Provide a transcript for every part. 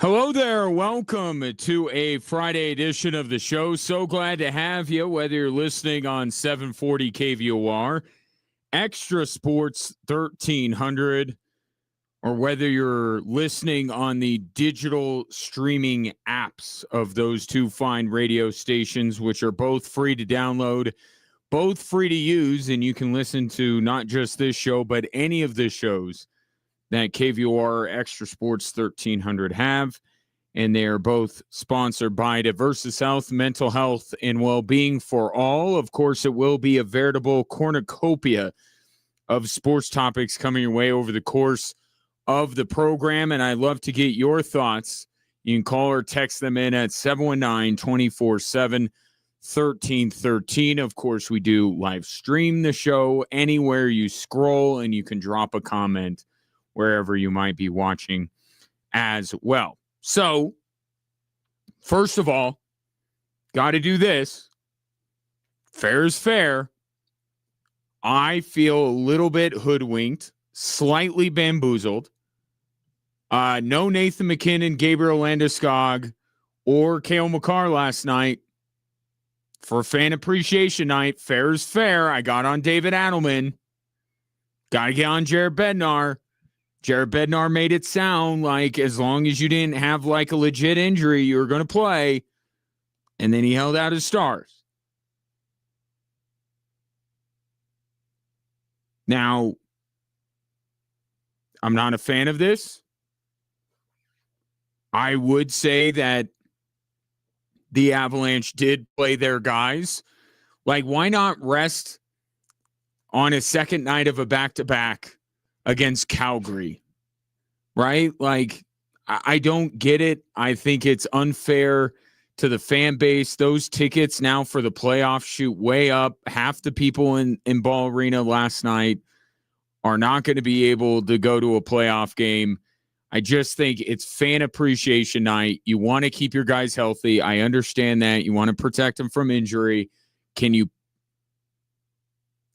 Hello there. Welcome to a Friday edition of the show. So glad to have you, whether you're listening on 740 KVOR, Extra Sports 1300, or whether you're listening on the digital streaming apps of those two fine radio stations, which are both free to download, both free to use, and you can listen to not just this show, but any of the shows that KVOR Extra Sports 1300 have. And they are both sponsored by Diversus Health, Mental Health, and Well-Being for All. Of course, it will be a veritable cornucopia of sports topics coming your way over the course of the program, and I'd love to get your thoughts. You can call or text them in at 719-247-1313. Of course, we do live stream the show anywhere you scroll, and you can drop a comment wherever you might be watching as well. So, first of all, got to do this. Fair is fair. I feel a little bit hoodwinked, slightly bamboozled. No Nathan McKinnon, Gabriel Landeskog, or Cale Makar last night for Fan Appreciation Night. Fair is fair. I got on David Adelman. Got to get on Jared Bednar. Jared Bednar made it sound like as long as you didn't have like a legit injury, you were going to play. And then he held out his stars. Now, I'm not a fan of this. I would say that the Avalanche did play their guys. Like, why not rest on a second night of a back-to-back against Calgary, right? Like, I don't get it. I think it's unfair to the fan base. Those tickets now for the playoffs shoot way up. Half the people in Ball Arena last night are not going to be able to go to a playoff game. I just think it's Fan Appreciation Night. You want to keep your guys healthy. I understand that. You want to protect them from injury. Can you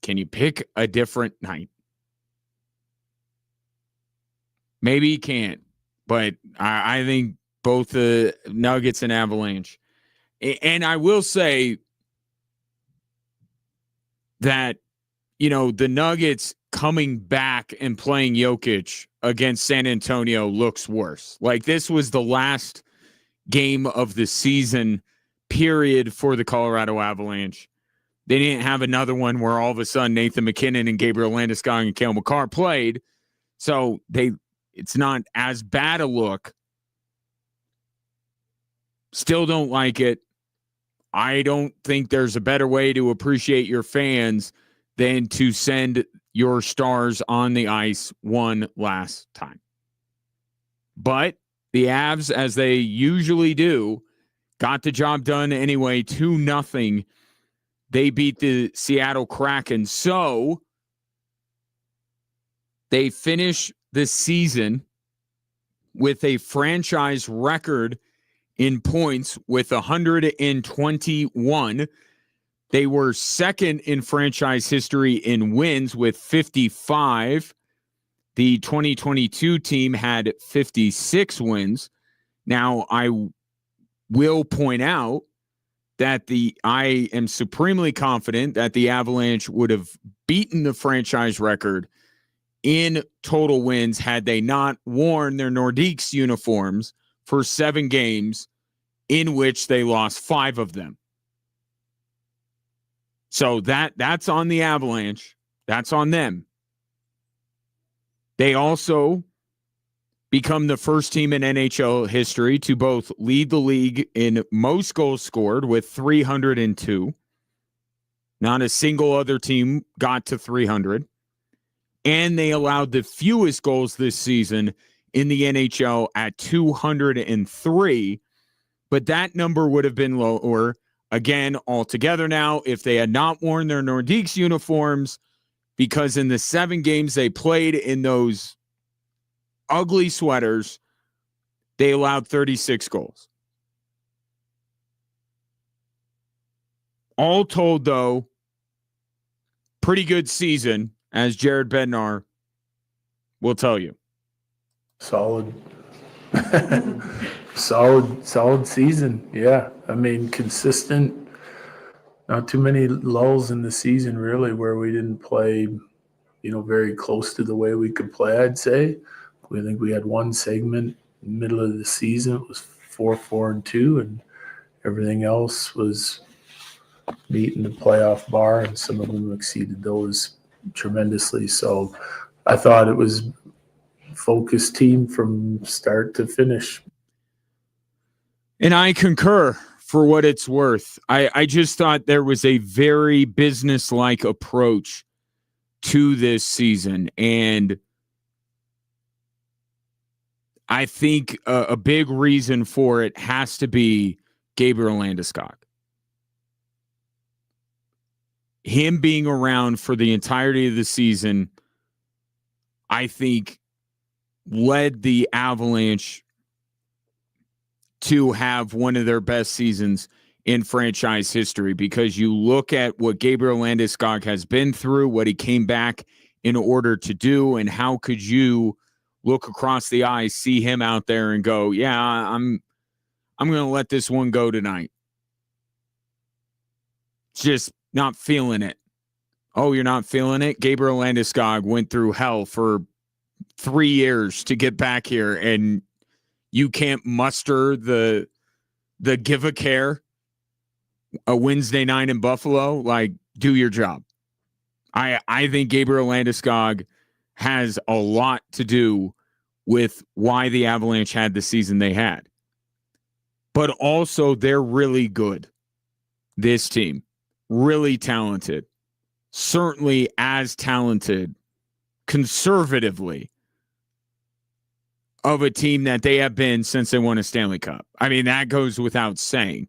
pick a different night? Maybe he can't, but I think both the Nuggets and Avalanche. And I will say that, you know, the Nuggets coming back and playing Jokic against San Antonio looks worse. Like, this was the last game of the season, period, for the Colorado Avalanche. They didn't have another one where all of a sudden Nathan McKinnon and Gabriel Landeskog and Cale Makar played. So it's not as bad a look. Still don't like it. I don't think there's a better way to appreciate your fans than to send your stars on the ice one last time. But the Avs, as they usually do, got the job done anyway, 2-0. They beat the Seattle Kraken. So they finish this season with a franchise record in points with 121. They were second in franchise history in wins with 55. The 2022 team had 56 wins. Now, I will point out that I am supremely confident that the Avalanche would have beaten the franchise record in total wins had they not worn their Nordiques uniforms for 7 games, in which they lost 5 of them. So that's on the Avalanche. That's on them. They also become the first team in NHL history to both lead the league in most goals scored with 302. Not a single other team got to 300. And they allowed the fewest goals this season in the NHL at 203. But that number would have been lower, again, altogether now, if they had not worn their Nordiques uniforms, because in the 7 games they played in those ugly sweaters, they allowed 36 goals. All told, though, pretty good season, as Jared Bednar will tell you. Solid. Solid season. Yeah. I mean, consistent. Not too many lulls in the season, really, where we didn't play, very close to the way we could play, I'd say. We think we had one segment middle of the season. It was 4-4-2, and everything else was meeting the playoff bar, and some of them exceeded those tremendously. So I thought it was focused team from start to finish. And I concur for what it's worth. I just thought there was a very business-like approach to this season. And I think a big reason for it has to be Gabriel Landeskog. Him being around for the entirety of the season, I think, led the Avalanche to have one of their best seasons in franchise history, because you look at what Gabriel Landeskog has been through, what he came back in order to do, and how could you look across the ice, see him out there and go, yeah, I'm going to let this one go tonight. Just not feeling it. Oh, you're not feeling it? Gabriel Landeskog went through hell for 3 years to get back here, and you can't muster the give a care a Wednesday night in Buffalo. Like, do your job. I think Gabriel Landeskog has a lot to do with why the Avalanche had the season they had. But also, they're really good. This team, really talented. Certainly as talented, conservatively, of a team that they have been since they won a Stanley Cup. I mean, that goes without saying.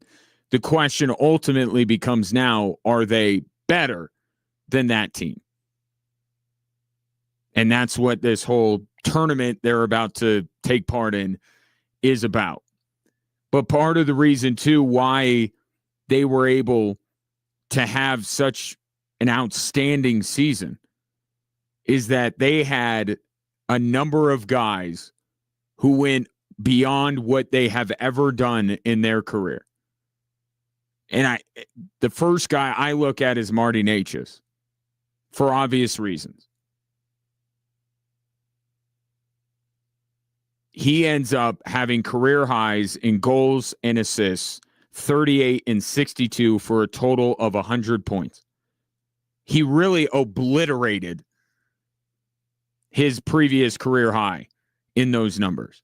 The question ultimately becomes now, are they better than that team? And that's what this whole tournament they're about to take part in is about. But part of the reason, too, why they were able to have such an outstanding season is that they had a number of guys who went beyond what they have ever done in their career. And the first guy I look at is Marty Necas, for obvious reasons. He ends up having career highs in goals and assists, 38 and 62 for a total of 100 points. He really obliterated his previous career high in those numbers.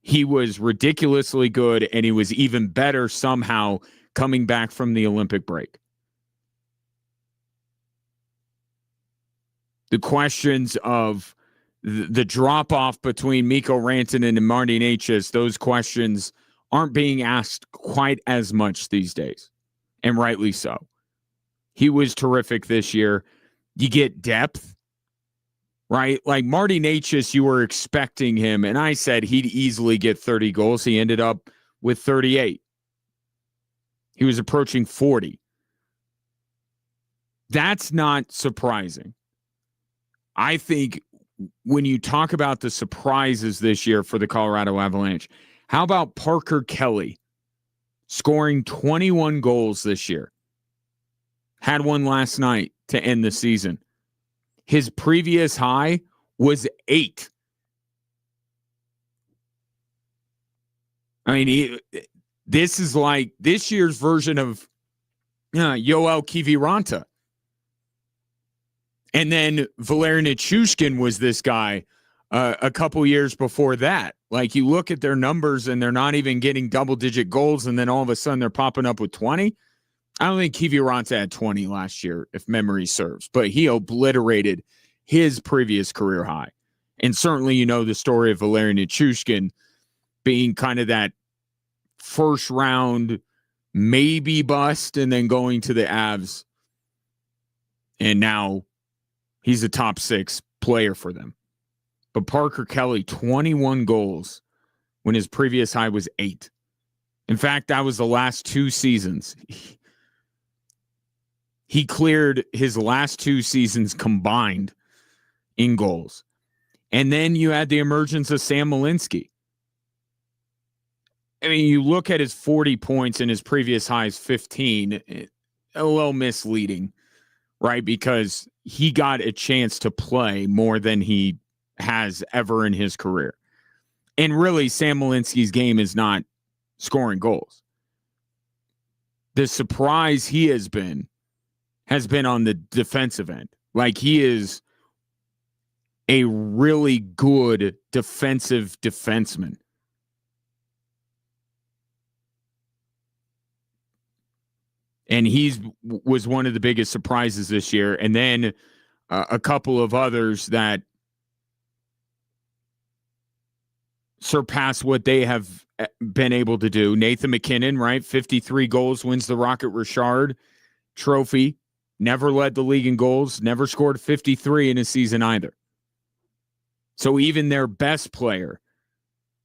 He was ridiculously good, and he was even better somehow coming back from the Olympic break. The questions of the drop-off between Mikko Rantanen and Marty Necas, those questions aren't being asked quite as much these days, and rightly so. He was terrific this year. You get depth, right? Like Marty Necas, you were expecting him, and I said he'd easily get 30 goals. He ended up with 38. He was approaching 40. That's not surprising. I think when you talk about the surprises this year for the Colorado Avalanche, how about Parker Kelly scoring 21 goals this year? Had one last night to end the season. His previous high was 8. I mean, this is like this year's version of Yoel Kiviranta. And then Valeri Nichushkin was this guy a couple years before that. Like, you look at their numbers and they're not even getting double-digit goals, and then all of a sudden they're popping up with 20. I don't think Kiviranta had 20 last year, if memory serves, but he obliterated his previous career high. And certainly, you know, the story of Valeri Nichushkin being kind of that first round maybe bust and then going to the Avs. And now he's a top 6 player for them. But Parker Kelly, 21 goals when his previous high was 8. In fact, that was the last 2 seasons. He cleared his last 2 seasons combined in goals. And then you had the emergence of Sam Malinsky. I mean, you look at his 40 points and his previous high is 15, a little misleading, right? Because he got a chance to play more than he has ever in his career. And really, Sam Malinsky's game is not scoring goals. The surprise he has been on the defensive end. Like, he is a really good defensive defenseman. And was one of the biggest surprises this year. And then a couple of others that surpass what they have been able to do. Nathan MacKinnon, right? 53 goals, wins the Rocket Richard Trophy. Never led the league in goals. Never scored 53 in a season either. So even their best player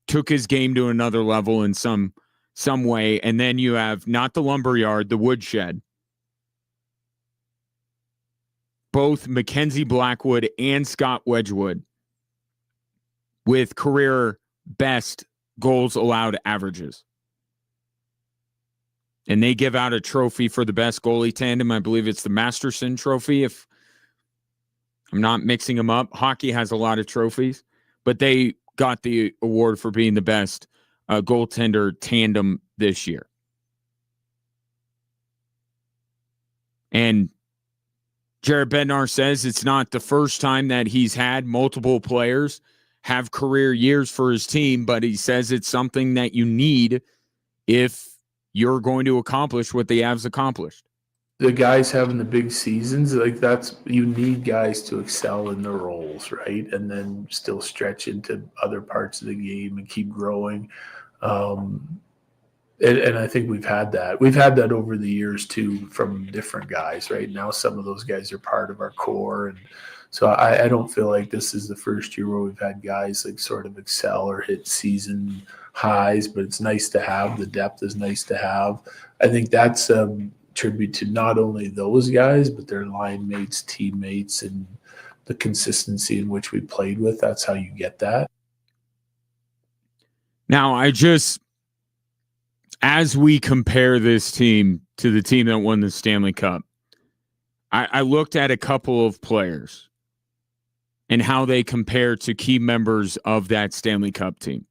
took his game to another level in some way. And then you have not the Lumberyard, the Woodshed. Both Mackenzie Blackwood and Scott Wedgwood with career best goals allowed averages. And they give out a trophy for the best goalie tandem. I believe it's the Masterson Trophy, if I'm not mixing them up. Hockey has a lot of trophies, but they got the award for being the best goaltender tandem this year. And Jared Bednar says it's not the first time that he's had multiple players have career years for his team, but he says it's something that you need if you're going to accomplish what the Avs accomplished. The guys having the big seasons, like you need guys to excel in their roles, right? And then still stretch into other parts of the game and keep growing. And I think we've had that. We've had that over the years too, from different guys. Right now, some of those guys are part of our core, and so I don't feel like this is the first year where we've had guys like sort of excel or hit season highs. But it's nice to have. The depth is nice to have. I think that's a tribute to not only those guys, but their line mates, teammates, and the consistency in which we played with. That's how you get that. Now, as we compare this team to the team that won the Stanley Cup, I looked at a couple of players and how they compare to key members of that Stanley Cup team.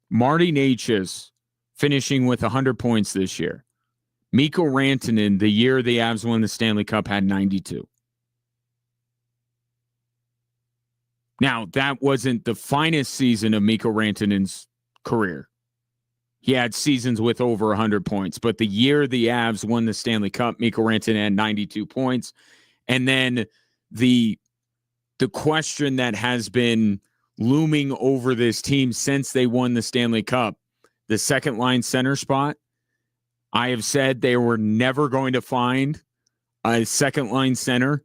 Marty Necas finishing with 100 points this year. Mikko Rantanen, the year the Avs won the Stanley Cup, had 92. Now, that wasn't the finest season of Mikko Rantanen's career. He had seasons with over 100 points. But the year the Avs won the Stanley Cup, Mikko Rantanen had 92 points. And then the question that has been looming over this team since they won the Stanley Cup, the second line center spot, I have said they were never going to find a second line center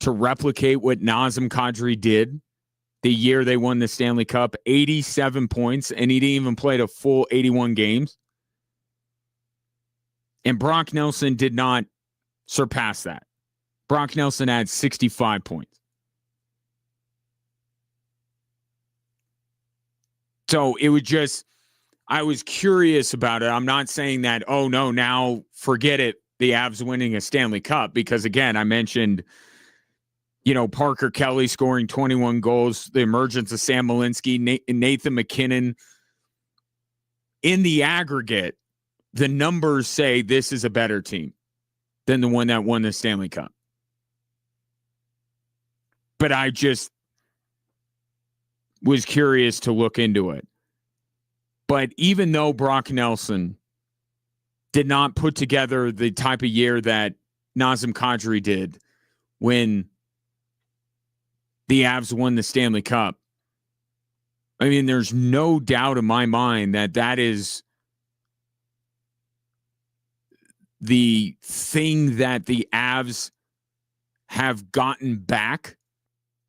to replicate what Nazem Kadri did the year they won the Stanley Cup. 87 points, and he didn't even play a full 81 games. And Brock Nelson did not surpass that. Brock Nelson had 65 points. So it was just, I was curious about it. I'm not saying that, oh no, now forget it, the Avs winning a Stanley Cup, because again, I mentioned, Parker Kelly scoring 21 goals, the emergence of Sam Malinsky, Nathan MacKinnon. In the aggregate, the numbers say this is a better team than the one that won the Stanley Cup. But I just was curious to look into it. But even though Brock Nelson did not put together the type of year that Nazem Kadri did when the Avs won the Stanley Cup, I mean, there's no doubt in my mind that is the thing that the Avs have gotten back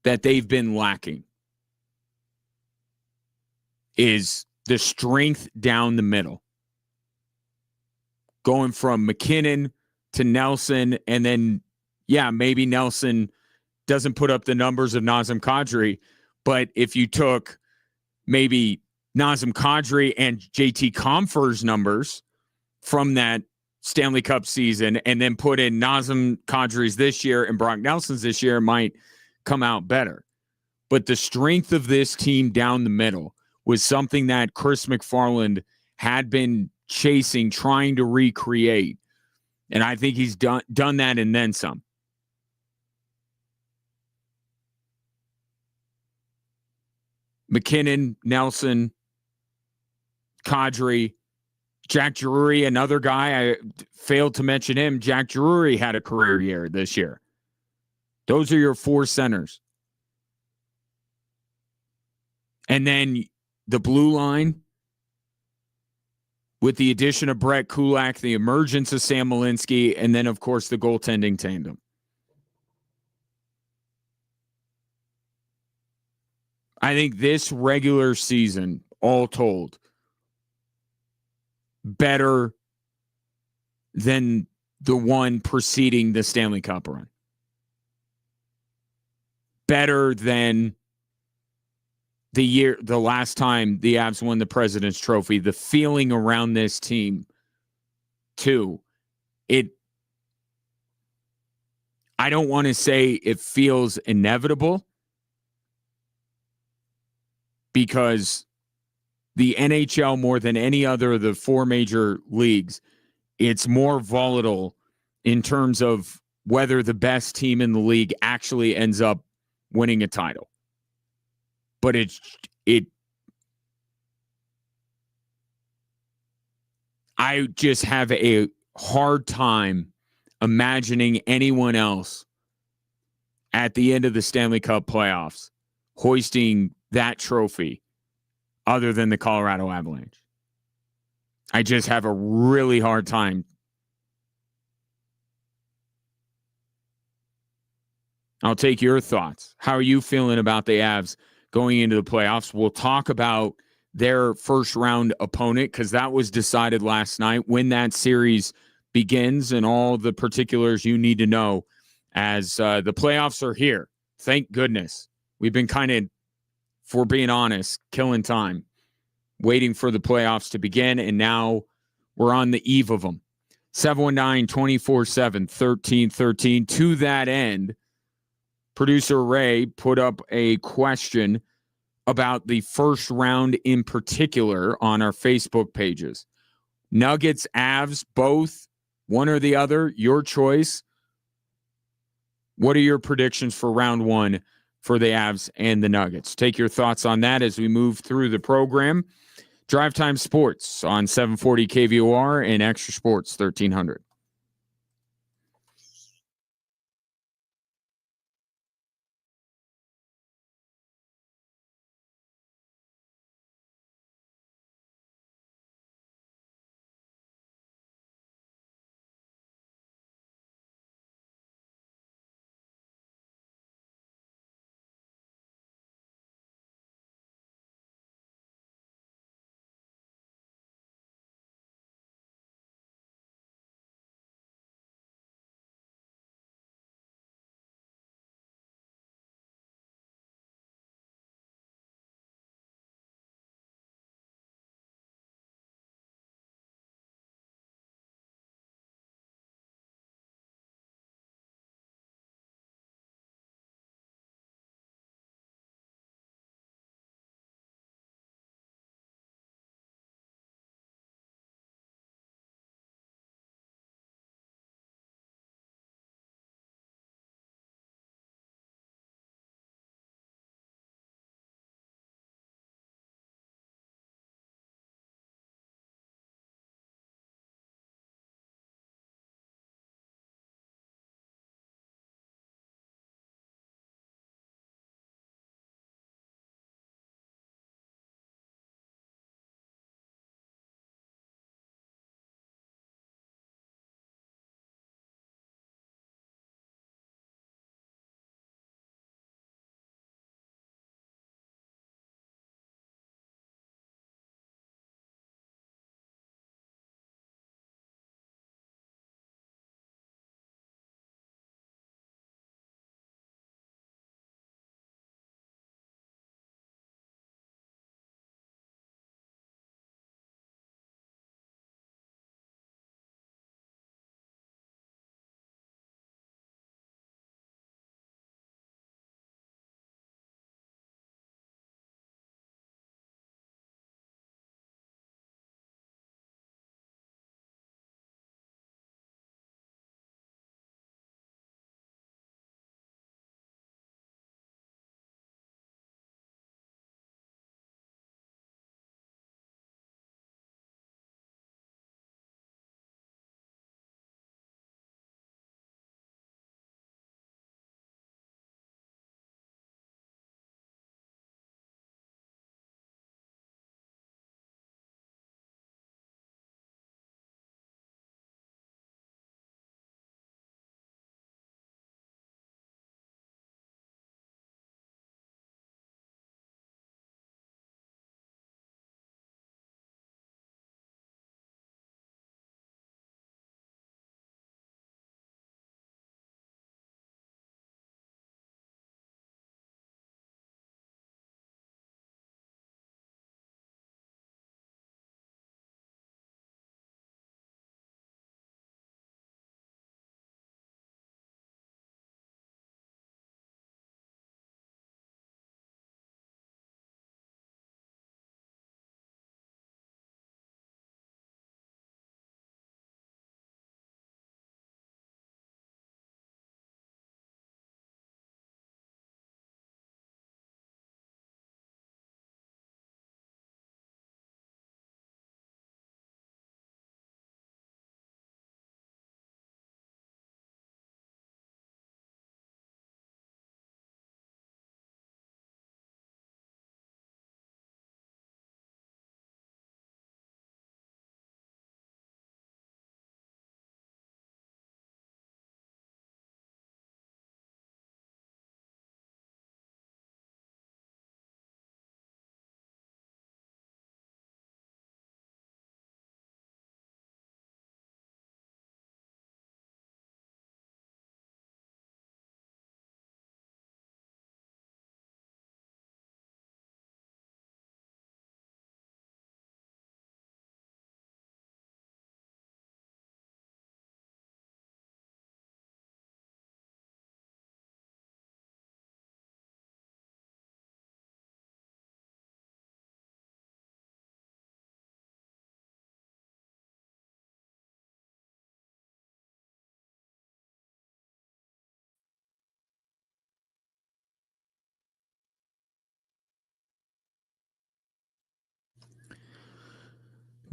that they've been lacking, is the strength down the middle. Going from MacKinnon to Nelson, and then, maybe Nelson doesn't put up the numbers of Nazem Kadri, But if you took maybe Nazem Kadri and JT Compher's numbers from that Stanley Cup season and then put in Nazem Kadri's this year and Brock Nelson's this year, it might come out better. But the strength of this team down the middle was something that Chris McFarland had been chasing, trying to recreate. And I think he's done that and then some. McKinnon, Nelson, Kadri, Jack Drury, another guy. I failed to mention him. Jack Drury had a career year this year. Those are your four centers. And then the blue line, with the addition of Brett Kulak, the emergence of Sam Malinsky, and then, of course, the goaltending tandem. I think this regular season, all told, better than the one preceding the Stanley Cup run. Better than the last time the Avs won the President's Trophy. The feeling around this team, too. I don't want to say it feels inevitable, because the NHL, more than any other of the four major leagues, it's more volatile in terms of whether the best team in the league actually ends up winning a title. But I just have a hard time imagining anyone else at the end of the Stanley Cup playoffs hoisting that trophy other than the Colorado Avalanche. I just have a really hard time. I'll take your thoughts. How are you feeling about the Avs going into the playoffs? We'll talk about their first round opponent, because that was decided last night, when that series begins and all the particulars you need to know as the playoffs are here. Thank goodness. We've been kind of, for being honest, killing time, waiting for the playoffs to begin, and now we're on the eve of them. 719-247-1313. To that end, producer Ray put up a question about the first round in particular on our Facebook pages. Nuggets, Avs, both, one or the other, your choice. What are your predictions for round one for the Avs and the Nuggets? Take your thoughts on that as we move through the program. Drive Time Sports on 740 KVOR and Extra Sports 1300.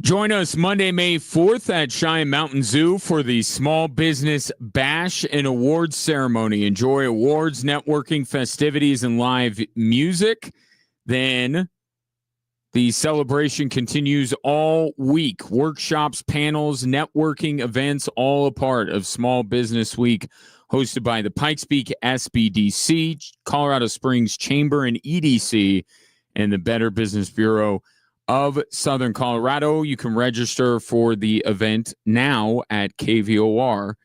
Join us Monday, May 4th at Cheyenne Mountain Zoo for the Small Business Bash and Awards Ceremony. Enjoy awards, networking, festivities, and live music. Then the celebration continues all week. Workshops, panels, networking events, all a part of Small Business Week, hosted by the Pikes Peak SBDC, Colorado Springs Chamber and EDC, and the Better Business Bureau of Southern Colorado. You can register for the event now at kvor.com.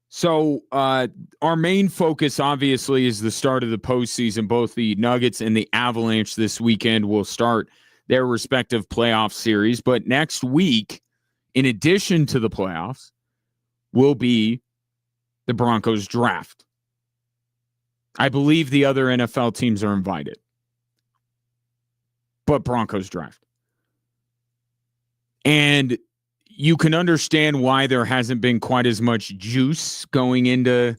So our main focus, obviously, is the start of the postseason. Both the Nuggets and the Avalanche this weekend will start their respective playoff series. But next week, in addition to the playoffs, will be the Broncos draft. I believe the other NFL teams are invited, but Broncos draft. And you can understand why there hasn't been quite as much juice going into,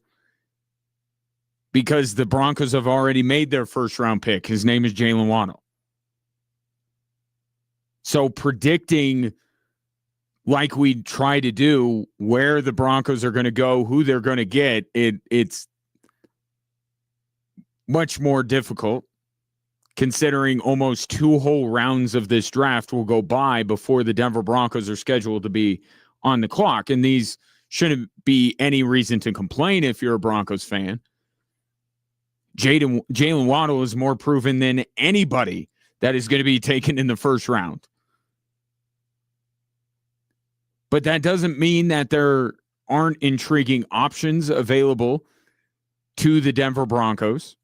because the Broncos have already made their first round pick. His name is Jalen Waddle. So predicting, like we try to do, where the Broncos are going to go, who they're going to get, it's much more difficult, considering almost 2 whole rounds of this draft will go by before the Denver Broncos are scheduled to be on the clock. And these shouldn't be any reason to complain if you're a Broncos fan. Jalen Waddle is more proven than anybody that is going to be taken in the first round. But that doesn't mean that there aren't intriguing options available to the Denver Broncos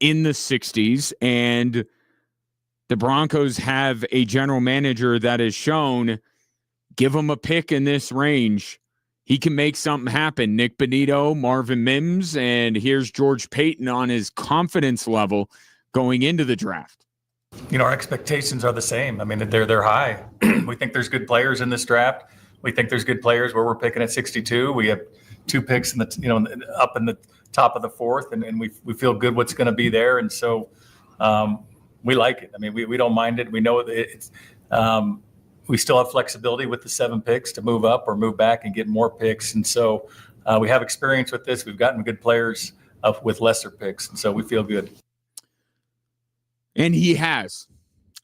in the 60s, and the Broncos have a general manager that has shown, give him a pick in this range, he can make something happen. Nick Bonito, Marvin Mims, and here's George Payton on his confidence level going into the draft. You know, our expectations are the same. I mean, they're high. We think there's good players in this draft. We think there's good players where we're picking at 62. We have 2 picks in the, up in the top of the 4th, and we feel good what's going to be there. And so we like it. I mean, we don't mind it. We know it's we still have flexibility with the 7 picks to move up or move back and get more picks. And so we have experience with this. We've gotten good players with lesser picks. And so we feel good. And he has.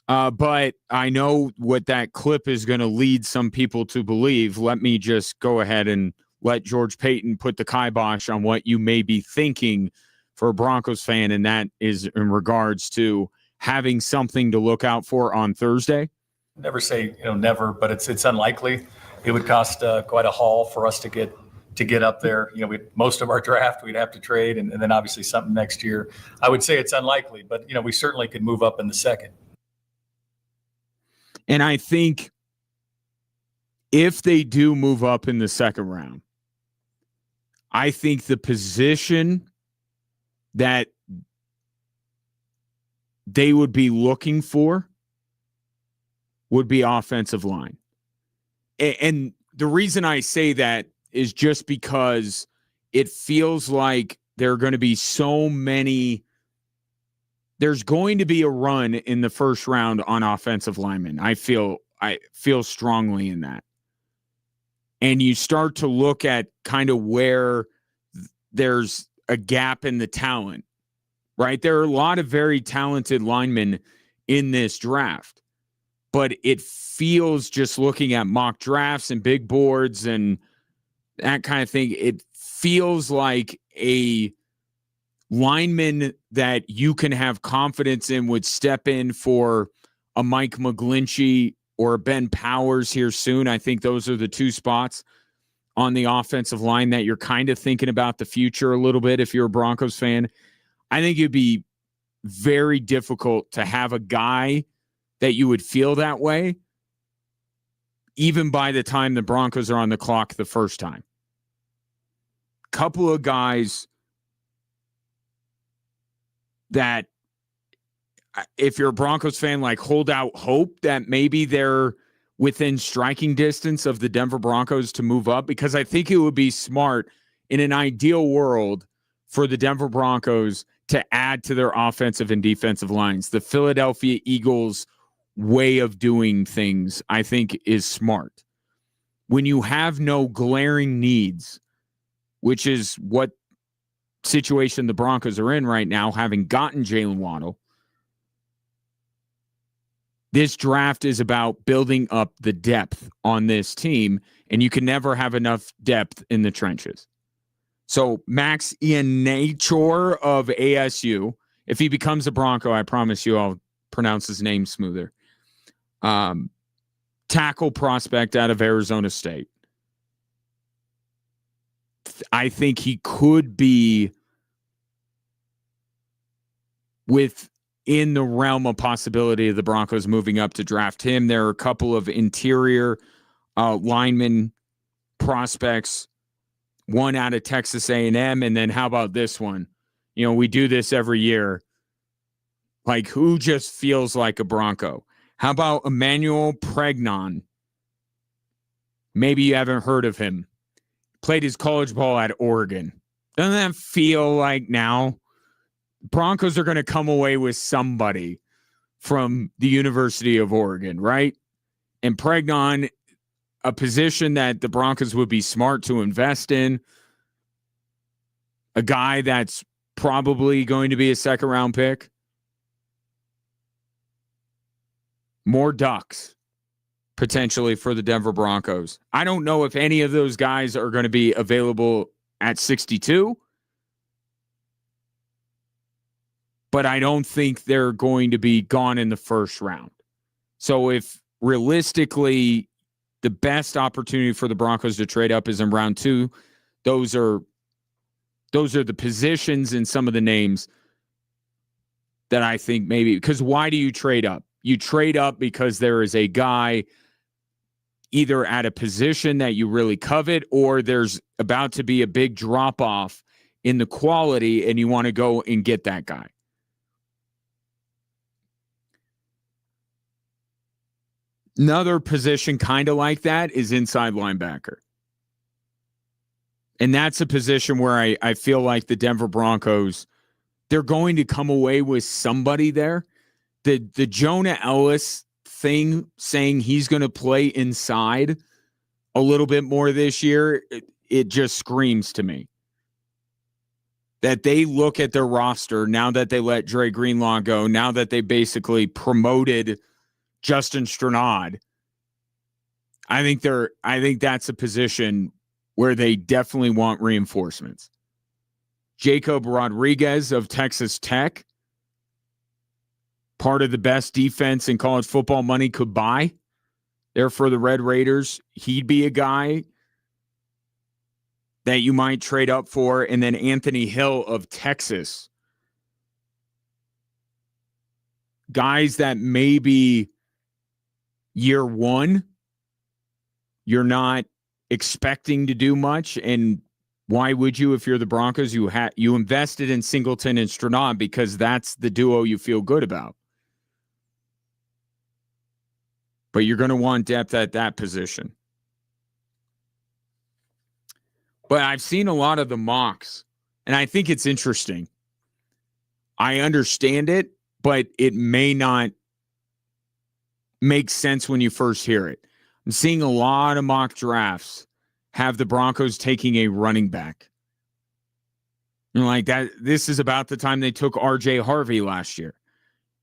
But I know what that clip is going to lead some people to believe. Let me just go ahead and let George Payton put the kibosh on what you may be thinking for a Broncos fan, and that is in regards to having something to look out for on Thursday. Never say never, but it's unlikely. It would cost quite a haul for us to get up there. Most of our draft we'd have to trade, and then obviously something next year. I would say it's unlikely, but we certainly could move up in the second. And I think if they do move up in the second round, I think the position that they would be looking for would be offensive line. And the reason I say that is just because it feels like there are going to be so many. There's going to be a run in the first round on offensive linemen. I feel strongly in that. And you start to look at kind of where there's a gap in the talent, right? There are a lot of very talented linemen in this draft, but it feels, just looking at mock drafts and big boards and that kind of thing, it feels like a lineman that you can have confidence in would step in for a Mike McGlinchey or Ben Powers here soon. I think those are the 2 spots on the offensive line that you're kind of thinking about the future a little bit if you're a Broncos fan. I think it'd be very difficult to have a guy that you would feel that way even by the time the Broncos are on the clock the first time. Couple of guys that, if you're a Broncos fan, like, hold out hope that maybe they're within striking distance of the Denver Broncos to move up, because I think it would be smart in an ideal world for the Denver Broncos to add to their offensive and defensive lines. The Philadelphia Eagles way of doing things, I think, is smart. When you have no glaring needs, which is what situation the Broncos are in right now, having gotten Jalen Waddle, this draft is about building up the depth on this team, and you can never have enough depth in the trenches. So Max Iannator of ASU, if he becomes a Bronco, I promise you I'll pronounce his name smoother. Tackle prospect out of Arizona State. I think he could be within the realm of possibility of the Broncos moving up to draft him. There are a couple of interior lineman prospects, one out of Texas A&M, and then how about this one? You know, we do this every year. Like, who just feels like a Bronco? How about Emmanuel Pregnon? Maybe you haven't heard of him. Played his college ball at Oregon. Doesn't that feel like now Broncos are going to come away with somebody from the University of Oregon, right? And Pregnon, a position that the Broncos would be smart to invest in. A guy that's probably going to be a second-round pick. More Ducks, potentially, for the Denver Broncos. I don't know if any of those guys are going to be available at 62, but I don't think they're going to be gone in the first round. So if realistically the best opportunity for the Broncos to trade up is in round 2, those are the positions and some of the names that I think maybe, because why do you trade up? You trade up because there is a guy either at a position that you really covet, or there's about to be a big drop off in the quality and you want to go and get that guy. Another position kind of like that is inside linebacker. And that's a position where I feel like the Denver Broncos, they're going to come away with somebody there. The Jonah Ellis thing, saying he's going to play inside a little bit more this year, it just screams to me that they look at their roster now that they let Dre Greenlaw go, now that they basically promoted Justin Strnad. I think that's a position where they definitely want reinforcements. Jacob Rodriguez of Texas Tech, part of the best defense in college football money could buy there for the Red Raiders. He'd be a guy that you might trade up for. And then Anthony Hill of Texas. Guys that maybe year one, you're not expecting to do much. And why would you if you're the Broncos? You invested in Singleton and Strnad because that's the duo you feel good about. But you're going to want depth at that position. But I've seen a lot of the mocks, and I think it's interesting. I understand it, but it may not make sense when you first hear it. I'm seeing a lot of mock drafts have the Broncos taking a running back. You know, like that. This is about the time they took R.J. Harvey last year.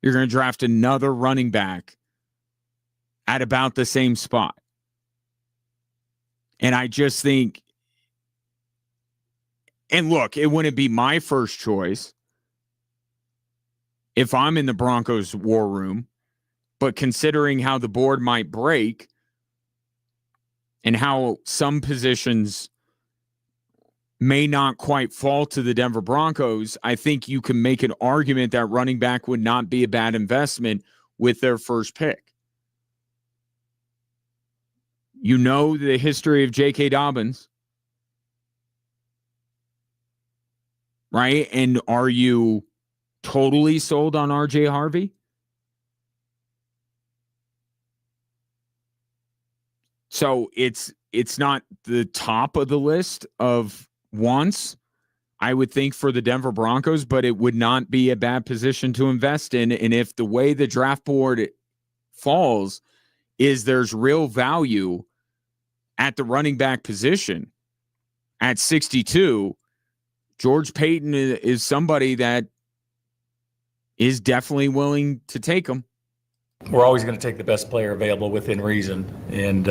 You're going to draft another running back at about the same spot. And I just think, and look, it wouldn't be my first choice if I'm in the Broncos war room, but considering how the board might break and how some positions may not quite fall to the Denver Broncos, I think you can make an argument that running back would not be a bad investment with their first pick. You know the history of J.K. Dobbins, right? And are you totally sold on R.J. Harvey? So it's not the top of the list of wants, I would think, for the Denver Broncos, but it would not be a bad position to invest in. And if the way the draft board falls is there's real value at the running back position at 62, George Payton is somebody that is definitely willing to take him. We're always going to take the best player available within reason. And,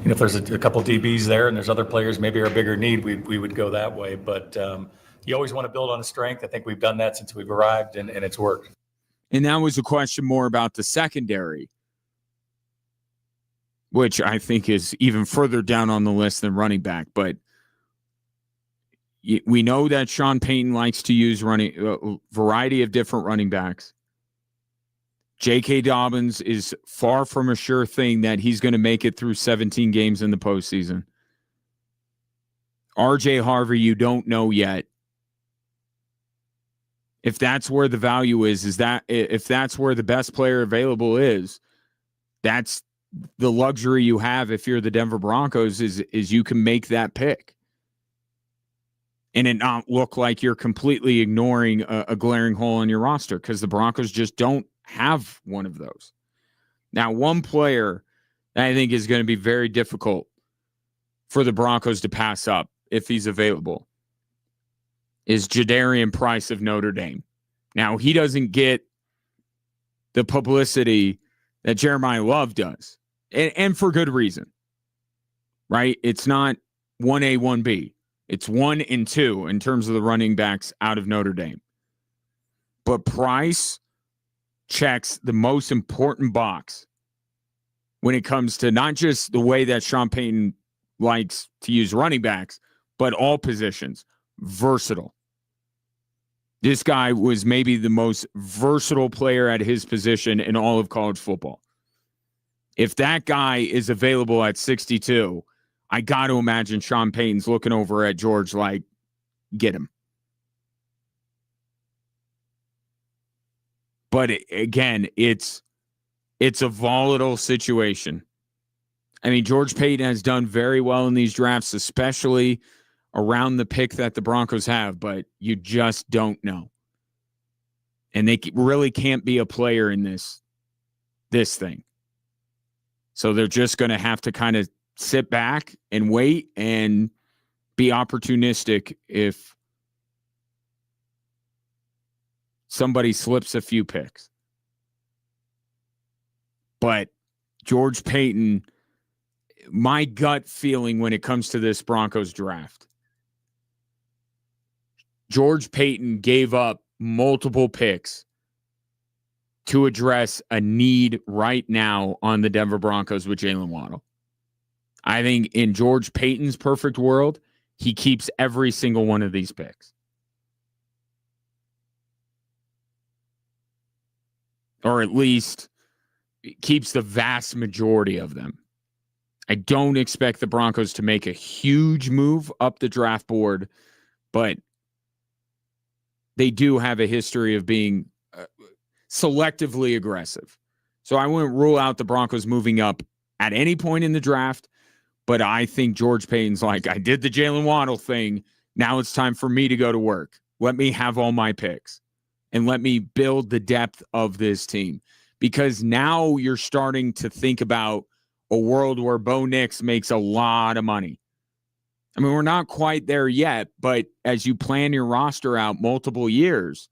if there's a couple DBs there and there's other players maybe are a bigger need, we would go that way. But you always want to build on a strength. I think we've done that since we've arrived, and it's worked. And that was a question more about the secondary, which I think is even further down on the list than running back. But we know that Sean Payton likes to use a variety of different running backs. J.K. Dobbins is far from a sure thing that he's going to make it through 17 games in the postseason. R.J. Harvey, you don't know yet. If that's where the value is that if that's where the best player available is, that's the luxury you have if you're the Denver Broncos is you can make that pick and it not look like you're completely ignoring a glaring hole in your roster, because the Broncos just don't have one of those. Now, one player that I think is going to be very difficult for the Broncos to pass up if he's available is Jadarian Price of Notre Dame. Now, he doesn't get the publicity that Jeremiah Love does, and for good reason, right? It's not 1A, 1B. It's 1 and 2 in terms of the running backs out of Notre Dame. But Price checks the most important box when it comes to not just the way that Sean Payton likes to use running backs, but all positions. Versatile. This guy was maybe the most versatile player at his position in all of college football. If that guy is available at 62, I got to imagine Sean Payton's looking over at George like, get him. But again, it's a volatile situation. I mean, George Payton has done very well in these drafts, especially around the pick that the Broncos have, but you just don't know. And they really can't be a player in this thing. So they're just going to have to kind of sit back and wait and be opportunistic if somebody slips a few picks. But George Payton, my gut feeling when it comes to this Broncos draft, George Payton gave up multiple picks to address a need right now on the Denver Broncos with Jalen Waddle. I think in George Payton's perfect world, he keeps every single one of these picks. Or at least keeps the vast majority of them. I don't expect the Broncos to make a huge move up the draft board, but they do have a history of being selectively aggressive. So I wouldn't rule out the Broncos moving up at any point in the draft, but I think George Payton's like, I did the Jalen Waddle thing. Now it's time for me to go to work. Let me have all my picks and let me build the depth of this team, because now you're starting to think about a world where Bo Nix makes a lot of money. I mean, we're not quite there yet, but as you plan your roster out multiple years,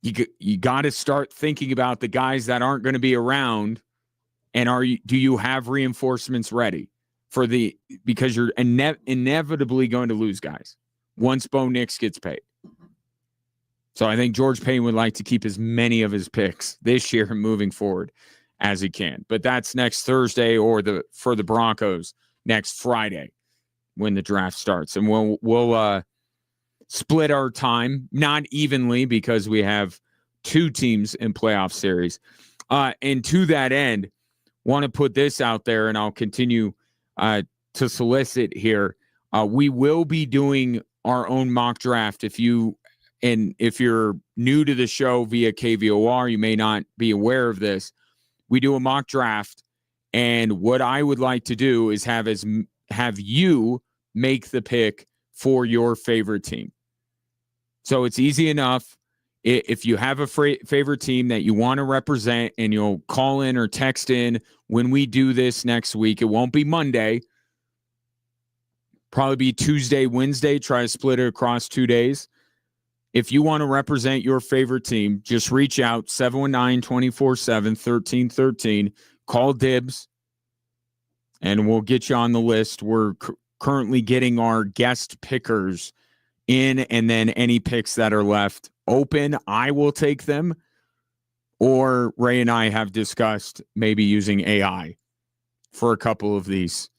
you got to start thinking about the guys that aren't going to be around, and do you have reinforcements ready because you're inevitably going to lose guys once Bo Nix gets paid. So I think George Payton would like to keep as many of his picks this year and moving forward as he can. But that's next Thursday, or for the Broncos next Friday when the draft starts. And we'll split our time, not evenly, because we have two teams in playoff series. And to that end, want to put this out there, and I'll continue to solicit here. We will be doing our own mock draft. If you're new to the show via KVOR, you may not be aware of this. We do a mock draft, and what I would like to do is have you make the pick for your favorite team. So it's easy enough. If you have a favorite team that you want to represent and you'll call in or text in when we do this next week, it won't be Monday. Probably be Tuesday, Wednesday. Try to split it across 2 days. If you want to represent your favorite team, just reach out 719-247-1313. Call Dibs, and we'll get you on the list. We're currently getting our guest pickers in, and then any picks that are left open, I will take them. Or Ray and I have discussed maybe using AI for a couple of these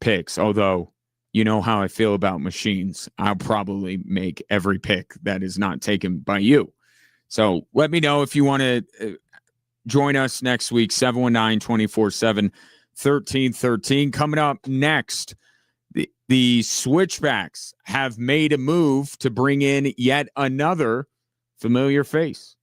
picks, although you know how I feel about machines. I'll probably make every pick that is not taken by you. So let me know if you want to join us next week, 719-247-1313. Coming up next, the Switchbacks have made a move to bring in yet another familiar face.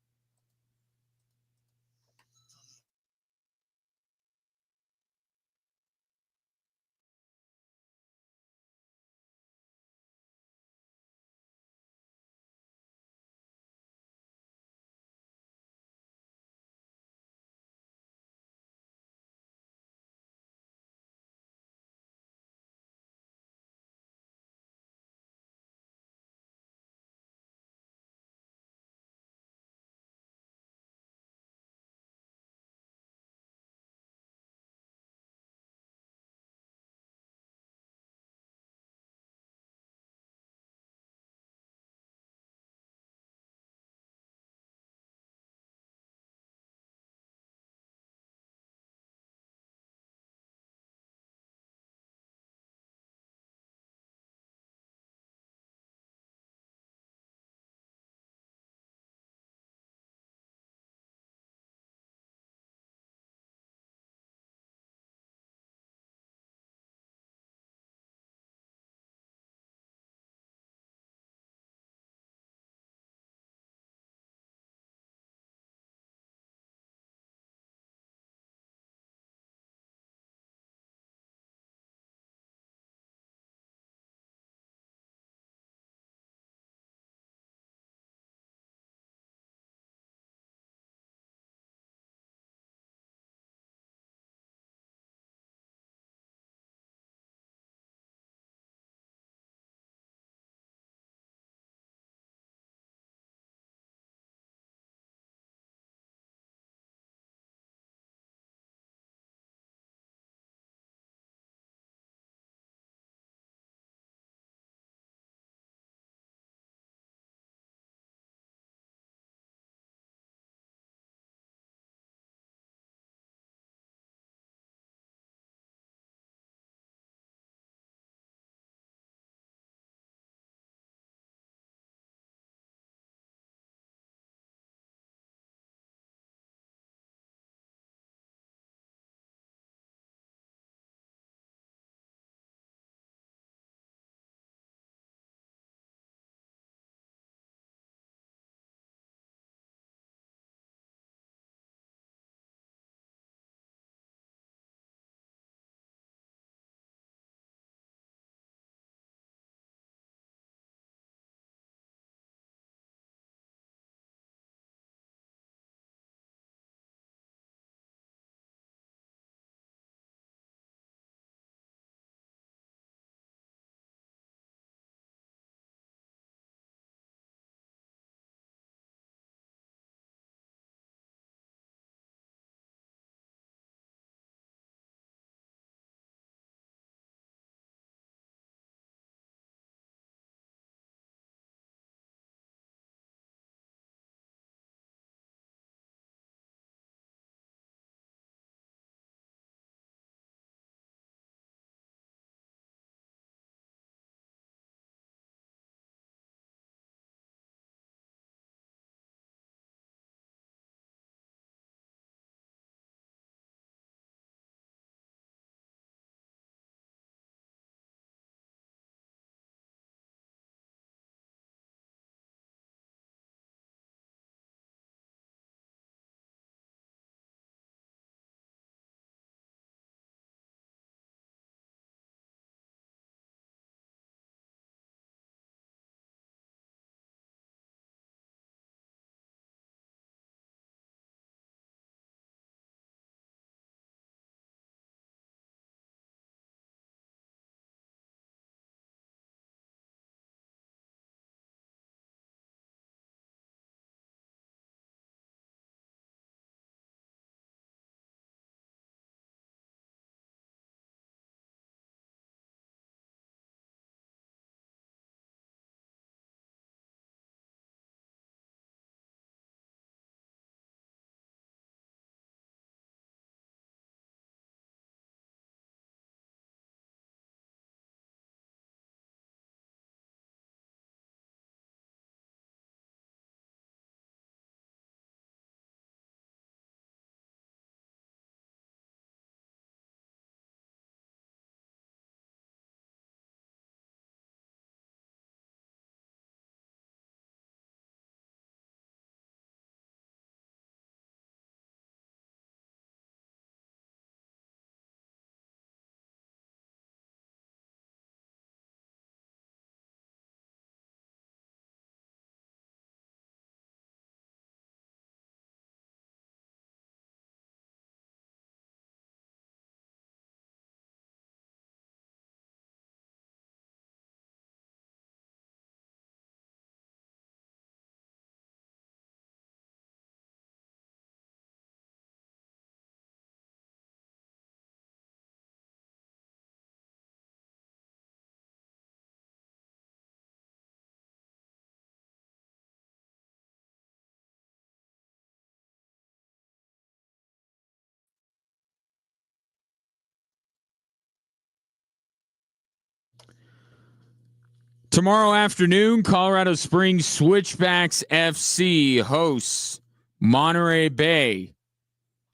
Tomorrow afternoon, Colorado Springs Switchbacks FC hosts Monterey Bay.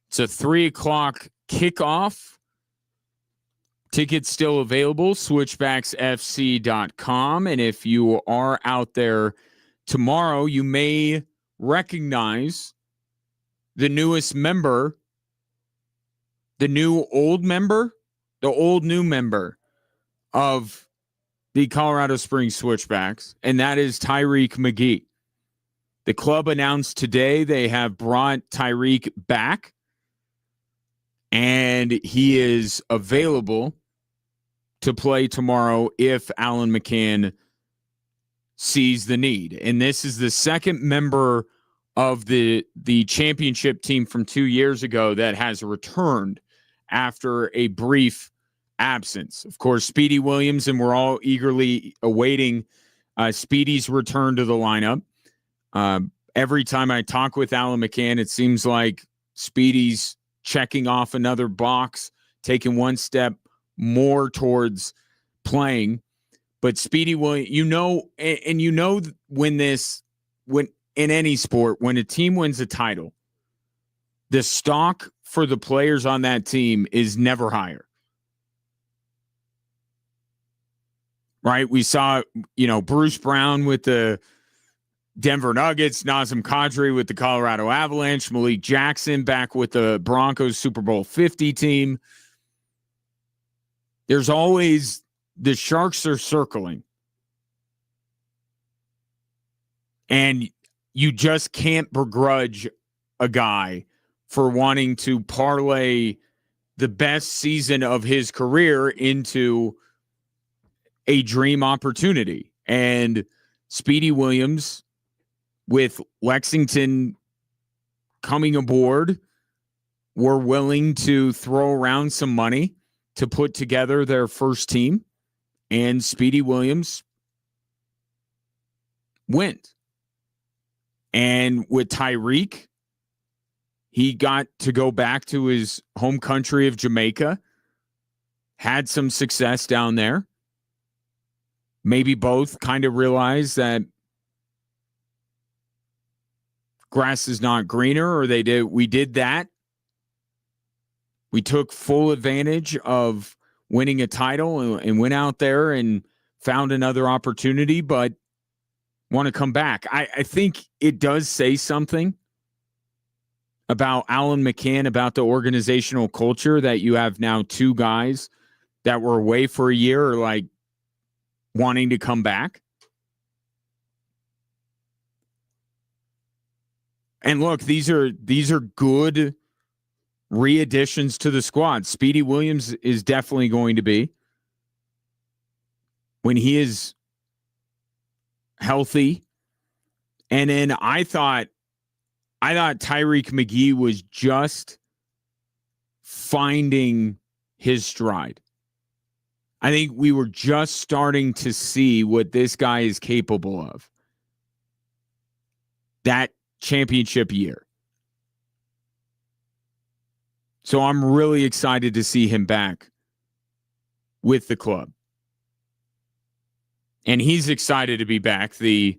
It's a 3:00 kickoff. Tickets still available, switchbacksfc.com. And if you are out there tomorrow, you may recognize the newest member, the new old member, the old new member of the Colorado Springs Switchbacks, and that is Tyreek McGee. The club announced today they have brought Tyreek back, and he is available to play tomorrow if Alan McCann sees the need. And this is the second member of the championship team from 2 years ago that has returned after a brief absence. Of course, Speedy Williams, and we're all eagerly awaiting Speedy's return to the lineup. Every time I talk with Alan McCann, it seems like Speedy's checking off another box, taking one step more towards playing. But Speedy Williams, when in any sport, when a team wins a title, the stock for the players on that team is never higher. Right? We saw, Bruce Brown with the Denver Nuggets, Nazem Kadri with the Colorado Avalanche, Malik Jackson back with the Broncos Super Bowl 50 team. There's always the Sharks are circling. And you just can't begrudge a guy for wanting to parlay the best season of his career into a dream opportunity. And Speedy Williams, with Lexington coming aboard, were willing to throw around some money to put together their first team. And Speedy Williams went. And with Tyreek, he got to go back to his home country of Jamaica, had some success down there. Maybe both kind of realized that grass is not greener, or we did that. We took full advantage of winning a title and went out there and found another opportunity, but want to come back. I think it does say something about Alan McCann, about the organizational culture, that you have now two guys that were away for a year or like wanting to come back. And look, these are good re-additions to the squad. Speedy Williams is definitely going to be, when he is healthy. And then I thought Tyreek McGee was just finding his stride. I think we were just starting to see what this guy is capable of. That championship year. So I'm really excited to see him back with the club. And he's excited to be back. The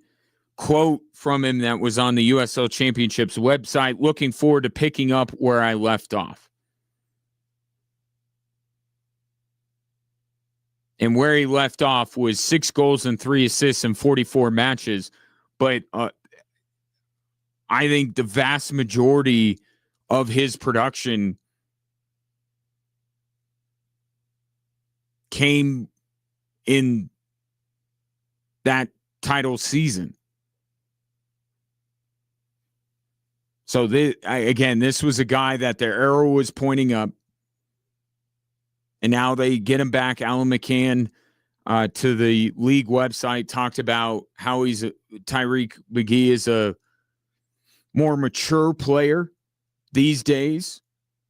quote from him that was on the USL Championships website: looking forward to picking up where I left off. And where he left off was 6 goals and 3 assists in 44 matches. But I think the vast majority of his production came in that title season. So this was a guy that their arrow was pointing up. And now they get him back. Alan McCann, to the league website, talked about how Tyreek McGee is a more mature player these days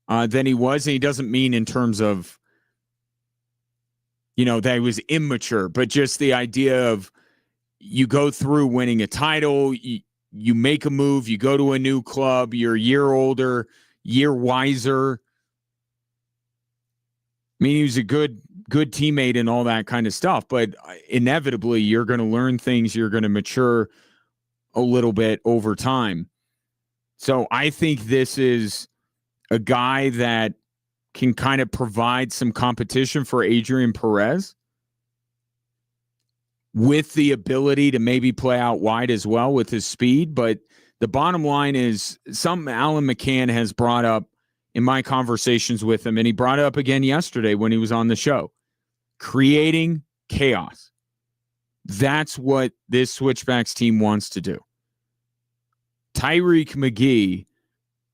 than he was. And he doesn't mean in terms of, that he was immature, but just the idea of you go through winning a title, you make a move, you go to a new club, you're a year older, year wiser. I mean, he was a good teammate and all that kind of stuff, but inevitably you're going to learn things, you're going to mature a little bit over time. So I think this is a guy that can kind of provide some competition for Adrian Perez with the ability to maybe play out wide as well with his speed. But the bottom line is something Alan McCann has brought up in my conversations with him, and he brought it up again yesterday when he was on the show, creating chaos. That's what this Switchbacks team wants to do. Tyreek McGee,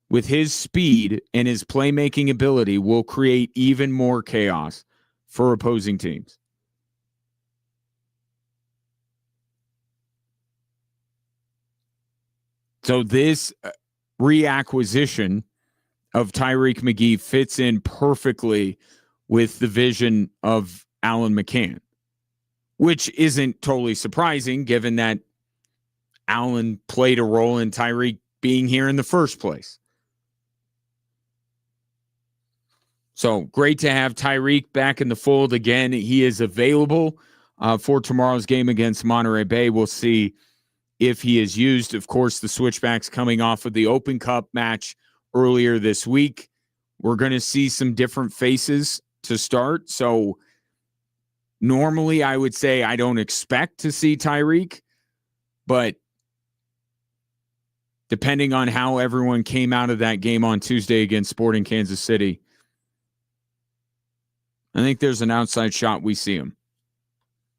with his speed and his playmaking ability, will create even more chaos for opposing teams. So this reacquisition of Tyreek McGee fits in perfectly with the vision of Alan McCann, which isn't totally surprising given that Alan played a role in Tyreek being here in the first place. So great to have Tyreek back in the fold again. He is available for tomorrow's game against Monterey Bay. We'll see if he is used. Of course, the Switchbacks coming off of the Open Cup match earlier this week. We're going to see some different faces to start. So normally I would say I don't expect to see Tyreek, but depending on how everyone came out of that game on Tuesday against Sporting Kansas City, I think there's an outside shot we see him.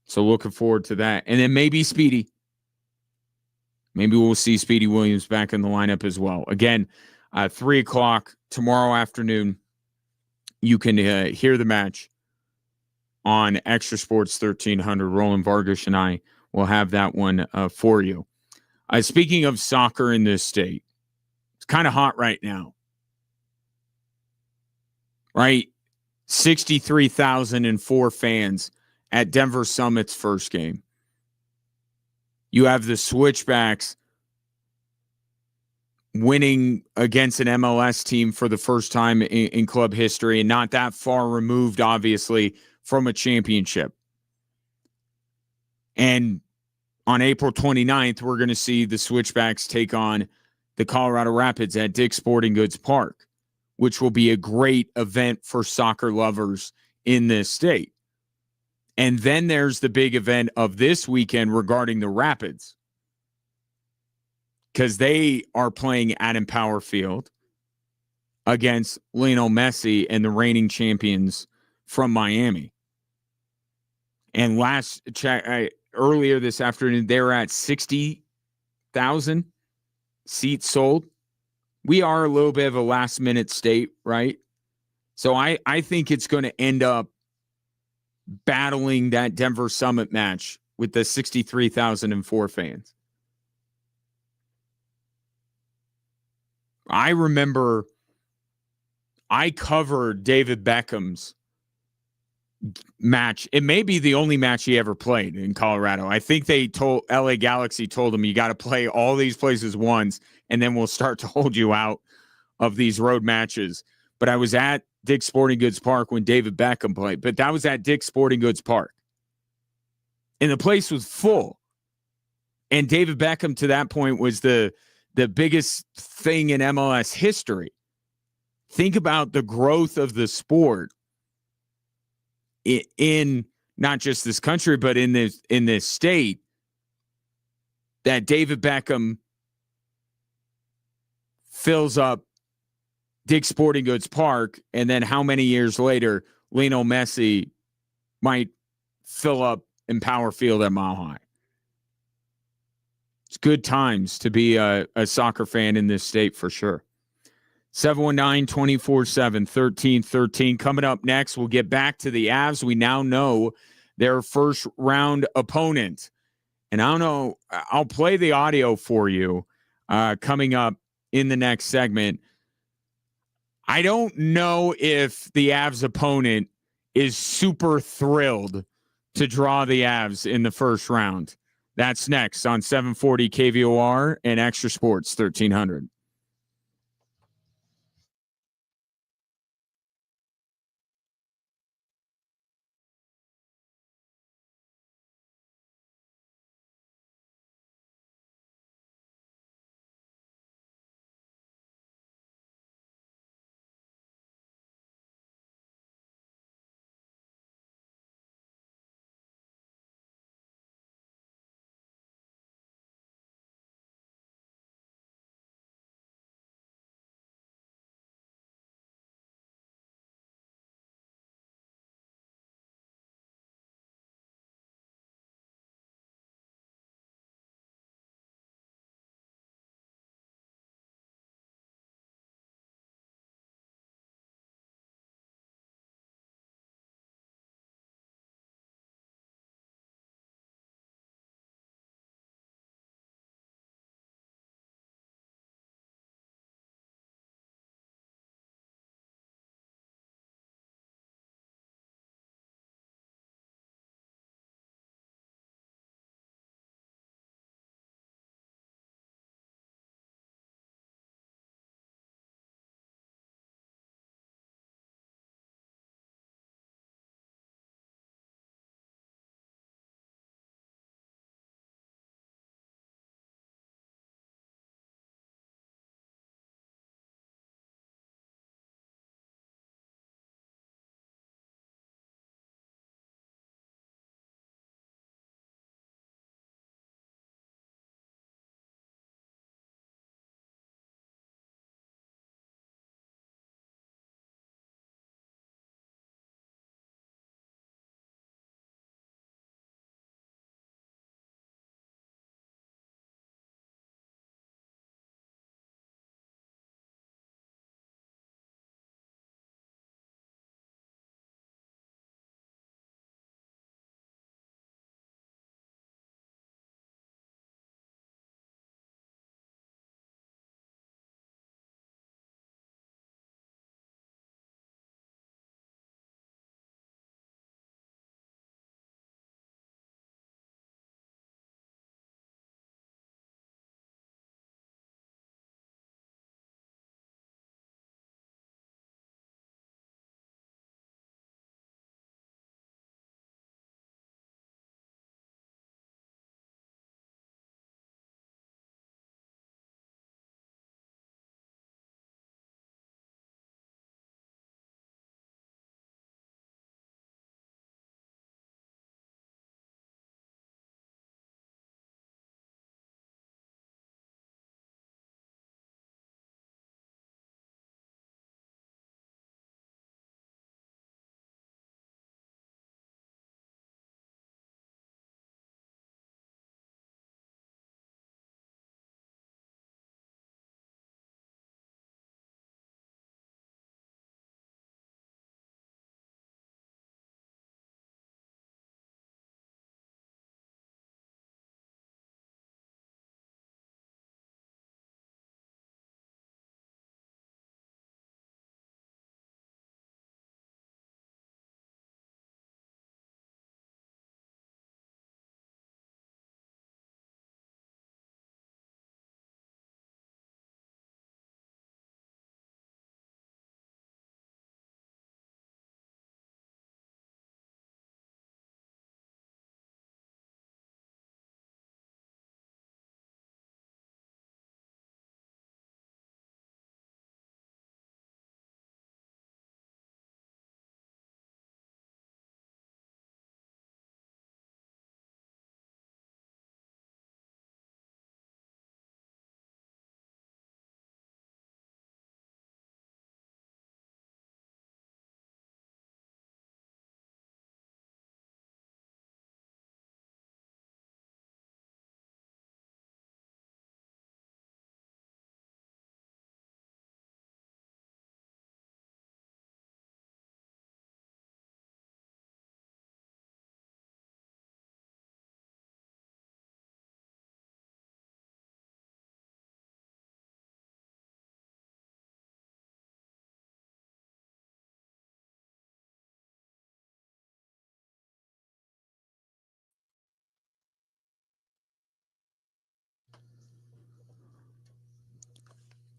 So looking forward to that. And then maybe Speedy. Maybe we'll see Speedy Williams back in the lineup as well. Again, 3 o'clock tomorrow afternoon, you can hear the match on Extra Sports 1300. Roland Vargas and I will have that one for you. Speaking of soccer in this state, it's kind of hot right now. Right? 63,004 fans at Denver Summit's first game. You have the Switchbacks winning against an MLS team for the first time in club history, and not that far removed, obviously, from a championship. And on April 29th, we're going to see the Switchbacks take on the Colorado Rapids at Dick's Sporting Goods Park, which will be a great event for soccer lovers in this state. And then there's the big event of this weekend regarding the Rapids, because they are playing at Empower Field against Lionel Messi and the reigning champions from Miami. And earlier this afternoon, they're at 60,000 seats sold. We are a little bit of a last-minute state, right? So I think it's going to end up battling that Denver Summit match with the 63,004 fans. I remember I covered David Beckham's match. It may be the only match he ever played in Colorado. I think they told LA Galaxy told him, you got to play all these places once, and then we'll start to hold you out of these road matches. But I was at Dick's Sporting Goods Park when David Beckham played, but that was at Dick's Sporting Goods Park. And the place was full. And David Beckham, to that point, was the biggest thing in MLS history. Think about the growth of the sport in not just this country, but in this state, that David Beckham fills up Dick's Sporting Goods Park, and then how many years later Lionel Messi might fill up Empower Field at Mile High. It's good times to be a soccer fan in this state for sure. 719-247-1313. Coming up next, we'll get back to the Avs. We now know their first round opponent. And I don't know, I'll play the audio for you coming up in the next segment. I don't know if the Avs opponent is super thrilled to draw the Avs in the first round. That's next on 740 KVOR and Extra Sports 1300.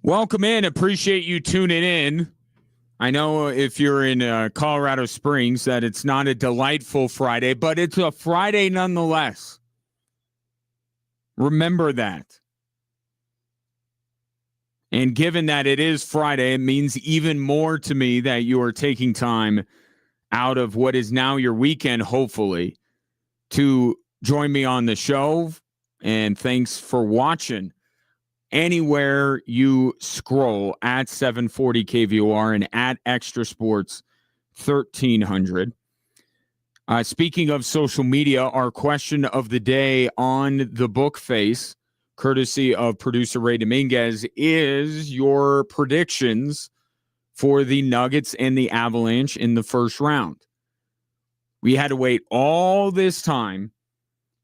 Welcome in. Appreciate you tuning in. I know if you're in Colorado Springs that it's not a delightful Friday, but it's a Friday nonetheless. Remember that. And given that it is Friday, it means even more to me that you are taking time out of what is now your weekend, hopefully, to join me on the show. And thanks for watching. Anywhere you scroll at 740 KVOR and at Extra Sports 1300. Speaking of social media, our question of the day on the book face, courtesy of producer Ray Dominguez, is your predictions for the Nuggets and the Avalanche in the first round. We had to wait all this time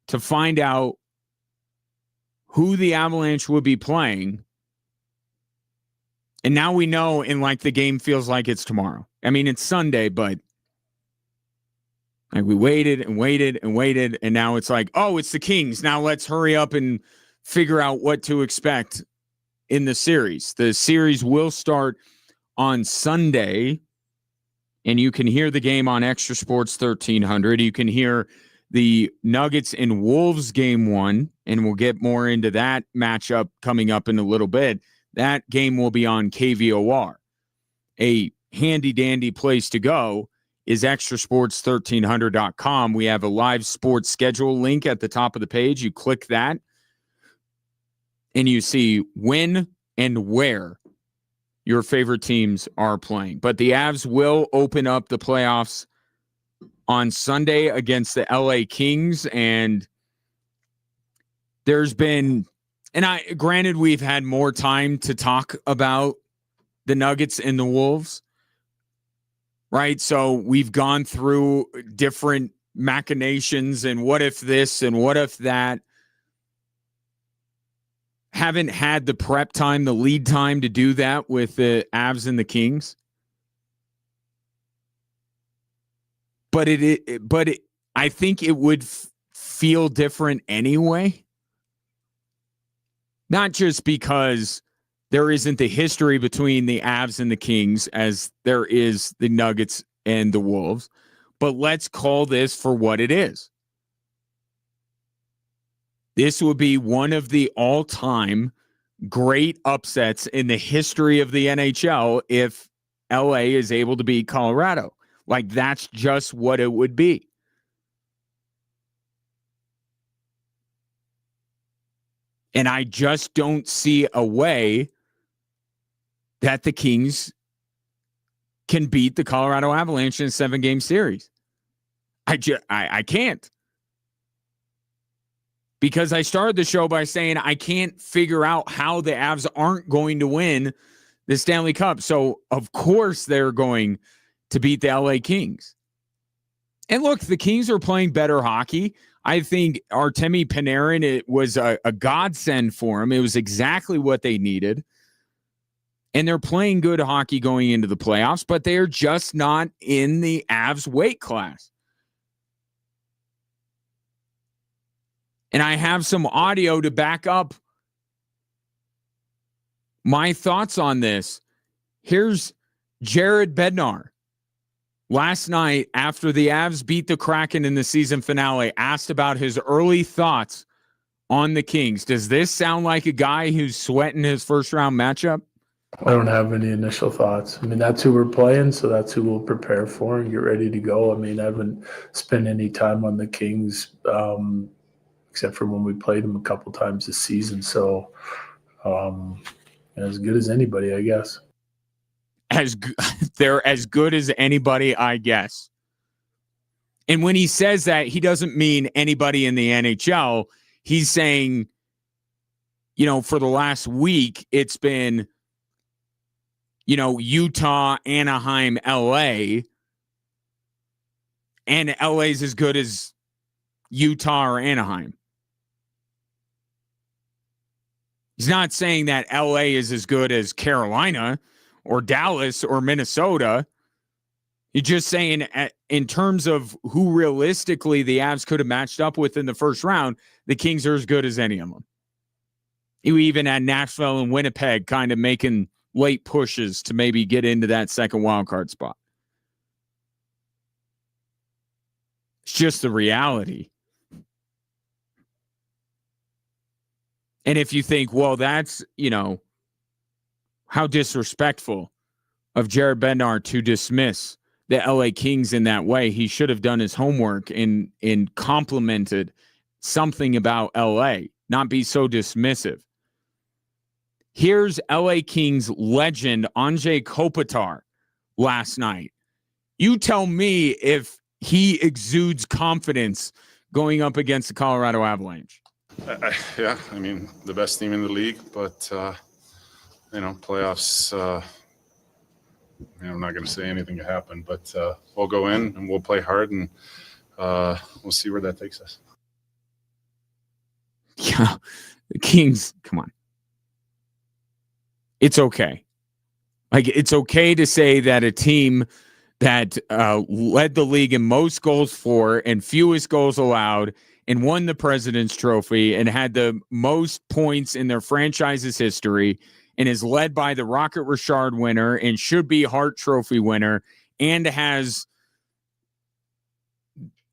to find out who the Avalanche would be playing. And now we know, and like the game feels like it's tomorrow. I mean, it's Sunday, but like we waited and waited and waited, and now it's like, oh, it's the Kings. Now let's hurry up and figure out what to expect in the series. The series will start on Sunday, and you can hear the game on Extra Sports 1300. You can hear the Nuggets and Wolves game 1, and we'll get more into that matchup coming up in a little bit. That game will be on KVOR. A handy-dandy place to go is extrasports1300.com. We have a live sports schedule link at the top of the page. You click that, and you see when and where your favorite teams are playing. But the Avs will open up the playoffs on Sunday against the LA Kings, and there's been, and granted we've had more time to talk about the Nuggets and the Wolves, right? So we've gone through different machinations and what if this and what if that. Haven't had the prep time, the lead time to do that with the Avs and the Kings. But I think it would feel different anyway. Not just because there isn't the history between the Avs and the Kings as there is the Nuggets and the Wolves, but let's call this for what it is. This would be one of the all-time great upsets in the history of the NHL if LA is able to beat Colorado. Like, that's just what it would be. And I just don't see a way that the Kings can beat the Colorado Avalanche in a 7-game series. I can't. Because I started the show by saying I can't figure out how the Avs aren't going to win the Stanley Cup. So, of course, they're going to beat the LA Kings. And look, the Kings are playing better hockey. I think Artemi Panarin, it was a godsend for him. It was exactly what they needed. And they're playing good hockey going into the playoffs, but they're just not in the Avs weight class. And I have some audio to back up my thoughts on this. Here's Jared Bednar. Last night, after the Avs beat the Kraken in the season finale, asked about his early thoughts on the Kings. Does this sound like a guy who's sweating his first-round matchup? I don't have any initial thoughts. I mean, that's who we're playing, so that's who we'll prepare for and get ready to go. I mean, I haven't spent any time on the Kings except for when we played them a couple times this season. So as good as anybody, I guess. They're as good as anybody, I guess. And when he says that, he doesn't mean anybody in the NHL. He's saying, you know, for the last week, it's been, you know, Utah, Anaheim, LA. And LA's as good as Utah or Anaheim. He's not saying that LA is as good as Carolina or Dallas or Minnesota. He's just saying in terms of who realistically the Avs could have matched up with in the first round, the Kings are as good as any of them. You even had Nashville and Winnipeg kind of making late pushes to maybe get into that second wild card spot. It's just the reality. And if you think, well, that's, how disrespectful of Jared Bednar to dismiss the LA Kings in that way. He should have done his homework and complimented something about LA, not be so dismissive. Here's LA Kings legend Anze Kopitar last night. You tell me if he exudes confidence going up against the Colorado Avalanche. Yeah, I mean, the best team in the league, but, playoffs, I'm not going to say anything can happen, but we'll go in and we'll play hard and we'll see where that takes us. Yeah, the Kings, come on. It's okay. It's okay to say that a team that led the league in most goals for and fewest goals allowed and won the President's Trophy and had the most points in their franchise's history and is led by the Rocket Richard winner and should be Hart Trophy winner and has,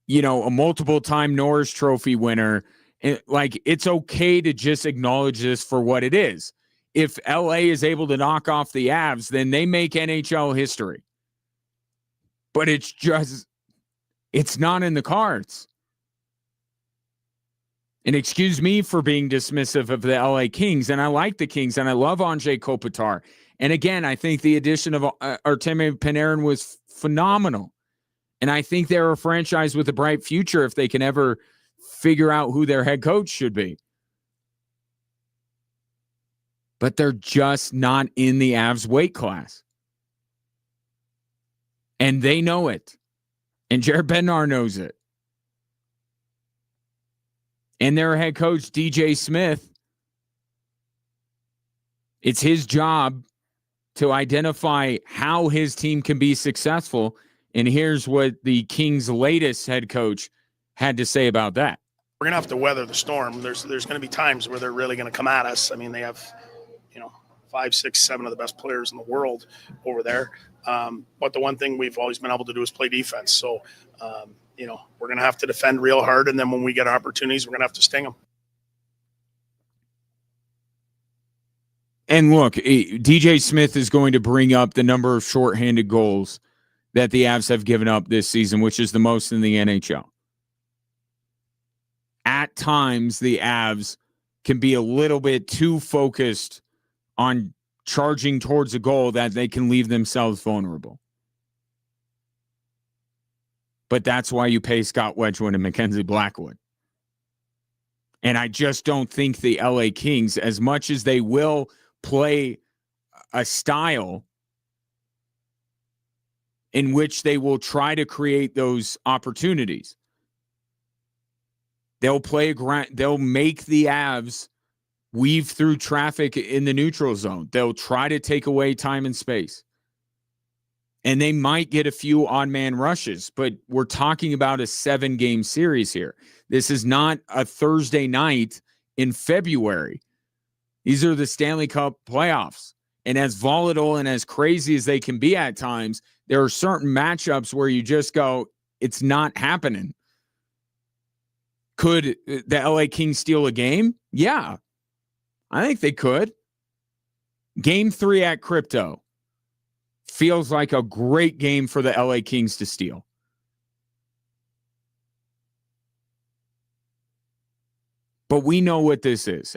a multiple-time Norris Trophy winner. It's okay to just acknowledge this for what it is. If LA is able to knock off the Avs, then they make NHL history. But it's not in the cards. And excuse me for being dismissive of the LA Kings, and I like the Kings, and I love Anze Kopitar. And again, I think the addition of Artemi Panarin was phenomenal. And I think they're a franchise with a bright future if they can ever figure out who their head coach should be. But they're just not in the Avs weight class. And they know it. And Jared Bednar knows it. And their head coach, DJ Smith, it's his job to identify how his team can be successful. And here's what the Kings' latest head coach had to say about that. We're going to have to weather the storm. There's going to be times where they're really going to come at us. I mean, they have, 5, 6, 7 of the best players in the world over there. But the one thing we've always been able to do is play defense. So, we're going to have to defend real hard. And then when we get opportunities, we're going to have to sting them. And look, DJ Smith is going to bring up the number of shorthanded goals that the Avs have given up this season, which is the most in the NHL. At times, the Avs can be a little bit too focused on charging towards a goal that they can leave themselves vulnerable. But that's why you pay Scott Wedgwood and Mackenzie Blackwood. And I just don't think the LA Kings, as much as they will play a style in which they will try to create those opportunities, they'll make the Avs weave through traffic in the neutral zone. They'll try to take away time and space. And they might get a few odd man rushes, but we're talking about a 7-game series here. This is not a Thursday night in February. These are the Stanley Cup playoffs. And as volatile and as crazy as they can be at times, there are certain matchups where you just go, it's not happening. Could the LA Kings steal a game? Yeah, I think they could. Game 3 at Crypto feels like a great game for the LA Kings to steal. But we know what this is.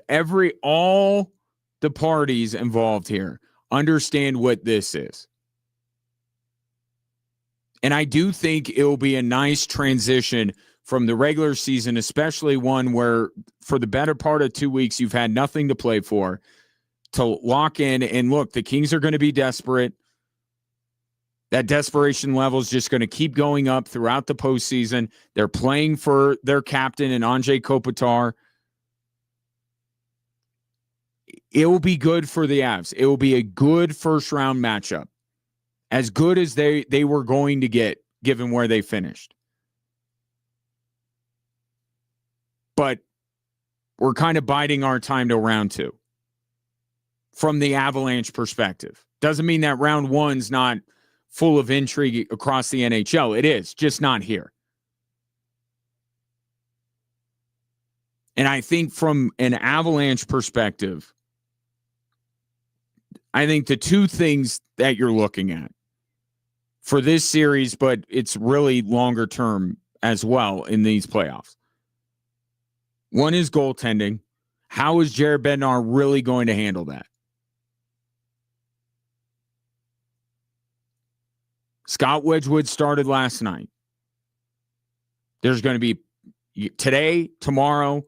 All the parties involved here understand what this is. And I do think it will be a nice transition from the regular season, especially one where for the better part of 2 weeks, you've had nothing to play for, to lock in. And look, the Kings are going to be desperate. That desperation level is just going to keep going up throughout the postseason. They're playing for their captain and Anze Kopitar. It will be good for the Avs. It will be a good first-round matchup. As good as they were going to get, given where they finished. But we're kind of biding our time to round 2. from the Avalanche perspective. Doesn't mean that round one's not full of intrigue across the NHL. It is, just not here. And I think from an Avalanche perspective, I think the two things that you're looking at for this series, but it's really longer term as well in these playoffs. One is goaltending. How is Jared Bednar really going to handle that? Scott Wedgwood started last night. There's going to be today, tomorrow.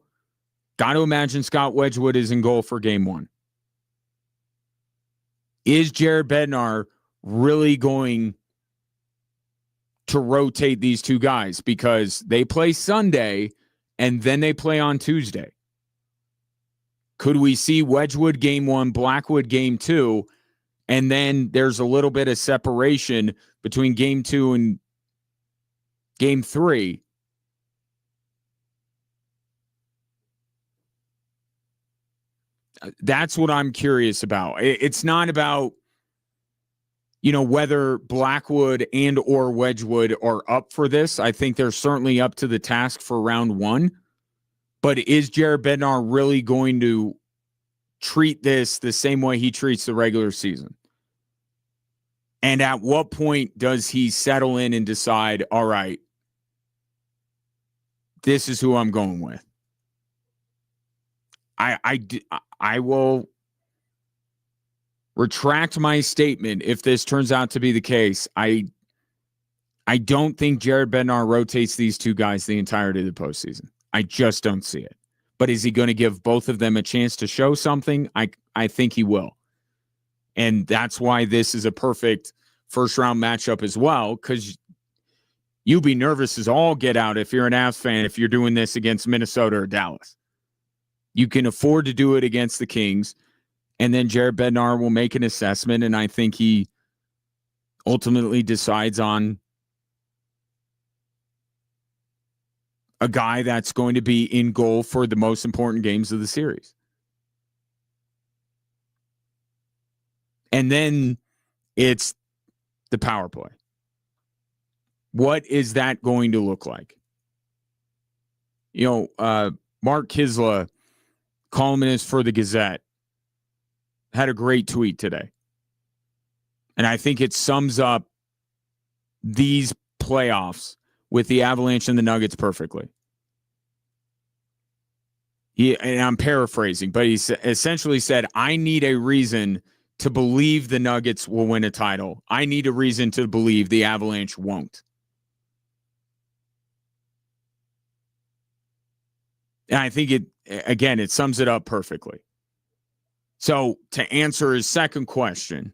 Got to imagine Scott Wedgwood is in goal for game one. Is Jared Bednar really going to rotate these two guys? Because they play Sunday and then they play on Tuesday. Could we see Wedgwood game one, Blackwood game two, and then there's a little bit of separation between game two and game three? That's what I'm curious about. It's not about, whether Blackwood and or Wedgwood are up for this. I think they're certainly up to the task for round one. But is Jared Bednar really going to treat this the same way he treats the regular season? And at what point does he settle in and decide, all right, this is who I'm going with? I will retract my statement if this turns out to be the case. I don't think Jared Bednar rotates these two guys the entirety of the postseason. I just don't see it. But is he going to give both of them a chance to show something? I think he will. And that's why this is a perfect first-round matchup as well, because you'll be nervous as all get out if you're an Avs fan, if you're doing this against Minnesota or Dallas. You can afford to do it against the Kings, and then Jared Bednar will make an assessment, and I think he ultimately decides on a guy that's going to be in goal for the most important games of the series. And then it's the power play. What is that going to look like? Mark Kisla, columnist for the Gazette, had a great tweet today. And I think it sums up these playoffs with the Avalanche and the Nuggets perfectly. And I'm paraphrasing, but he essentially said, I need a reason to believe the Nuggets will win a title. I need a reason to believe the Avalanche won't. And I think it sums it up perfectly. So to answer his second question,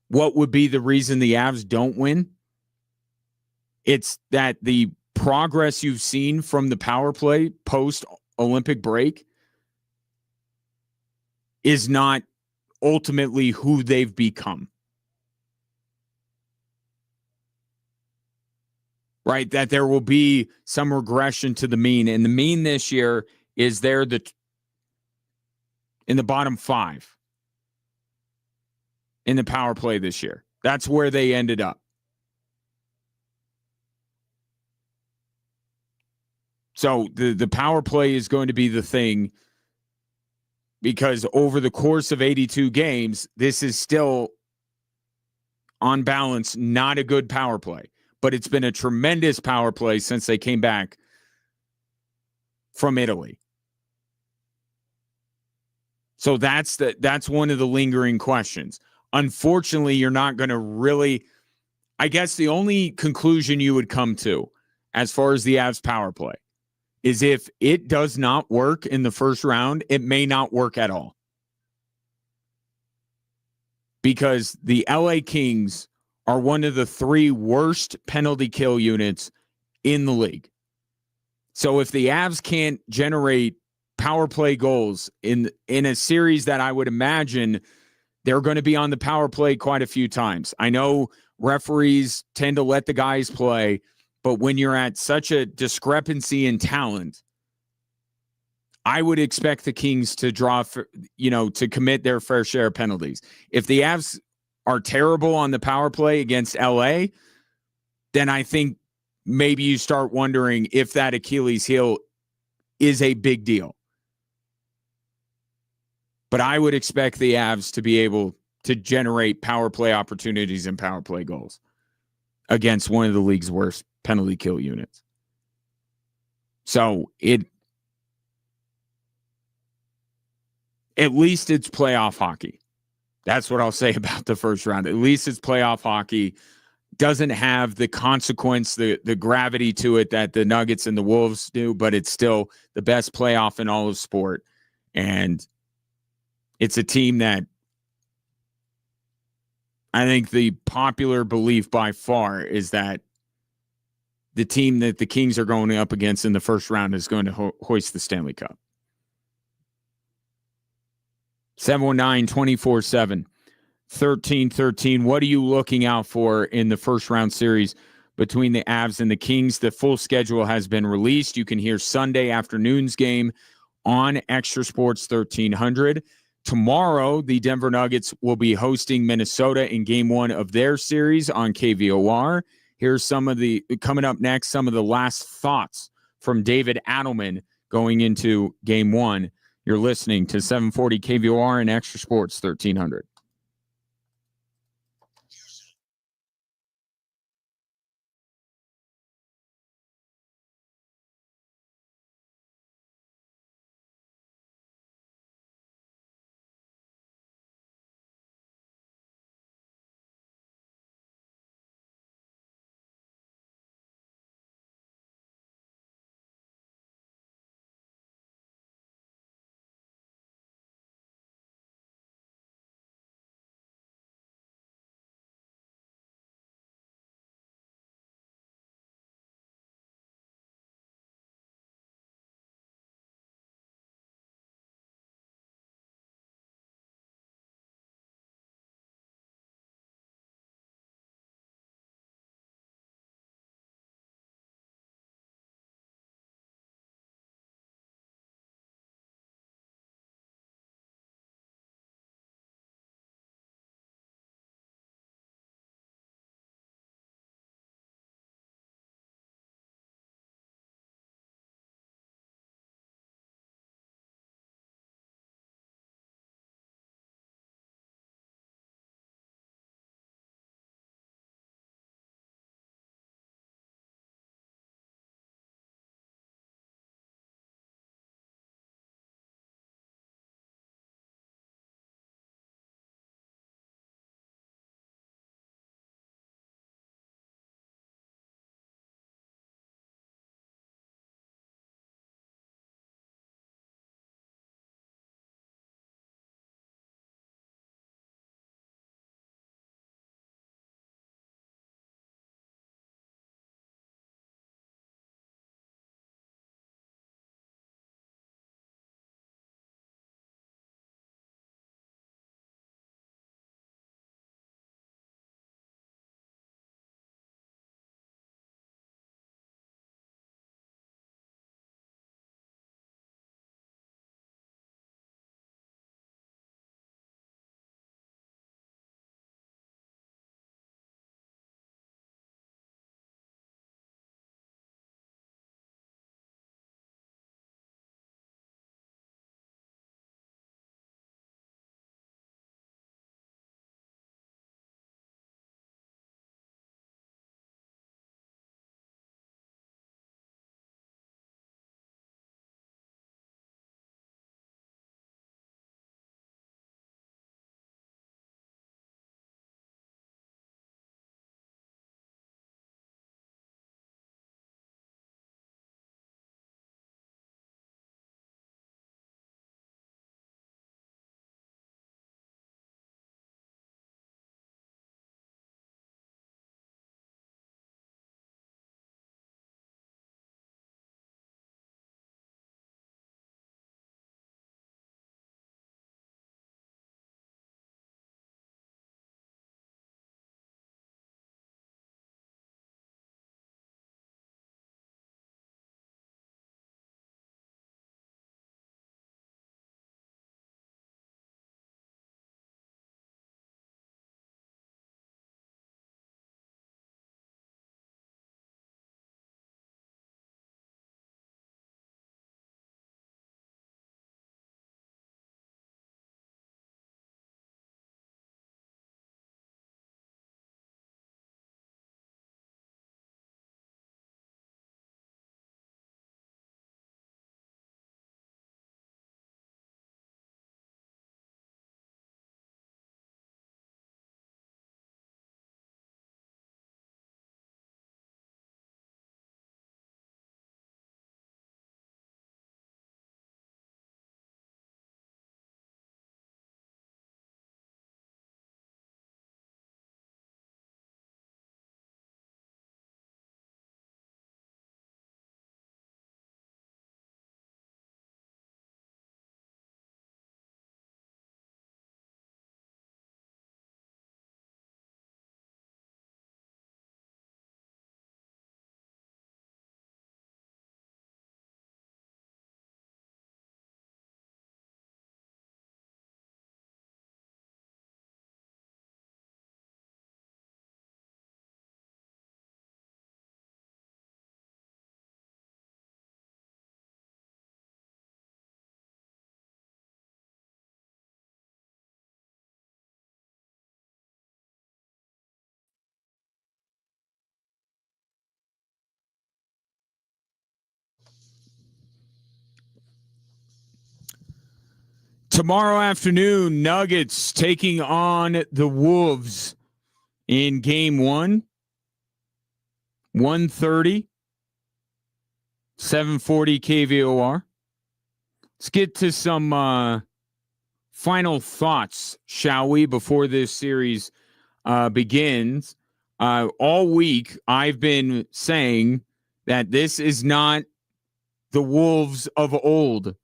what would be the reason the Avs don't win? It's that the progress you've seen from the power play post-Olympic break is not ultimately who they've become. Right? That there will be some regression to the mean. And the mean this year is they're in the bottom five in the power play this year. That's where they ended up. So the power play is going to be the thing, because over the course of 82 games, this is still, on balance, not a good power play. But it's been a tremendous power play since they came back from Italy. So that's one of the lingering questions. Unfortunately, you're not going to really, I guess the only conclusion you would come to as far as the Avs power play is if it does not work in the first round, it may not work at all. Because the LA Kings are one of the three worst penalty kill units in the league. So if the Avs can't generate power play goals in a series that I would imagine they're going to be on the power play quite a few times. I know referees tend to let the guys play, but when you're at such a discrepancy in talent, I would expect the Kings to to commit their fair share of penalties. If the Avs are terrible on the power play against LA, then I think maybe you start wondering if that Achilles heel is a big deal. But I would expect the Avs to be able to generate power play opportunities and power play goals against one of the league's worst penalty kill units. So at least it's playoff hockey. That's what I'll say about the first round. At least it's playoff hockey. Doesn't have the consequence, the gravity to it that the Nuggets and the Wolves do, but it's still the best playoff in all of sport. And it's a team that I think the popular belief by far is that the team that the Kings are going up against in the first round is going to hoist the Stanley Cup. 719-24-7, 13-13. What are you looking out for in the first round series between the Avs and the Kings? The full schedule has been released. You can hear Sunday afternoon's game on Extra Sports 1300. Tomorrow, the Denver Nuggets will be hosting Minnesota in game 1 of their series on KVOR. Here's coming up next, some of the last thoughts from David Adelman going into game 1. You're listening to 740 KVOR and Extra Sports 1300. Tomorrow afternoon, Nuggets taking on the Wolves in game 1. 1:30, 740 KVOR. Let's get to some final thoughts, shall we, before this series begins. All week, I've been saying that this is not the Wolves of old.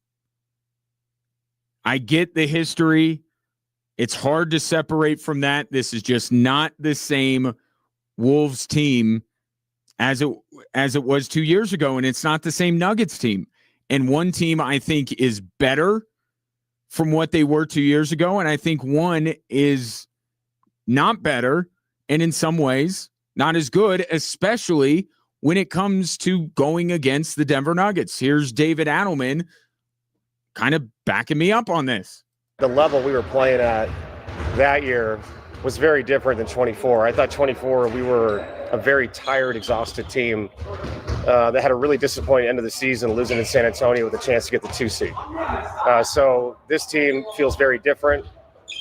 I get the history. It's hard to separate from that. This is just not the same Wolves team as it was 2 years ago, and it's not the same Nuggets team. And one team I think is better from what they were 2 years ago, and I think one is not better, and in some ways not as good, especially when it comes to going against the Denver Nuggets. Here's David Adelman kind of backing me up on this. The level we were playing at that year was very different than 24. I thought 24, we were a very tired, exhausted team that had a really disappointing end of the season, losing in San Antonio with a chance to get the 2 seed. So this team feels very different.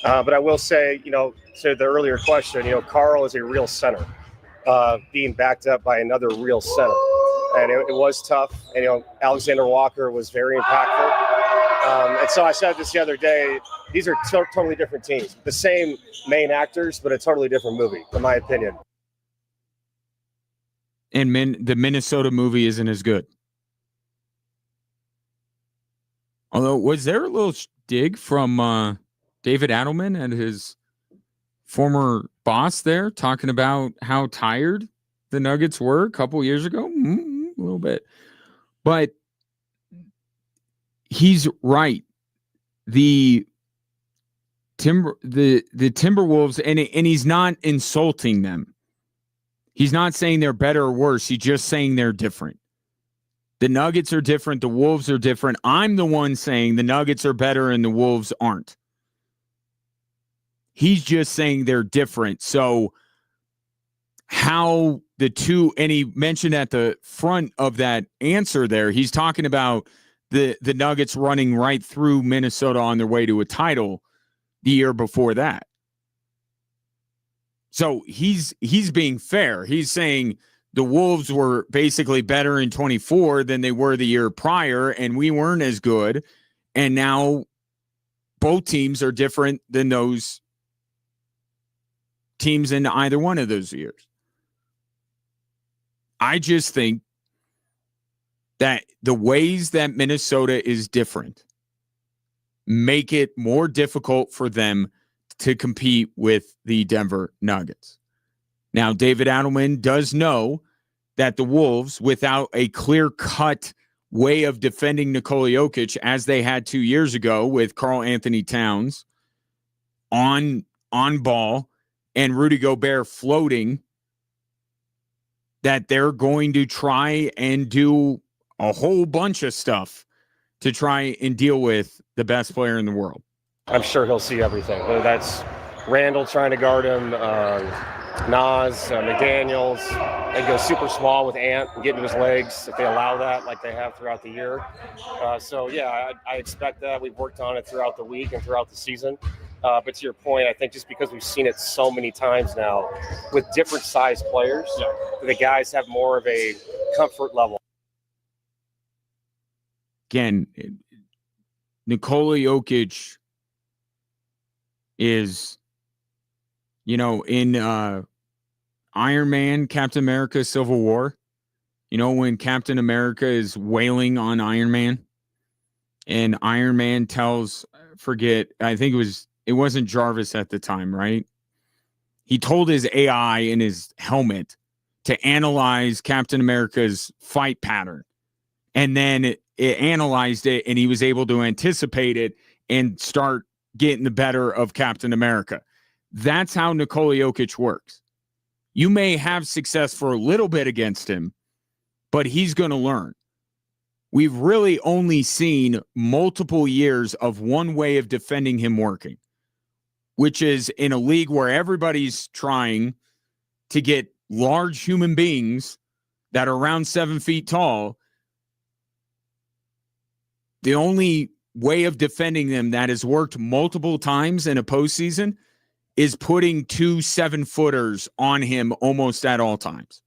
But I will say, to the earlier question, Carl is a real center, being backed up by another real center. And it was tough. And, Alexander Walker was very impactful. And so I said this the other day, these are totally different teams. The same main actors, but a totally different movie, in my opinion. And the Minnesota movie isn't as good. Although, was there a little dig from David Adelman and his former boss there talking about how tired the Nuggets were a couple years ago? A little bit. But he's right. The Timberwolves, and he's not insulting them. He's not saying they're better or worse. He's just saying they're different. The Nuggets are different. The Wolves are different. I'm the one saying the Nuggets are better and the Wolves aren't. He's just saying they're different. So how the two, and he mentioned at the front of that answer there, he's talking about the Nuggets running right through Minnesota on their way to a title the year before that. So he's being fair. He's saying the Wolves were basically better in 24 than they were the year prior, and we weren't as good. And now both teams are different than those teams in either one of those years. I just think that the ways that Minnesota is different make it more difficult for them to compete with the Denver Nuggets. Now, David Adelman does know that the Wolves, without a clear-cut way of defending Nikola Jokic, as they had 2 years ago with Karl Anthony Towns on ball and Rudy Gobert floating, that they're going to try and do a whole bunch of stuff to try and deal with the best player in the world. I'm sure he'll see everything. Whether that's Randall trying to guard him, Nas, McDaniels. They go super small with Ant and get into his legs if they allow that, like they have throughout the year. I expect that. We've worked on it throughout the week and throughout the season. But to your point, I think just because we've seen it so many times now with different size players, the guys have more of a comfort level. Again, Nikola Jokic is, in Iron Man, Captain America, Civil War, when Captain America is wailing on Iron Man and Iron Man tells, I think it wasn't Jarvis at the time, right? He told his AI in his helmet to analyze Captain America's fight pattern. And then it analyzed it, and he was able to anticipate it and start getting the better of Captain America. That's how Nikola Jokic works. You may have success for a little bit against him, but he's going to learn. We've really only seen multiple years of one way of defending him working, which is in a league where everybody's trying to get large human beings that are around 7 feet tall. The only way of defending them that has worked multiple times in a postseason is putting 2 7-footers on him almost at all times.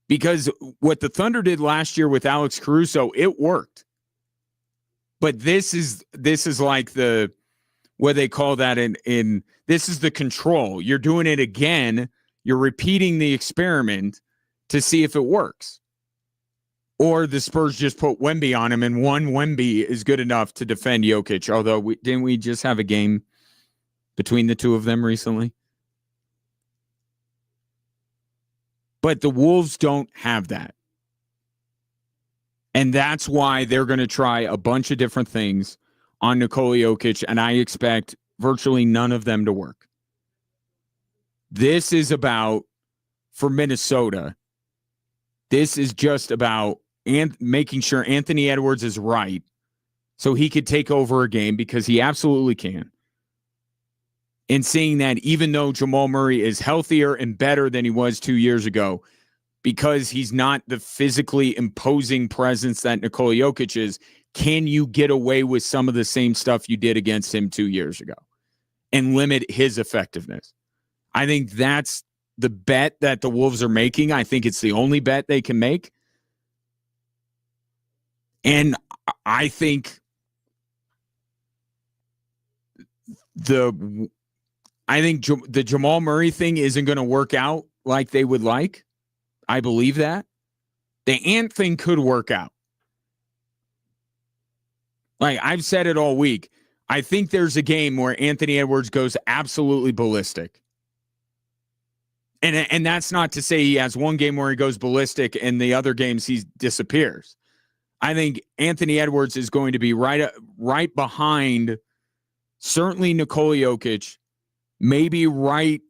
Because what the Thunder did last year with Alex Caruso, it worked. But this is like the, what they call that in this is the control. You're doing it again. You're repeating the experiment to see if it works. Or the Spurs just put Wemby on him, and one Wemby is good enough to defend Jokic. Although, didn't we just have a game between the two of them recently? But the Wolves don't have that. And that's why they're going to try a bunch of different things on Nikola Jokic, and I expect virtually none of them to work. This is about, for Minnesota, this is just about making sure Anthony Edwards is right so he could take over a game, because he absolutely can. And seeing that even though Jamal Murray is healthier and better than he was 2 years ago, because he's not the physically imposing presence that Nikola Jokic is, can you get away with some of the same stuff you did against him 2 years ago and limit his effectiveness? I think that's the bet that the Wolves are making. I think it's the only bet they can make. And I think the Jamal Murray thing isn't going to work out like they would like. I believe that. The Ant thing could work out. Like I've said it all week. I think there's a game where Anthony Edwards goes absolutely ballistic. And that's not to say he has one game where he goes ballistic and the other games he disappears. I think Anthony Edwards is going to be right behind certainly Nikola Jokic, maybe right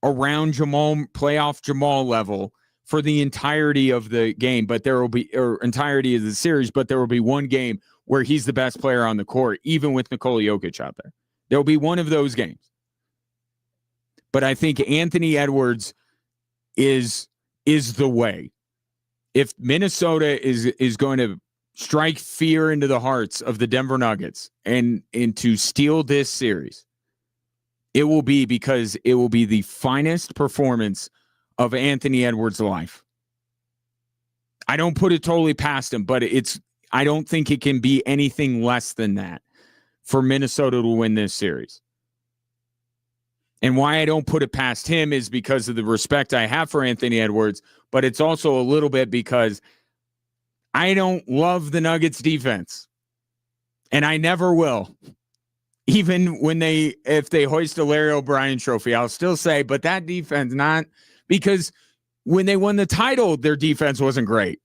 around playoff Jamal level for the entirety of the game, but there will be, or entirety of the series, but there will be one game where he's the best player on the court, even with Nikola Jokic out there. There will be one of those games. But I think Anthony Edwards is the way. If Minnesota is going to strike fear into the hearts of the Denver Nuggets and to steal this series, it will be because it will be the finest performance of Anthony Edwards' life. I don't put it totally past him, but I don't think it can be anything less than that for Minnesota to win this series. And why I don't put it past him is because of the respect I have for Anthony Edwards, but it's also a little bit because I don't love the Nuggets defense. And I never will. Even if they hoist a Larry O'Brien trophy, I'll still say, but that defense, not because when they won the title, their defense wasn't great.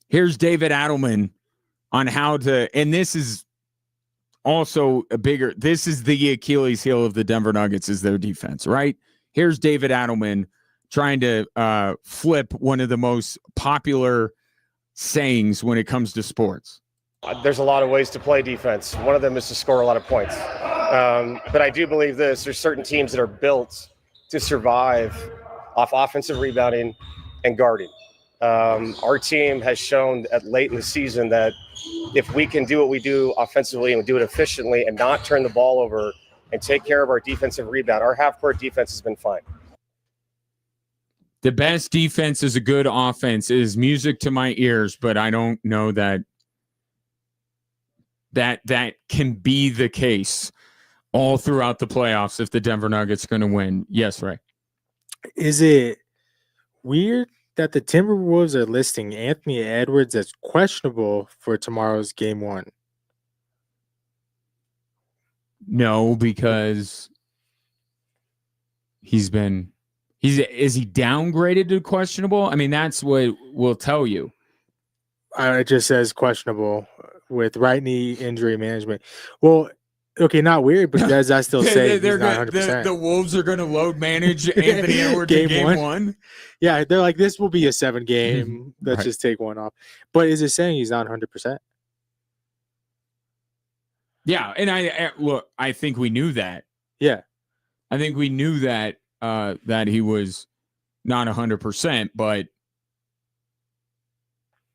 Here's David Adelman on how to, and this is also this is the Achilles heel of the Denver Nuggets is their defense, right? Here's David Adelman trying to flip one of the most popular sayings when it comes to sports. There's a lot of ways to play defense. One of them is to score a lot of points. But I do believe there's certain teams that are built to survive off offensive rebounding and guarding. Our team has shown at late in the season that if we can do what we do offensively and we do it efficiently and not turn the ball over and take care of our defensive rebound, our half-court defense has been fine. The best defense is a good offense is music to my ears, but I don't know that can be the case all throughout the playoffs if the Denver Nuggets are going to win. Yes, Ray. Is it weird that the Timberwolves are listing Anthony Edwards as questionable for tomorrow's game one? No, because is he downgraded to questionable? I mean, that's what we'll tell you. It just says questionable with right knee injury management. Well, okay, not weird, but does that still say he's not 100%? The Wolves are going to load manage Anthony Edwards in game one? Yeah, they're like, this will be a 7-game. Let's right. Just take one off. But is it saying he's not 100%? Yeah, and I think we knew that. Yeah. I think we knew that that he was not 100%, but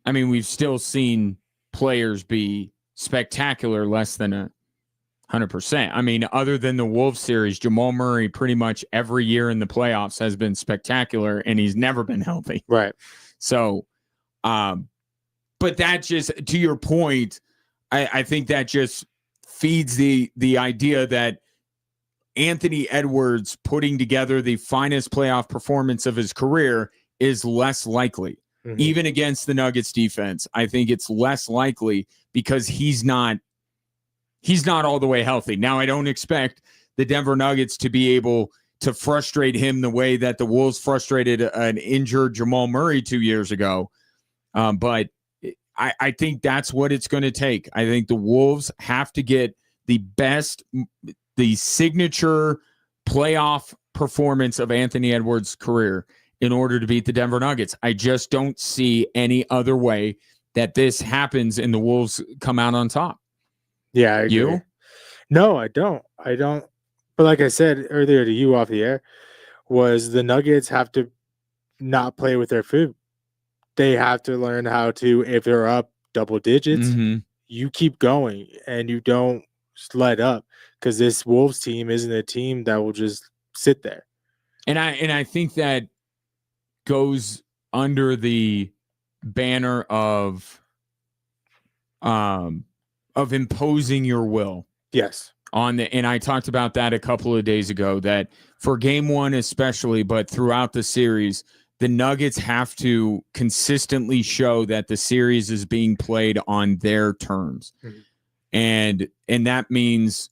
I mean, we've still seen players be spectacular less than 100%. I mean, other than the Wolves series, Jamal Murray pretty much every year in the playoffs has been spectacular, and he's never been healthy. Right. So, but that just, to your point, I think that just feeds the idea that Anthony Edwards putting together the finest playoff performance of his career is less likely. Mm-hmm. Even against the Nuggets defense, I think it's less likely because he's not all the way healthy. Now, I don't expect the Denver Nuggets to be able to frustrate him the way that the Wolves frustrated an injured Jamal Murray 2 years ago. But I think that's what it's going to take. I think the Wolves have to get the signature playoff performance of Anthony Edwards' career in order to beat the Denver Nuggets. I just don't see any other way that this happens and the Wolves come out on top. Yeah, I agree. You? No, I don't. But like I said earlier to you off the air, was the Nuggets have to not play with their food. They have to learn how to, if they're up double digits, you keep going and you don't let up, because this Wolves team isn't a team that will just sit there. And I think that goes under the banner of imposing your will. Yes. And I talked about that a couple of days ago, that for game one especially, but throughout the series, the Nuggets have to consistently show that the series is being played on their terms. Mm-hmm. And that means,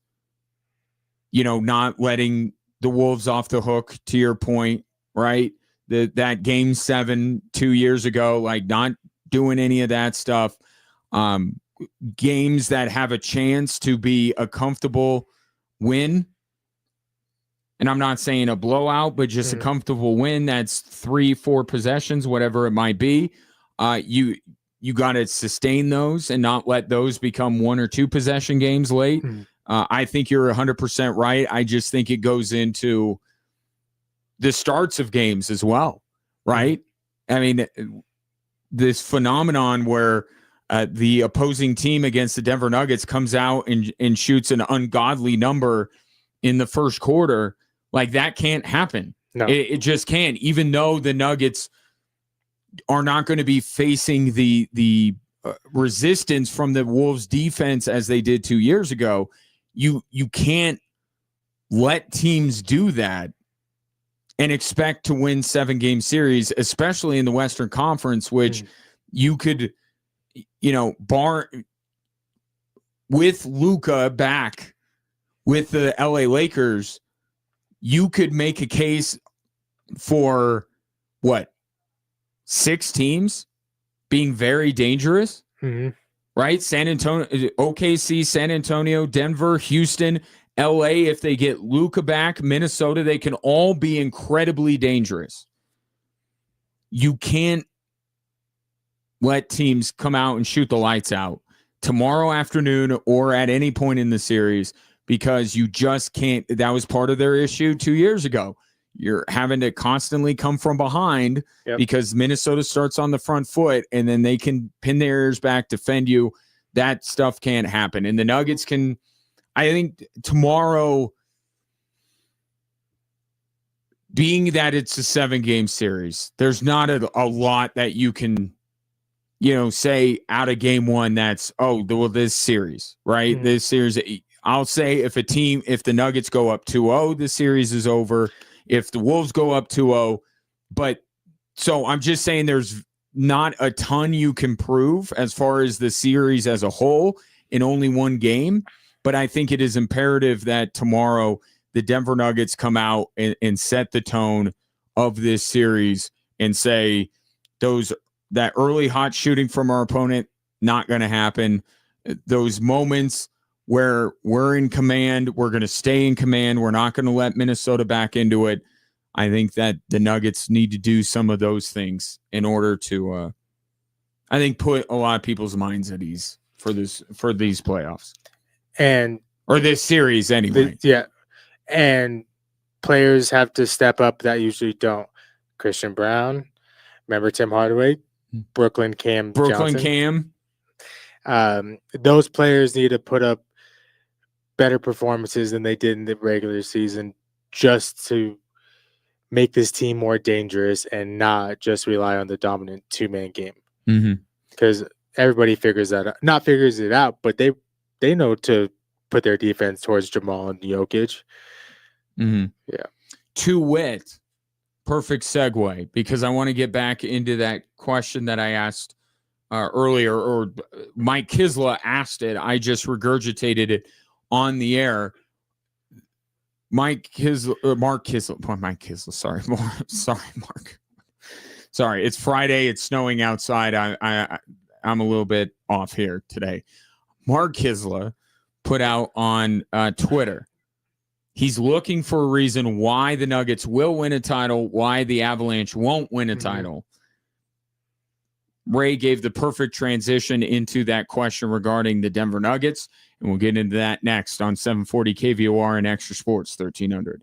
not letting the Wolves off the hook, to your point, right? That game 7 2 years ago, like not doing any of that stuff. Games that have a chance to be a comfortable win. And I'm not saying a blowout, but just a comfortable win. That's 3-4 possessions, whatever it might be. You got to sustain those and not let those become 1 or 2 possession games late. I think you're 100% right. I just think it goes into the starts of games as well, right? I mean, this phenomenon where the opposing team against the Denver Nuggets comes out and shoots an ungodly number in the first quarter, like that can't happen. No. It just can't. Even though the Nuggets are not going to be facing the resistance from the Wolves defense as they did 2 years ago, you can't let teams do that and expect to win 7-game series, especially in the Western Conference, which you could, with Luka back with the LA Lakers, you could make a case for 6 teams being very dangerous, right? San Antonio, OKC, San Antonio, Denver, Houston, LA. If they get Luka back, Minnesota, they can all be incredibly dangerous. You can't let teams come out and shoot the lights out tomorrow afternoon or at any point in the series, because you just can't. That was part of their issue 2 years ago. You're having to constantly come from behind because Minnesota starts on the front foot and then they can pin their ears back, defend you. That stuff can't happen. And the Nuggets can, I think tomorrow, being that it's a 7-game series, there's not a lot that you can, say out of game one that's, this series, right? This series, I'll say if the Nuggets go up 2-0, the series is over. If the Wolves go up 2-0, but so I'm just saying there's not a ton you can prove as far as the series as a whole in only one game. But I think it is imperative that tomorrow the Denver Nuggets come out and set the tone of this series and say that early hot shooting from our opponent, not going to happen. Those moments where we're in command, we're going to stay in command. We're not going to let Minnesota back into it. I think that the Nuggets need to do some of those things in order to, put a lot of people's minds at ease for these playoffs or this series anyway. And players have to step up that usually don't. Christian Brown, remember Tim Hardaway Brooklyn Brooklyn Johnson. Cam. Those players need to put up better performances than they did in the regular season just to make this team more dangerous and not just rely on the dominant two-man game. Because everybody figures it out, but they know to put their defense towards Jamal and Jokic. Yeah. To wit, perfect segue, because I want to get back into that question that I asked earlier, or Mike Kisla asked it. I just regurgitated it on the air. Mark Kisla. Sorry, Mark. Sorry, it's Friday. It's snowing outside. I'm a little bit off here today. Mark Kisla put out on Twitter. He's looking for a reason why the Nuggets will win a title, why the Avalanche won't win a title. Ray gave the perfect transition into that question regarding the Denver Nuggets, and we'll get into that next on 740 KVOR and Extra Sports 1300.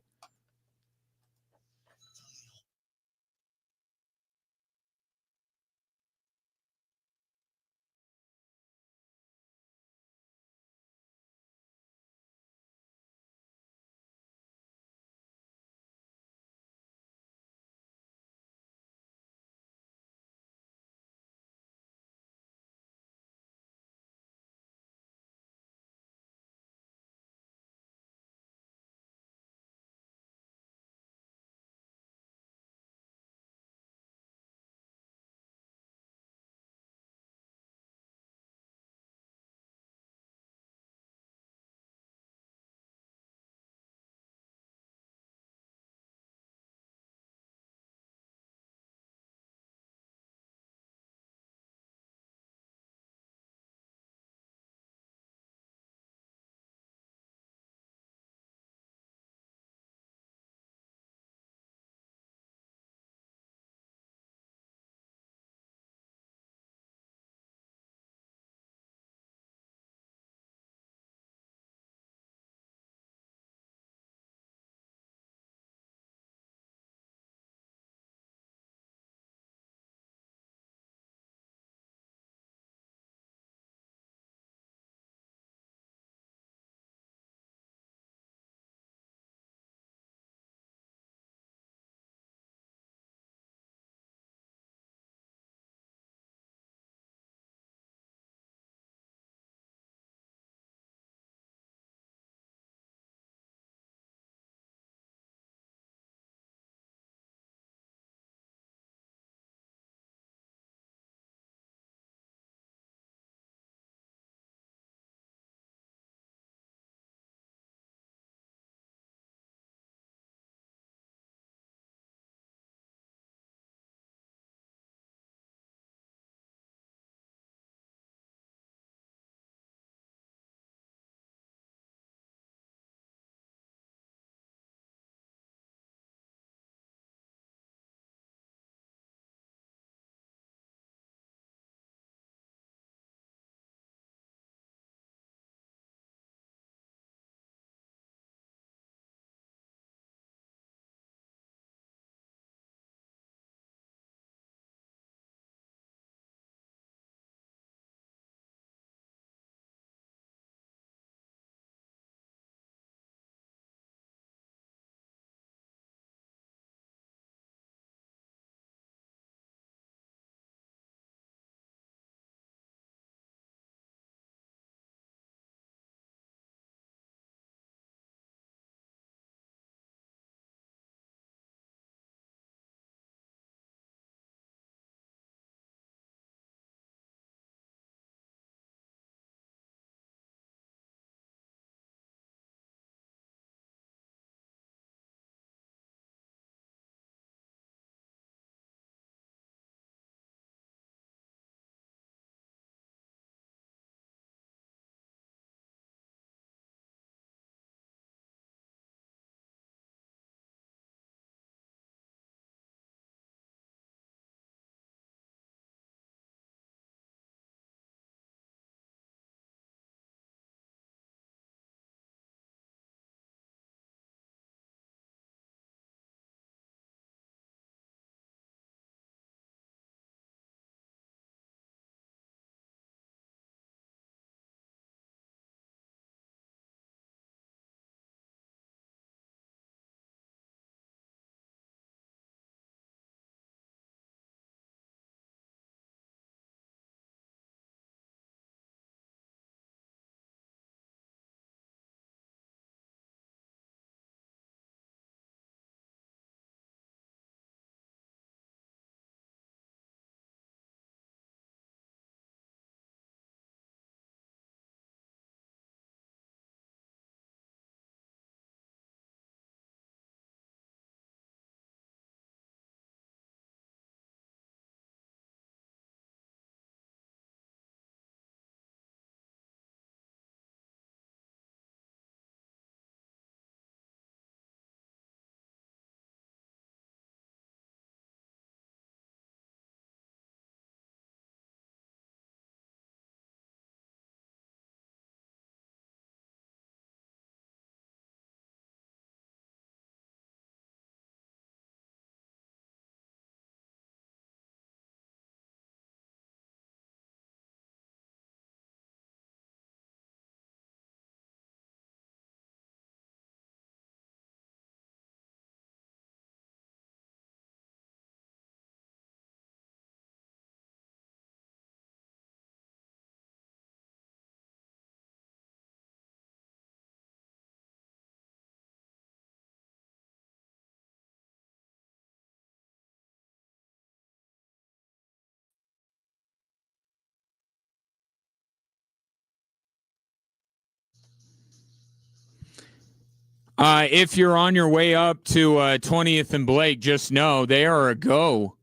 If you're on your way up to 20th and Blake, just know they are a go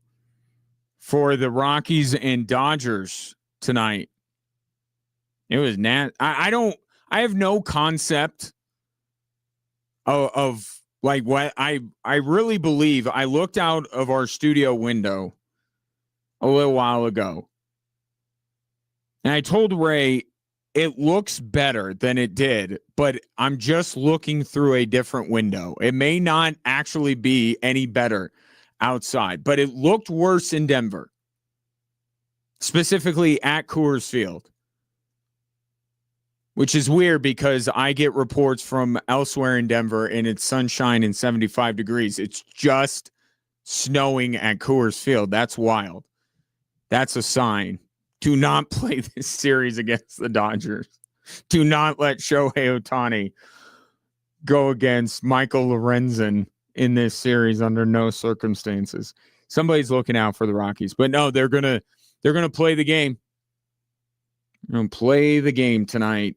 for the Rockies and Dodgers tonight. It was I have no concept of like what I really believe. I looked out of our studio window a little while ago, and I told Ray it looks better than it did, but I'm just looking through a different window. It may not actually be any better outside, but it looked worse in Denver, specifically at Coors Field, which is weird because I get reports from elsewhere in Denver and it's sunshine and 75 degrees. It's just snowing at Coors Field. That's wild. That's a sign. Do not play this series against the Dodgers. Do not let Shohei Ohtani go against Michael Lorenzen in this series under no circumstances. Somebody's looking out for the Rockies, but no, they're gonna play the game. They're gonna play the game tonight,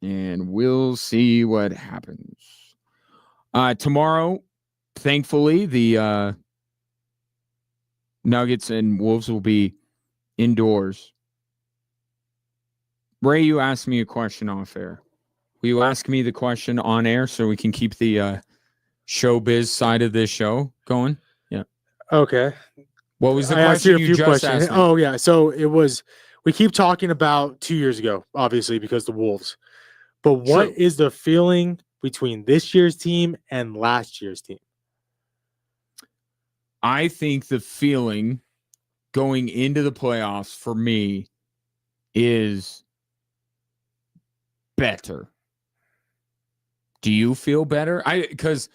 and we'll see what happens. Tomorrow, thankfully, the Nuggets and Wolves will be indoors. Ray, you asked me a question off air. Will you ask me the question on air so we can keep the showbiz side of this show going? Yeah. Okay. What was the I asked you question a few just questions. asked me? Oh yeah. So it was. We keep talking about 2 years ago, obviously because the Wolves. But what True. is the feeling between this year's team and last year's team? I think the feeling going into the playoffs for me is better. Do you feel better? Because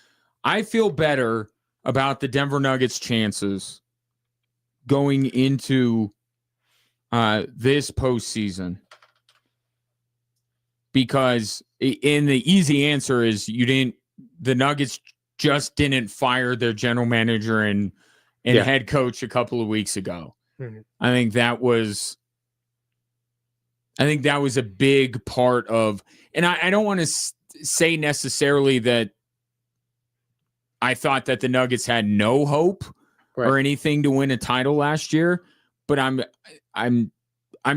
I feel better about the Denver Nuggets' chances going into this postseason. Because in the easy answer is the Nuggets just didn't fire their general manager and head coach a couple of weeks ago. Mm-hmm. I think that was a big part of, and I don't want to say necessarily that I thought that the Nuggets had no hope or anything to win a title last year, but I'm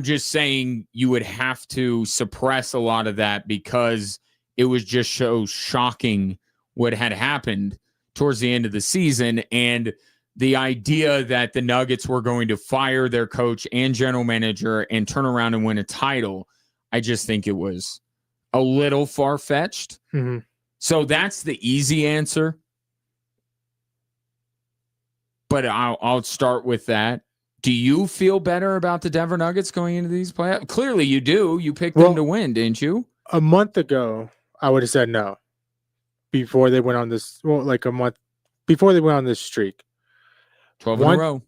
just saying you would have to suppress a lot of that because it was just so shocking what had happened towards the end of the season. And the idea that the Nuggets were going to fire their coach and general manager and turn around and win a title, I just think it was a little far-fetched. Mm-hmm. So that's the easy answer. But I'll start with that. Do you feel better about the Denver Nuggets going into these playoffs? Clearly you do. You picked them to win, didn't you? A month ago, I would have said no. Before they went on this, like a month before they went on this streak. 12 in a row.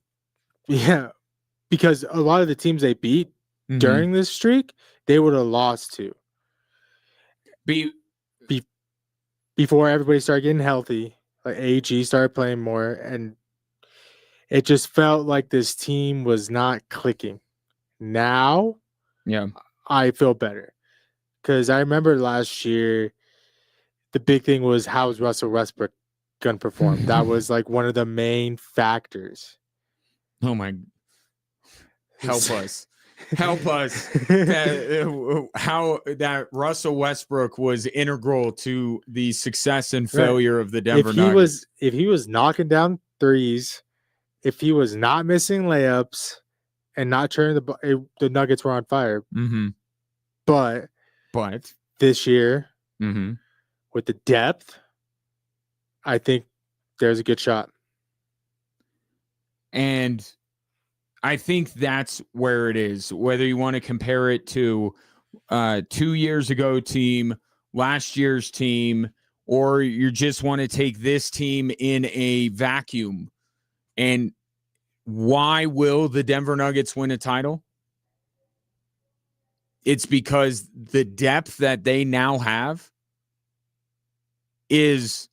Yeah, because a lot of the teams they beat during this streak, they would have lost to. Before everybody started getting healthy, like AG started playing more, and it just felt like this team was not clicking. Now, I feel better. Because I remember last year, the big thing was how's Russell Westbrook going to perform? That was like one of the main factors. Oh my! Help us! Help us! How that Russell Westbrook was integral to the success and failure of the Denver Nuggets. If he was knocking down threes, if he was not missing layups, and not turning the Nuggets were on fire. Mm-hmm. But this year, with the depth, I think there's a good shot. And I think that's where it is. Whether you want to compare it to 2 years ago team, last year's team, or you just want to take this team in a vacuum. And why will the Denver Nuggets win a title? It's because the depth that they now have is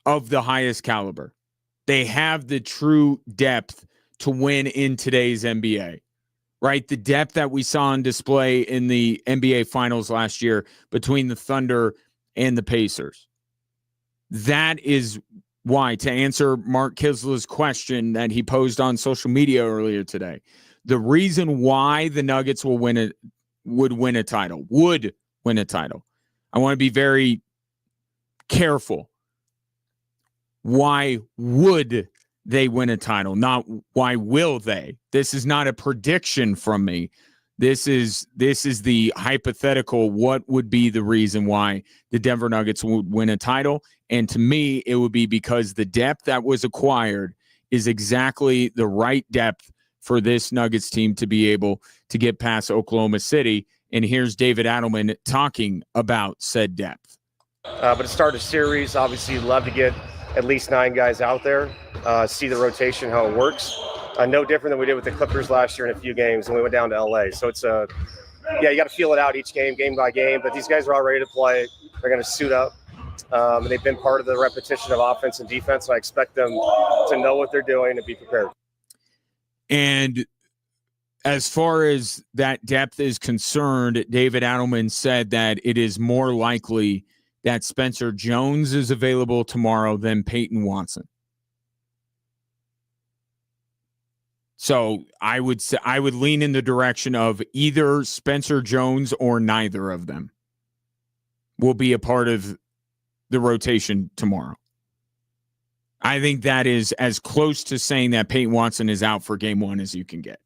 of the highest caliber. They have the true depth to win in today's NBA, right? The depth that we saw on display in the NBA Finals last year between the Thunder and the Pacers. That is why, to answer Mark Kislow's question that he posed on social media earlier today, the reason why the Nuggets would win a title. I want to be very careful. Why would they win a title? Not why will they? This is not a prediction from me. This is the hypothetical. What would be the reason why the Denver Nuggets would win a title? And to me, it would be because the depth that was acquired is exactly the right depth for this Nuggets team to be able to get past Oklahoma City. And here's David Adelman talking about said depth. But to start a series, obviously you'd love to get at least 9 guys out there, see the rotation, how it works. No different than we did with the Clippers last year in a few games when we went down to LA. So it's you got to feel it out each game by game. But these guys are all ready to play. They're going to suit up. And they've been part of the repetition of offense and defense. So I expect them to know what they're doing and be prepared. And as far as that depth is concerned, David Adelman said that it is more likely that Spencer Jones is available tomorrow than Peyton Watson. So I would lean in the direction of either Spencer Jones or neither of them will be a part of the rotation tomorrow. I think that is as close to saying that Peyton Watson is out for game 1 as you can get.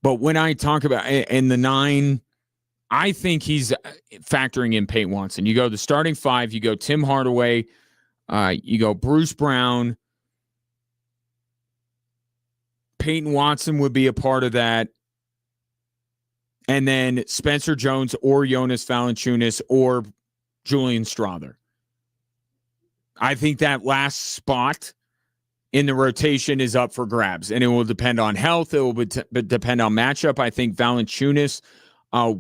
But when I talk about in the 9, I think he's factoring in Peyton Watson. You go the starting 5, you go Tim Hardaway, you go Bruce Brown. Peyton Watson would be a part of that. And then Spencer Jones or Jonas Valanciunas or Julian Strawther. I think that last spot in the rotation is up for grabs, and it will depend on health. It will depend on matchup. I think Valanciunas, I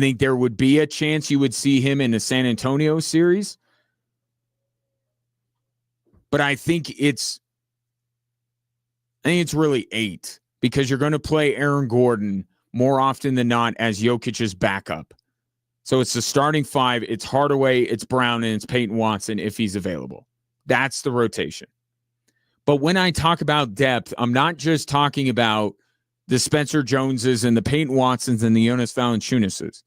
think there would be a chance you would see him in the San Antonio series. But I think it's really 8 because you're going to play Aaron Gordon more often than not as Jokic's backup. So it's the starting 5. It's Hardaway, it's Brown, and it's Peyton Watson if he's available. That's the rotation. But when I talk about depth, I'm not just talking about the Spencer Joneses and the Peyton Watsons and the Jonas Valanciunases.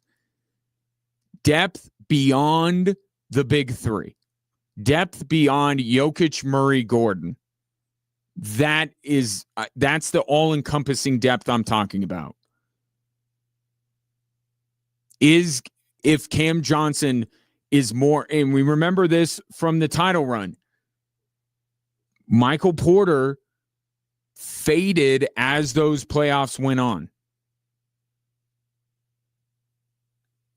Depth beyond the big 3. Depth beyond Jokic, Murray, Gordon. That's the all-encompassing depth I'm talking about. If Cam Johnson is more, and we remember this from the title run, Michael Porter faded as those playoffs went on.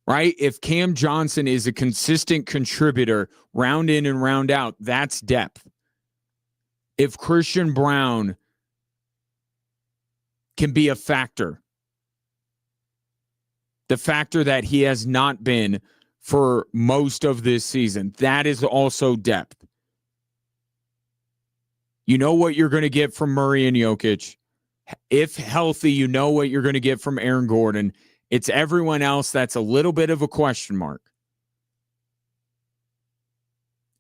Right? If Cam Johnson is a consistent contributor, round in and round out, that's depth. If Christian Brown can be a factor, the factor that he has not been for most of this season, that is also depth. You know what you're going to get from Murray and Jokic. If healthy, you know what you're going to get from Aaron Gordon. It's everyone else that's a little bit of a question mark.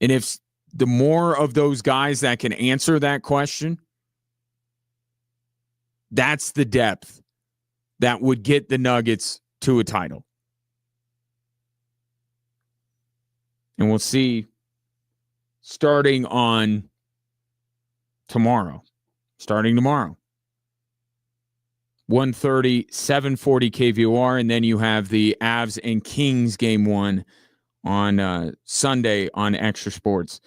And if the more of those guys that can answer that question, that's the depth that would get the Nuggets to a title. And we'll see starting tomorrow. 1:30, 740 KVOR, and then you have the Avs and Kings game 1 on Sunday on Extra Sports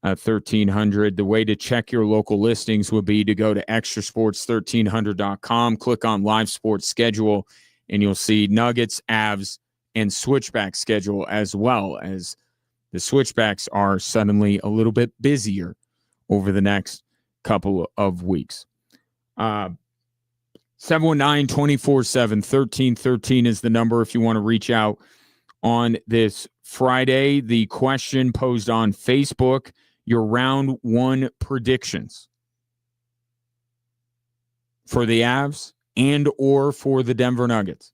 1300. The way to check your local listings would be to go to extrasports1300.com, click on live sports schedule, and you'll see Nuggets, Avs, and Switchback schedule, as well as the Switchbacks are suddenly a little bit busier over the next couple of weeks. 719-247-1313 is the number if you want to reach out on this Friday. The question posed on Facebook, your round 1 predictions for the Avs and or for the Denver Nuggets.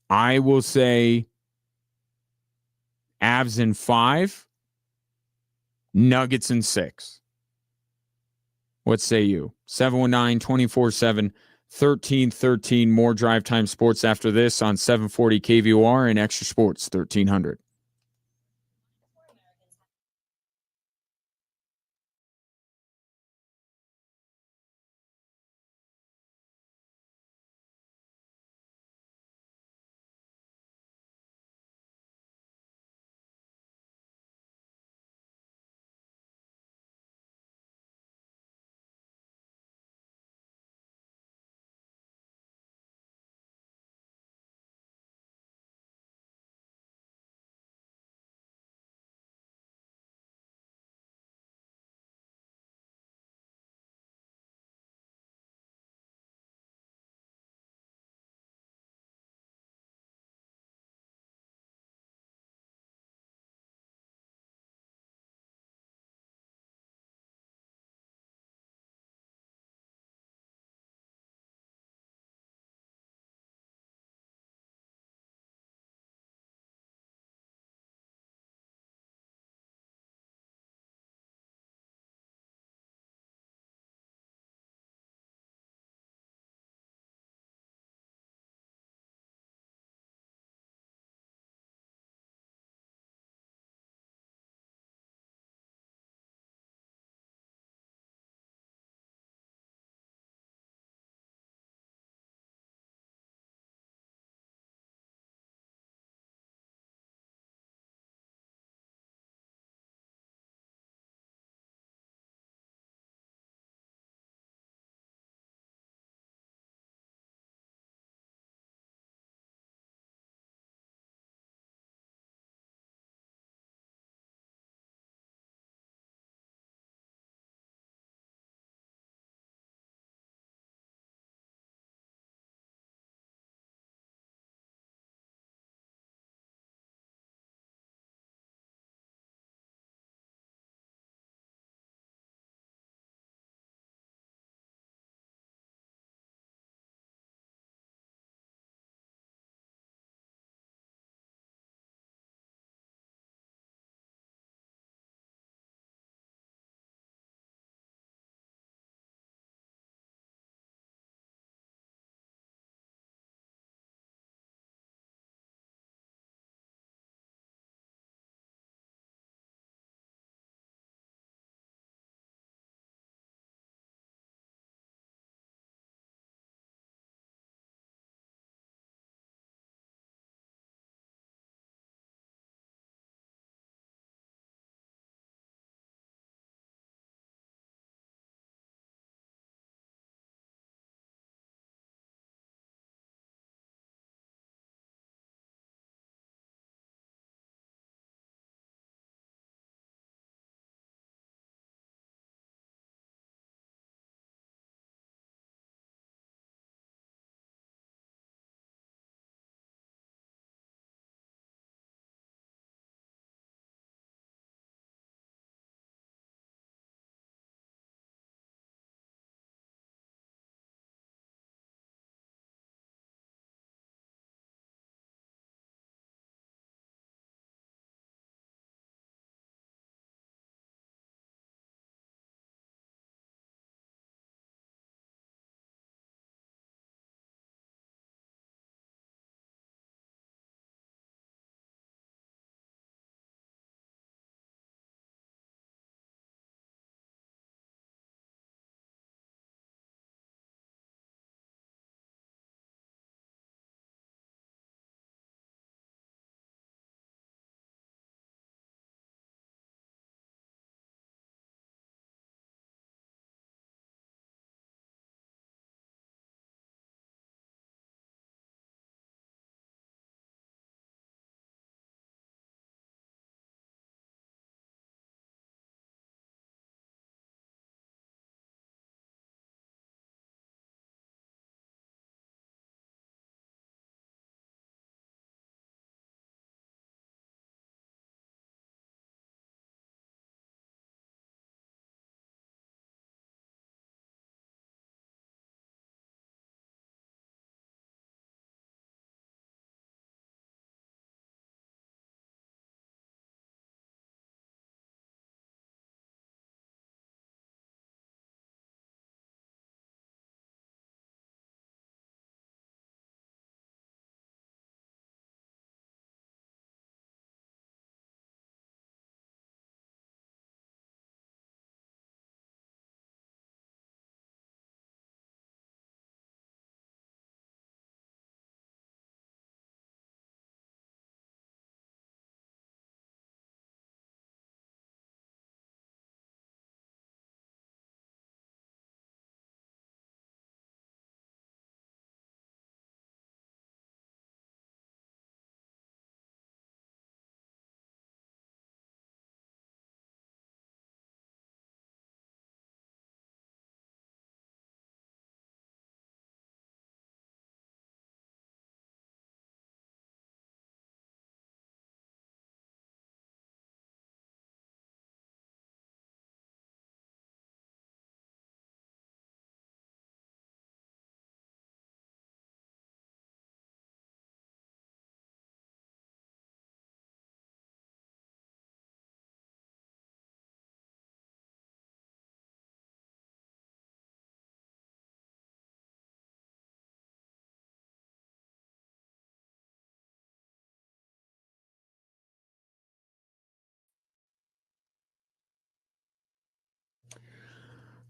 I will say Avs in 5, Nuggets in 6. What say you? 719-247-1313. More Drive Time Sports after this on 740 KVOR and Extra Sports 1300.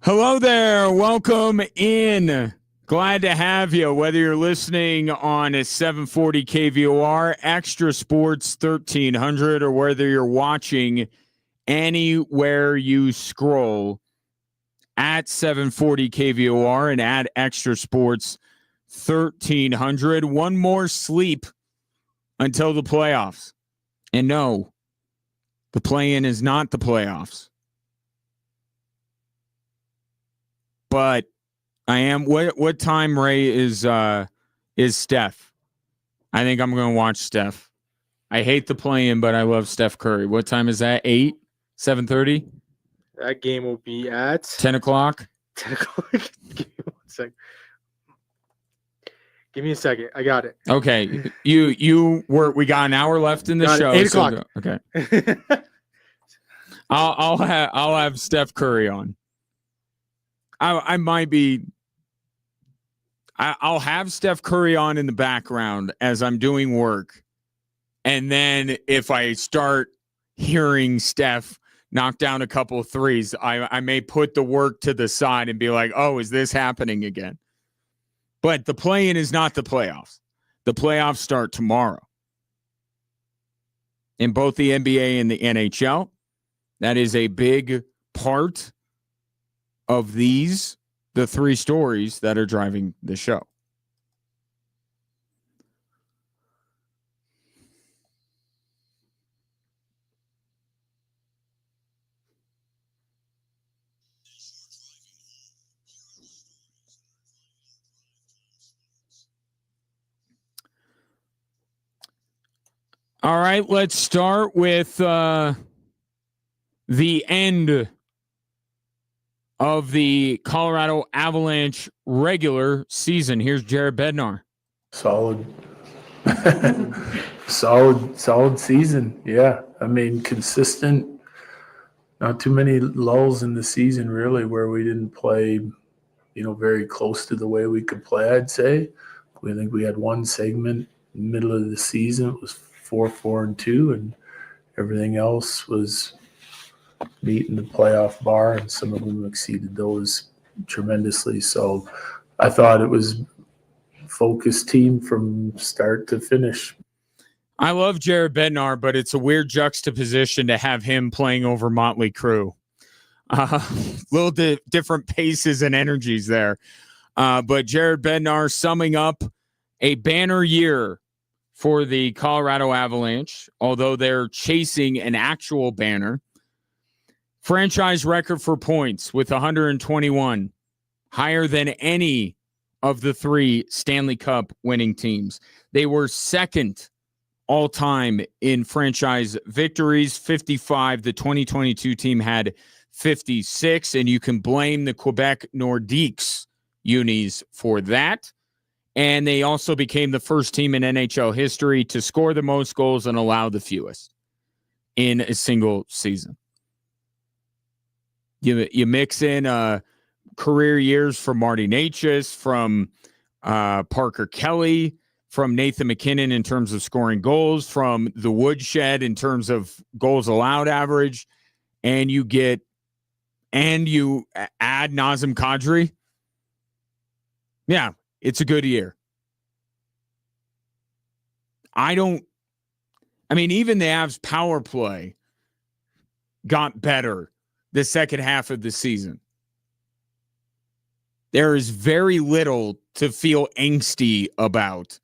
Hello there. Welcome in. Glad to have you, whether you're listening on a 740 KVOR, Extra Sports 1300, or whether you're watching anywhere you scroll at 740 KVOR and at Extra Sports 1300. One more sleep until the playoffs. And no, the play-in is not the playoffs. But I am. What time, Ray, is Steph? I think I'm going to watch Steph. I hate the play-in, but I love Steph Curry. What time is that? 8? 7:30? That game will be at 10 o'clock? 10 o'clock. Give me 1 second. Give me a second. I got it. Okay. We got an hour left in the Got it. show. 8 o'clock. Okay. I'll have Steph Curry on. I might be. I'll have Steph Curry on in the background as I'm doing work. And then if I start hearing Steph knock down a couple of threes, I may put the work to the side and be like, oh, is this happening again? But the play-in is not the playoffs. The playoffs start tomorrow. In both the NBA and the NHL, that is a big part of the three stories that are driving the show. All right, let's start with the end of the Colorado Avalanche regular season. Here's Jared Bednar. Solid season. Yeah. I mean, consistent, not too many lulls in the season really where we didn't play, very close to the way we could play, I'd say. I think we had one segment in the middle of the season. It was 4-4-2, and everything else was meeting the playoff bar, and some of them exceeded those tremendously. So I thought it was a focused team from start to finish. I love Jared Bednar, but it's a weird juxtaposition to have him playing over Motley Crue. Little different paces and energies there. But Jared Bednar summing up a banner year for the Colorado Avalanche, although they're chasing an actual banner. Franchise record for points with 121, higher than any of the three Stanley Cup winning teams. They were second all-time in franchise victories, 55. The 2022 team had 56, and you can blame the Quebec Nordiques unis for that. And they also became the first team in NHL history to score the most goals and allow the fewest in a single season. You mix in career years from Marty Necas, from Parker Kelly, from Nathan McKinnon in terms of scoring goals, from the Woodshed in terms of goals allowed average, and you add Nazem Kadri. Yeah, it's a good year. Even the Avs power play got better the second half of the season. There is very little to feel angsty about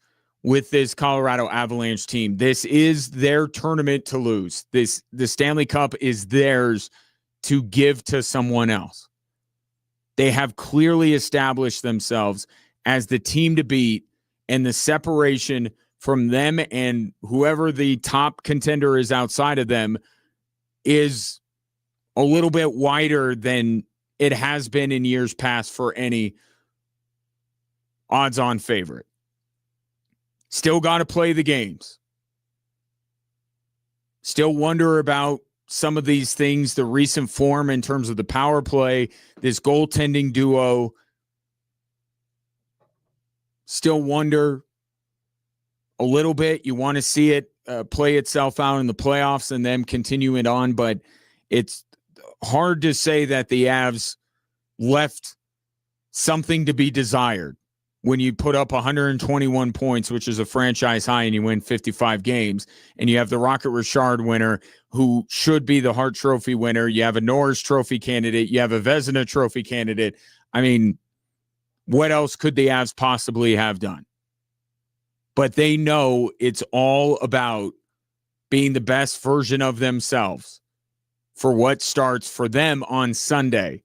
with this Colorado Avalanche team. This is their tournament to lose. The Stanley Cup is theirs to give to someone else. They have clearly established themselves as the team to beat, and the separation from them and whoever the top contender is outside of them is a little bit wider than it has been in years past for any odds-on favorite. Still got to play the games. Still wonder about some of these things, the recent form in terms of the power play, this goaltending duo. Still wonder a little bit. You want to see it play itself out in the playoffs and then continue it on, but it's hard to say that the Avs left something to be desired when you put up 121 points, which is a franchise high, and you win 55 games, and you have the Rocket Richard winner who should be the Hart Trophy winner. You have a Norris Trophy candidate. You have a Vezina Trophy candidate. I mean, what else could the Avs possibly have done? But they know it's all about being the best version of themselves for what starts for them on Sunday.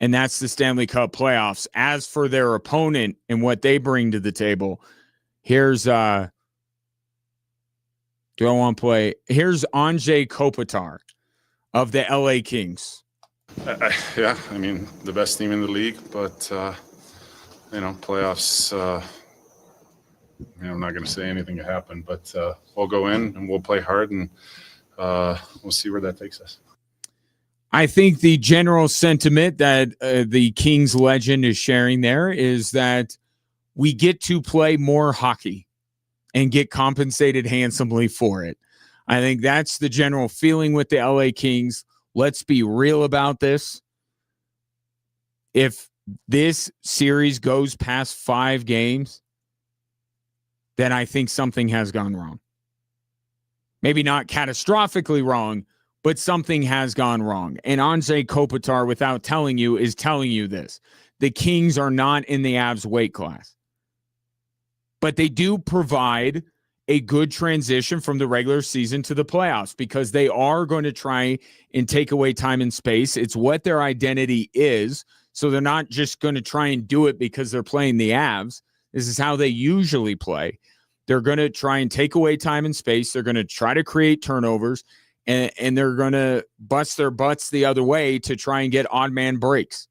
And that's the Stanley Cup playoffs. As for their opponent and what they bring to the table, here's do I want to play? Here's Anze Kopitar of the LA Kings. Yeah, I mean, the best team in the league, but, playoffs, I'm not going to say anything can happen, but we'll go in and we'll play hard, and we'll see where that takes us. I think the general sentiment that the Kings legend is sharing there is that we get to play more hockey and get compensated handsomely for it. I think that's the general feeling with the LA Kings. Let's be real about this. If this series goes past 5 games, then I think something has gone wrong. Maybe not catastrophically wrong, but something has gone wrong. And Anze Kopitar, without telling you, is telling you this. The Kings are not in the Avs weight class. But they do provide a good transition from the regular season to the playoffs because they are going to try and take away time and space. It's what their identity is. So they're not just going to try and do it because they're playing the Avs. This is how they usually play. They're going to try and take away time and space. They're going to try to create turnovers. And they're going to bust their butts the other way to try and get odd man breaks.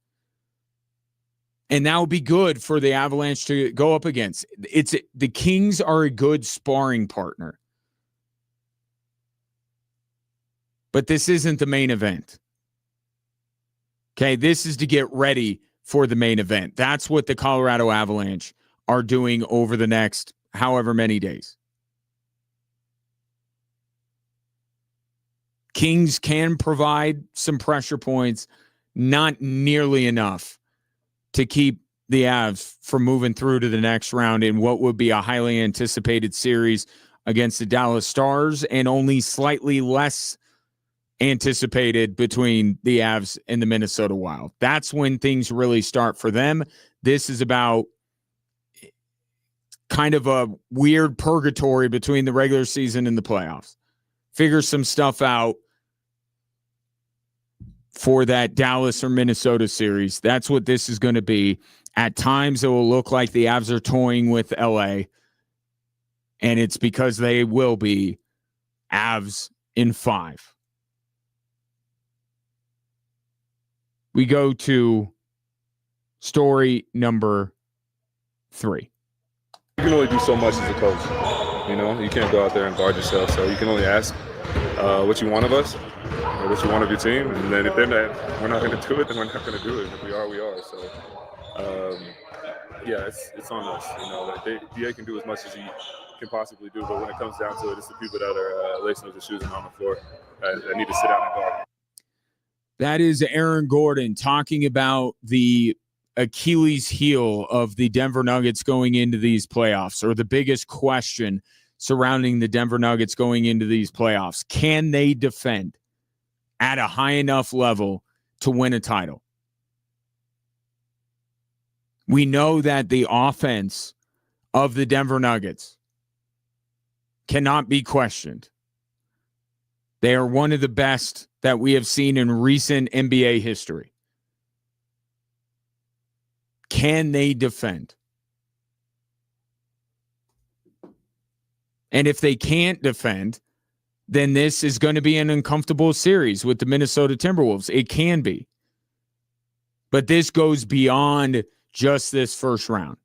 And that would be good for the Avalanche to go up against. The Kings are a good sparring partner. But this isn't the main event. Okay, this is to get ready for the main event. That's what the Colorado Avalanche are doing over the next however many days. Kings can provide some pressure points, not nearly enough to keep the Avs from moving through to the next round in what would be a highly anticipated series against the Dallas Stars, and only slightly less anticipated between the Avs and the Minnesota Wild. That's when things really start for them. This is about kind of a weird purgatory between the regular season and the playoffs. Figure some stuff out for that Dallas or Minnesota series. That's what this is going to be. At times, it will look like the Avs are toying with LA, and it's because they will be Avs in 5. We go to story number 3. You can only do so much as a coach. You can't go out there and guard yourself. So you can only ask what you want of us, or what you want of your team. And then if we're not going to do it, then we're not going to do it. If we are, we are. So, it's on us. DA can do as much as he can possibly do, but when it comes down to it, it's the people that are lacing up the shoes and on the floor that need to sit down and guard. That is Aaron Gordon talking about the Achilles heel of the Denver Nuggets going into these playoffs, or the biggest question surrounding the Denver Nuggets going into these playoffs. Can they defend at a high enough level to win a title? We know that the offense of the Denver Nuggets cannot be questioned. They are one of the best that we have seen in recent NBA history. Can they defend? And if they can't defend, then this is going to be an uncomfortable series with the Minnesota Timberwolves. It can be. But this goes beyond just this first round.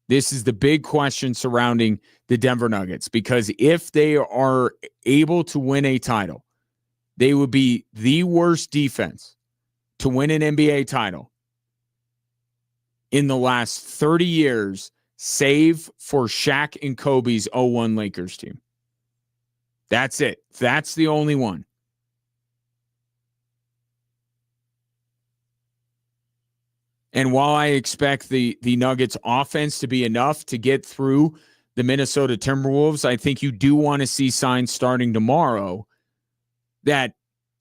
This is the big question surrounding the Denver Nuggets, because if they are able to win a title, they would be the worst defense to win an NBA title in the last 30 years, save for Shaq and Kobe's 0-1 Lakers team. That's it. That's the only one. And while I expect the Nuggets offense to be enough to get through the Minnesota Timberwolves, I think you do want to see signs starting tomorrow that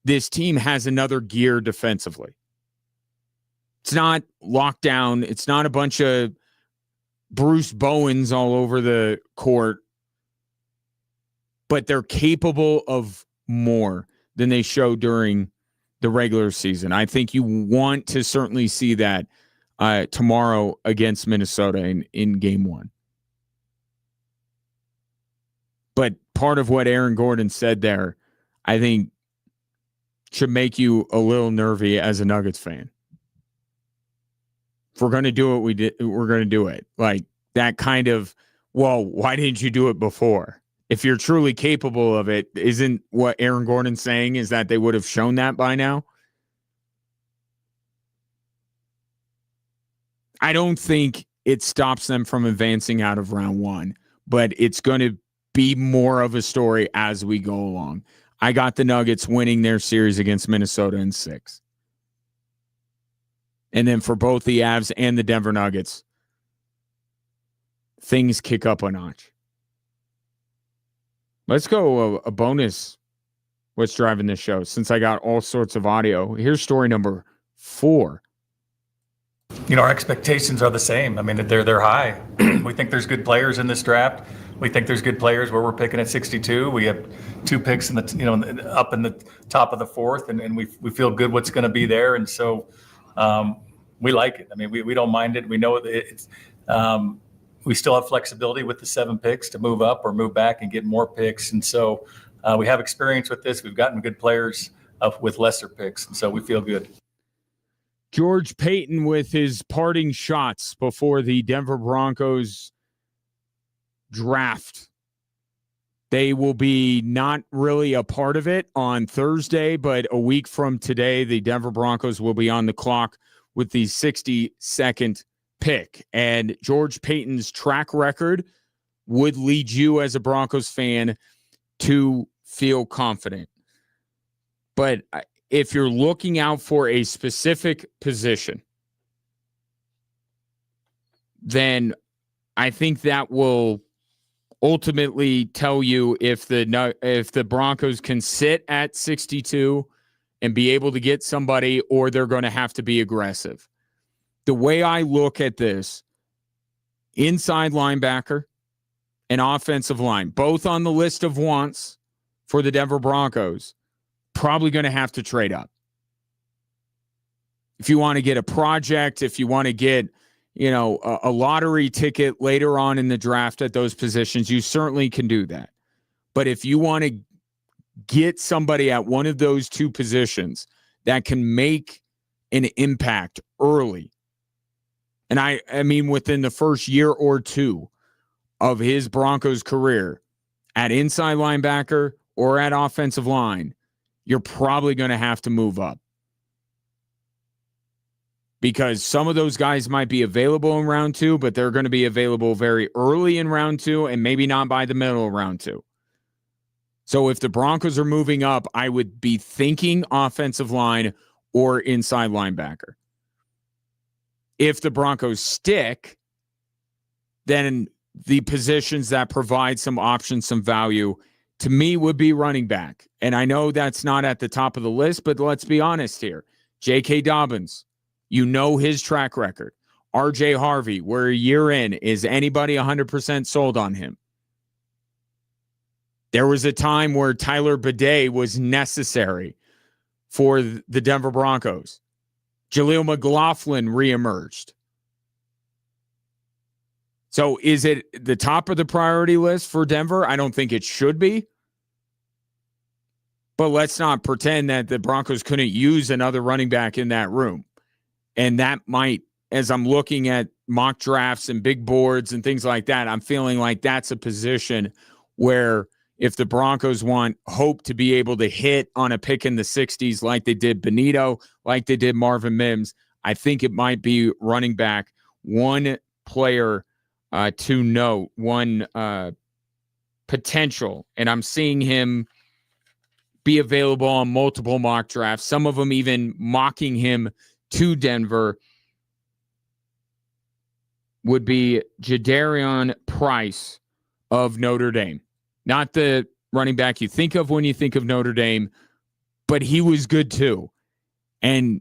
this team has another gear defensively. It's not locked down. It's not a bunch of Bruce Bowens all over the court, but they're capable of more than they showed during the regular season. I think you want to certainly see that tomorrow against Minnesota in game one. But part of what Aaron Gordon said there, I think, should make you a little nervy as a Nuggets fan. If we're going to do it, we're going to do it. Like that kind of, well, why didn't you do it before? If you're truly capable of it, isn't what Aaron Gordon's saying is that they would have shown that by now? I don't think it stops them from advancing out of round one, but it's going to be more of a story as we go along. I got the Nuggets winning their series against Minnesota in 6. And then for both the Avs and the Denver Nuggets, things kick up a notch. Let's go a bonus. What's driving this show? Since I got all sorts of audio, here's story number 4. Our expectations are the same. I mean, they're high. We think there's good players in this draft. We think there's good players where we're picking at 62. We have 2 picks in the up in the top of the 4th, and we feel good what's going to be there. And so we like it. I mean, we don't mind it. We know it's we still have flexibility with the 7 picks to move up or move back and get more picks. And so we have experience with this. We've gotten good players with lesser picks, and so we feel good. George Payton with his parting shots before the Denver Broncos draft. They will be not really a part of it on Thursday, but a week from today, the Denver Broncos will be on the clock with the 62nd pick. And George Payton's track record would lead you as a Broncos fan to feel confident. But if you're looking out for a specific position, then I think that will ultimately tell you if the Broncos can sit at 62 and be able to get somebody, or they're going to have to be aggressive. The way I look at this, inside linebacker and offensive line, both on the list of wants for the Denver Broncos, probably going to have to trade up. If you want to get a project, if you want to get, a lottery ticket later on in the draft at those positions, you certainly can do that. But if you want to get somebody at one of those 2 positions that can make an impact early, and I mean within the first year or 2 of his Broncos career, at inside linebacker or at offensive line, you're probably going to have to move up. Because some of those guys might be available in round 2, but they're going to be available very early in round 2 and maybe not by the middle of round 2. So if the Broncos are moving up, I would be thinking offensive line or inside linebacker. If the Broncos stick, then the positions that provide some options, some value, to me would be running back. And I know that's not at the top of the list, but let's be honest here. J.K. Dobbins, his track record. R.J. Harvey, we're a year in. Is anybody 100% sold on him? There was a time where Tyler Bidet was necessary for the Denver Broncos. Jaleel McLaughlin reemerged. So is it the top of the priority list for Denver? I don't think it should be. But let's not pretend that the Broncos couldn't use another running back in that room. And that might, as I'm looking at mock drafts and big boards and things like that, I'm feeling like that's a position where if the Broncos hope to be able to hit on a pick in the 60s like they did Benito, like they did Marvin Mims, I think it might be running back. One player to note, one potential, and I'm seeing him be available on multiple mock drafts, some of them even mocking him to Denver, would be Jadarian Price of Notre Dame. Not the running back you think of when you think of Notre Dame, but he was good too. And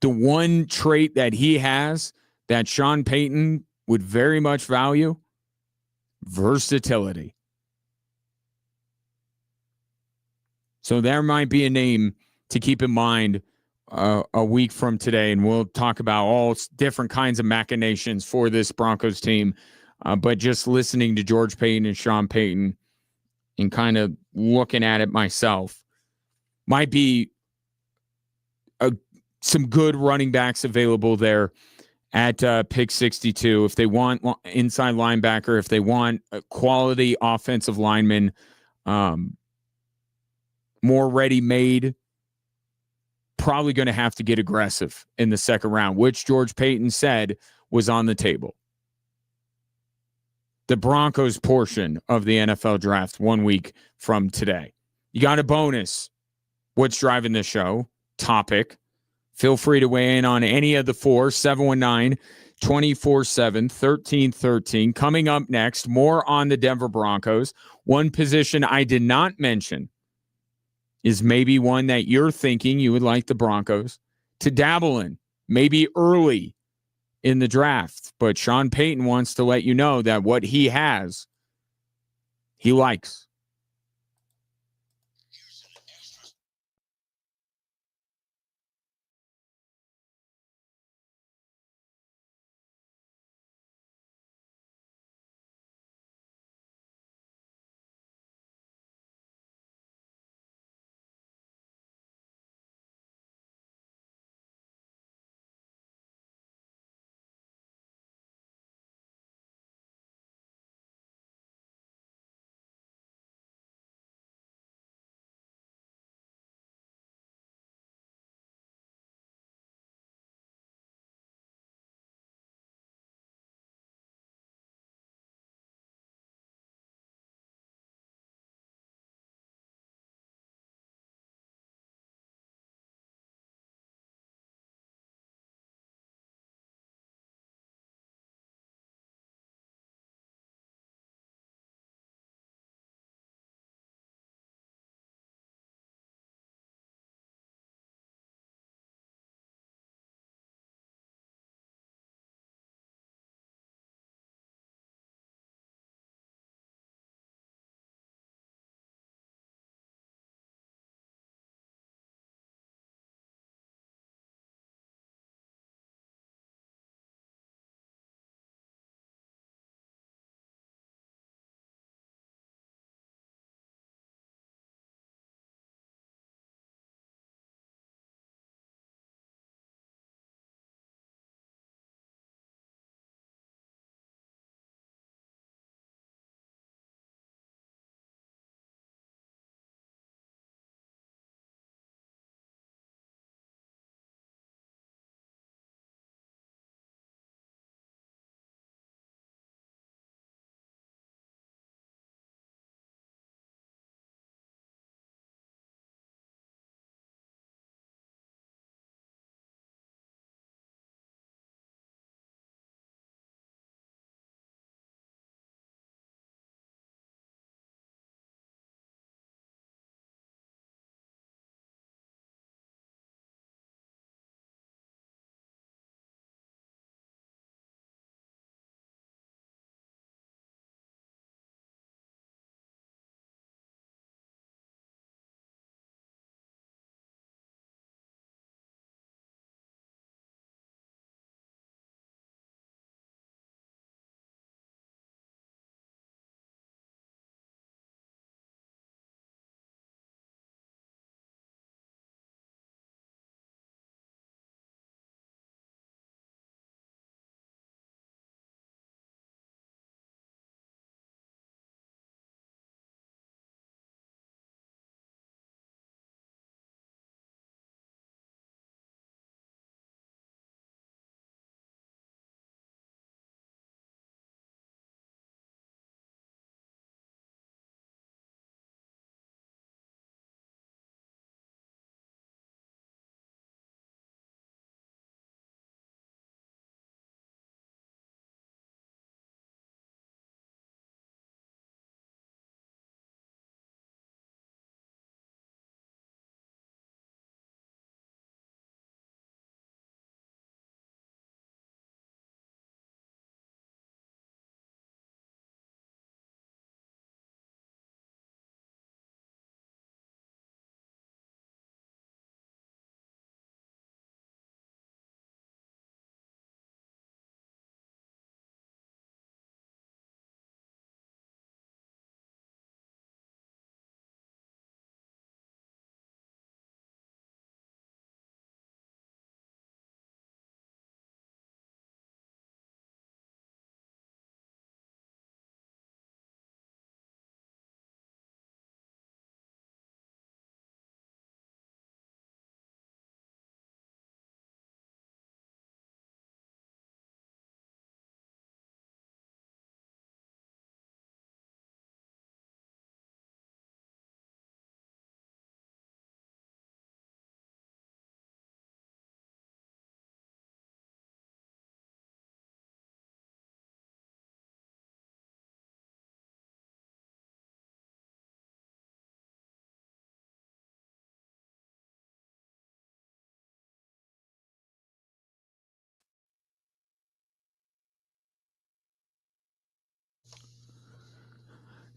the one trait that he has that Sean Payton would very much value, versatility. So there might be a name to keep in mind a week from today, and we'll talk about all different kinds of machinations for this Broncos team. But just listening to George Payton and Sean Payton and kind of looking at it myself, might be some good running backs available there at pick 62. If they want inside linebacker, if they want a quality offensive lineman, more ready-made, probably going to have to get aggressive in the second round, which George Payton said was on the table. The Broncos portion of the NFL draft 1 week from today. You got a bonus. What's driving the show? Topic. Feel free to weigh in on any of the four. 719-247-1313. Coming up next, more on the Denver Broncos. One position I did not mention is maybe one that you're thinking you would like the Broncos to dabble in, maybe early in the draft. But Sean Payton wants to let you know that what he has, he likes.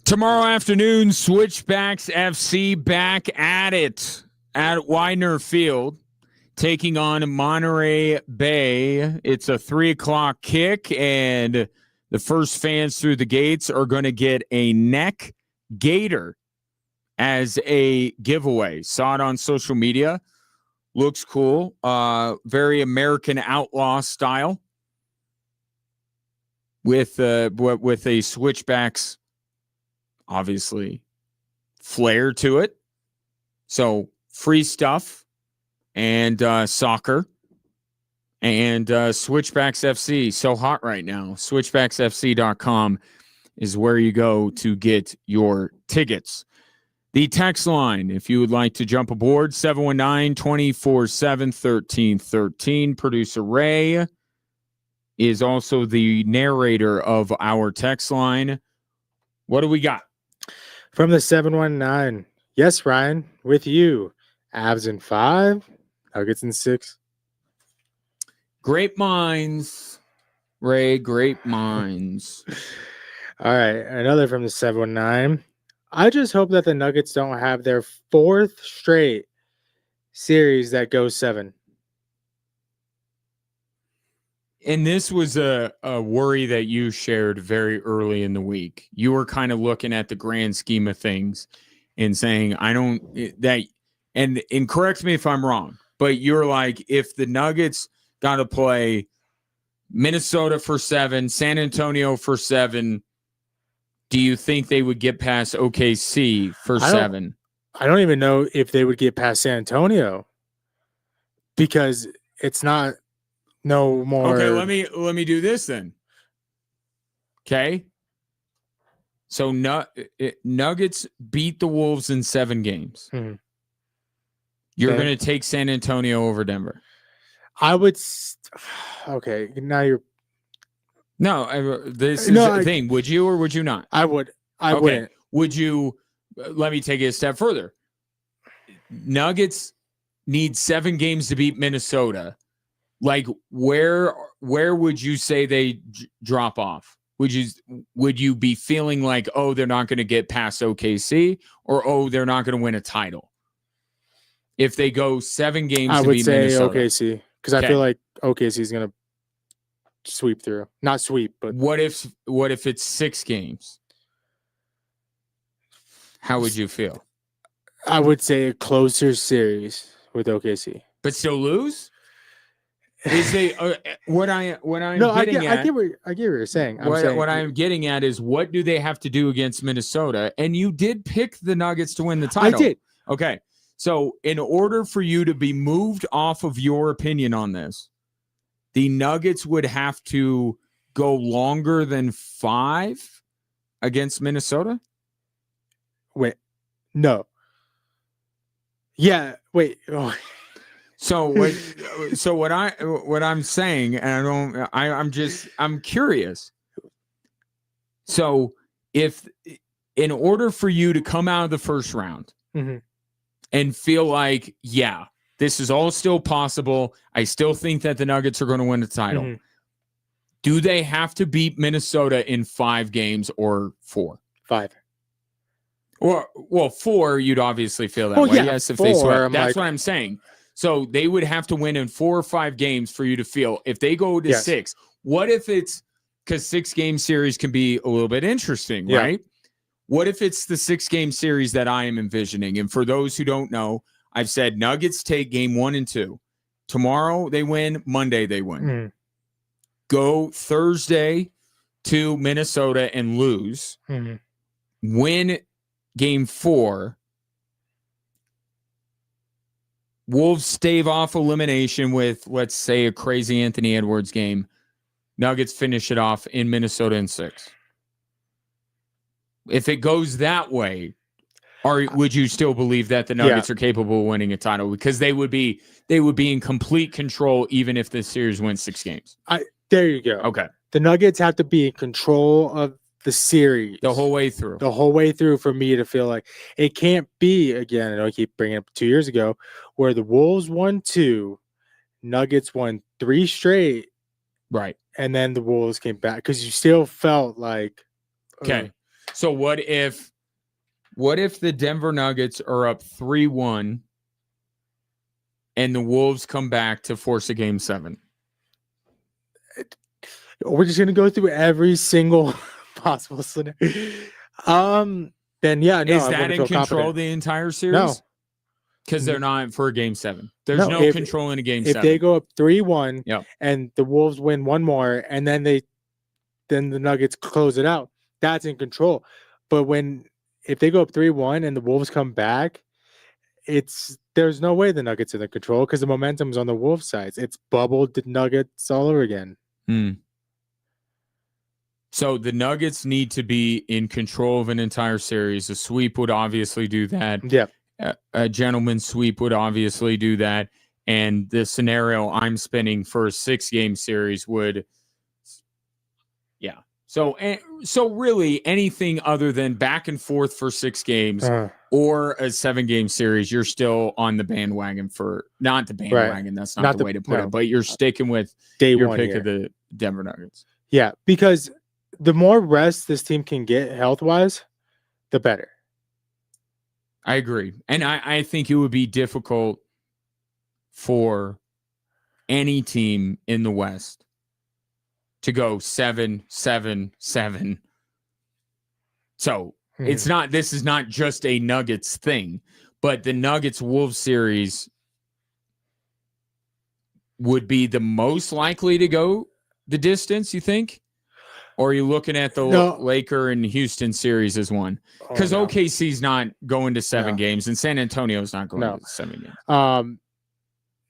Tomorrow afternoon, Switchbacks FC back at it at Widener Field, taking on Monterey Bay. It's a 3:00 kick, and the first fans through the gates are going to get a neck gaiter as a giveaway. Saw it on social media. Looks cool. Very American Outlaw style with a Switchbacks, obviously, flair to it. So free stuff and soccer and Switchbacks FC. So hot right now. Switchbacksfc.com is where you go to get your tickets. The text line, if you would like to jump aboard, 719-247-1313. Producer Ray is also the narrator of our text line. What do we got? From the 719. Yes, Ryan, with you. Avs in 5, Nuggets in 6. Great minds, Ray, great minds. All right, another from the 719. I just hope that the Nuggets don't have their 4th straight series that goes 7. And this was a worry that you shared very early in the week. You were kind of looking at the grand scheme of things and saying, and correct me if I'm wrong, but you're like, if the Nuggets got to play Minnesota for 7, San Antonio for 7, do you think they would get past OKC for 7? I don't even know if they would get past San Antonio because it's not no more. Okay, let me do this then. Okay. So Nuggets beat the Wolves in 7 games. Mm-hmm. You're going to take San Antonio over Denver. I would. Okay, now you're. No, this is the thing. Would you or would you not? I would. I wouldn't. Would you? Let me take it a step further. Nuggets need 7 games to beat Minnesota. Like, where would you say they drop off? Would you be feeling like, oh, they're not going to get past OKC, or oh, they're not going to win a title? If they go 7 games, I to would beat say Minnesota. OKC because I feel like OKC is going to sweep through. Not sweep, but what if it's 6 games? How would you feel? I would say a closer series with OKC, but still lose. Is they what I'm no? Getting I get what you're saying. What I'm getting at is, what do they have to do against Minnesota? And you did pick the Nuggets to win the title. I did. Okay, so in order for you to be moved off of your opinion on this, the Nuggets would have to go longer than 5 against Minnesota. Wait, no. Yeah, wait. Oh. So what I'm saying, and I'm curious. So if in order for you to come out of the first round and feel like, yeah, this is all still possible, I still think that the Nuggets are going to win the title. Do they have to beat Minnesota in 5 games or 4? 5. Or 4, you'd obviously feel that way. Yeah, yes, if 4, they sweat. That's what I'm saying. So they would have to win in 4 or 5 games for you to feel. If they go to 6, what if it's, because 6-game series can be a little bit interesting, right? What if it's the 6-game series that I am envisioning? And for those who don't know, I've said Nuggets take game 1 and 2. Tomorrow they win. Monday they win. Go Thursday to Minnesota and lose. Win game 4. Wolves stave off elimination with, let's say, a crazy Anthony Edwards game. Nuggets finish it off in Minnesota in 6. If it goes that way, would you still believe that the Nuggets are capable of winning a title? Because they would be in complete control even if the series wins 6 games. There you go. Okay. The Nuggets have to be in control of the series the whole way through. The whole way through for me to feel like it can't be, again, I know I keep bringing up 2 years ago, where the Wolves won 2, Nuggets won 3 straight. Right. And then the Wolves came back because you still felt like. Okay. So what if the Denver Nuggets are up 3-1 and the Wolves come back to force a game 7? We're just gonna go through every single possible scenario. Then yeah, no, Is I that wouldn't in feel control confident. the entire series? No. Because they're not for a game 7. There's No, no if- control in a game If 7. they go up 3-1 Yep. and the Wolves win one more, and then the Nuggets close it out, that's in control. But if they go up 3-1 and the Wolves come back, there's no way the Nuggets are in control because the momentum's on the Wolves' side. It's bubbled the Nuggets all over again. So the Nuggets need to be in control of an entire series. A sweep would obviously do that. Yeah. A gentleman's sweep would obviously do that. And the scenario I'm spinning for a 6-game series would, yeah. So really anything other than back and forth for 6 games or a 7-game series, you're still on the bandwagon for, not the bandwagon. Right. That's not the way to put it, but you're sticking with your pick of the Denver Nuggets. Yeah, because the more rest this team can get health-wise, the better. I agree. And I think it would be difficult for any team in the West to go 7-7-7. So this is not just a Nuggets thing, but the Nuggets Wolves series would be the most likely to go the distance, you think? Or are you looking at the Laker and Houston series as one? Because OKC's not going to 7 games, and San Antonio's not going to 7 games.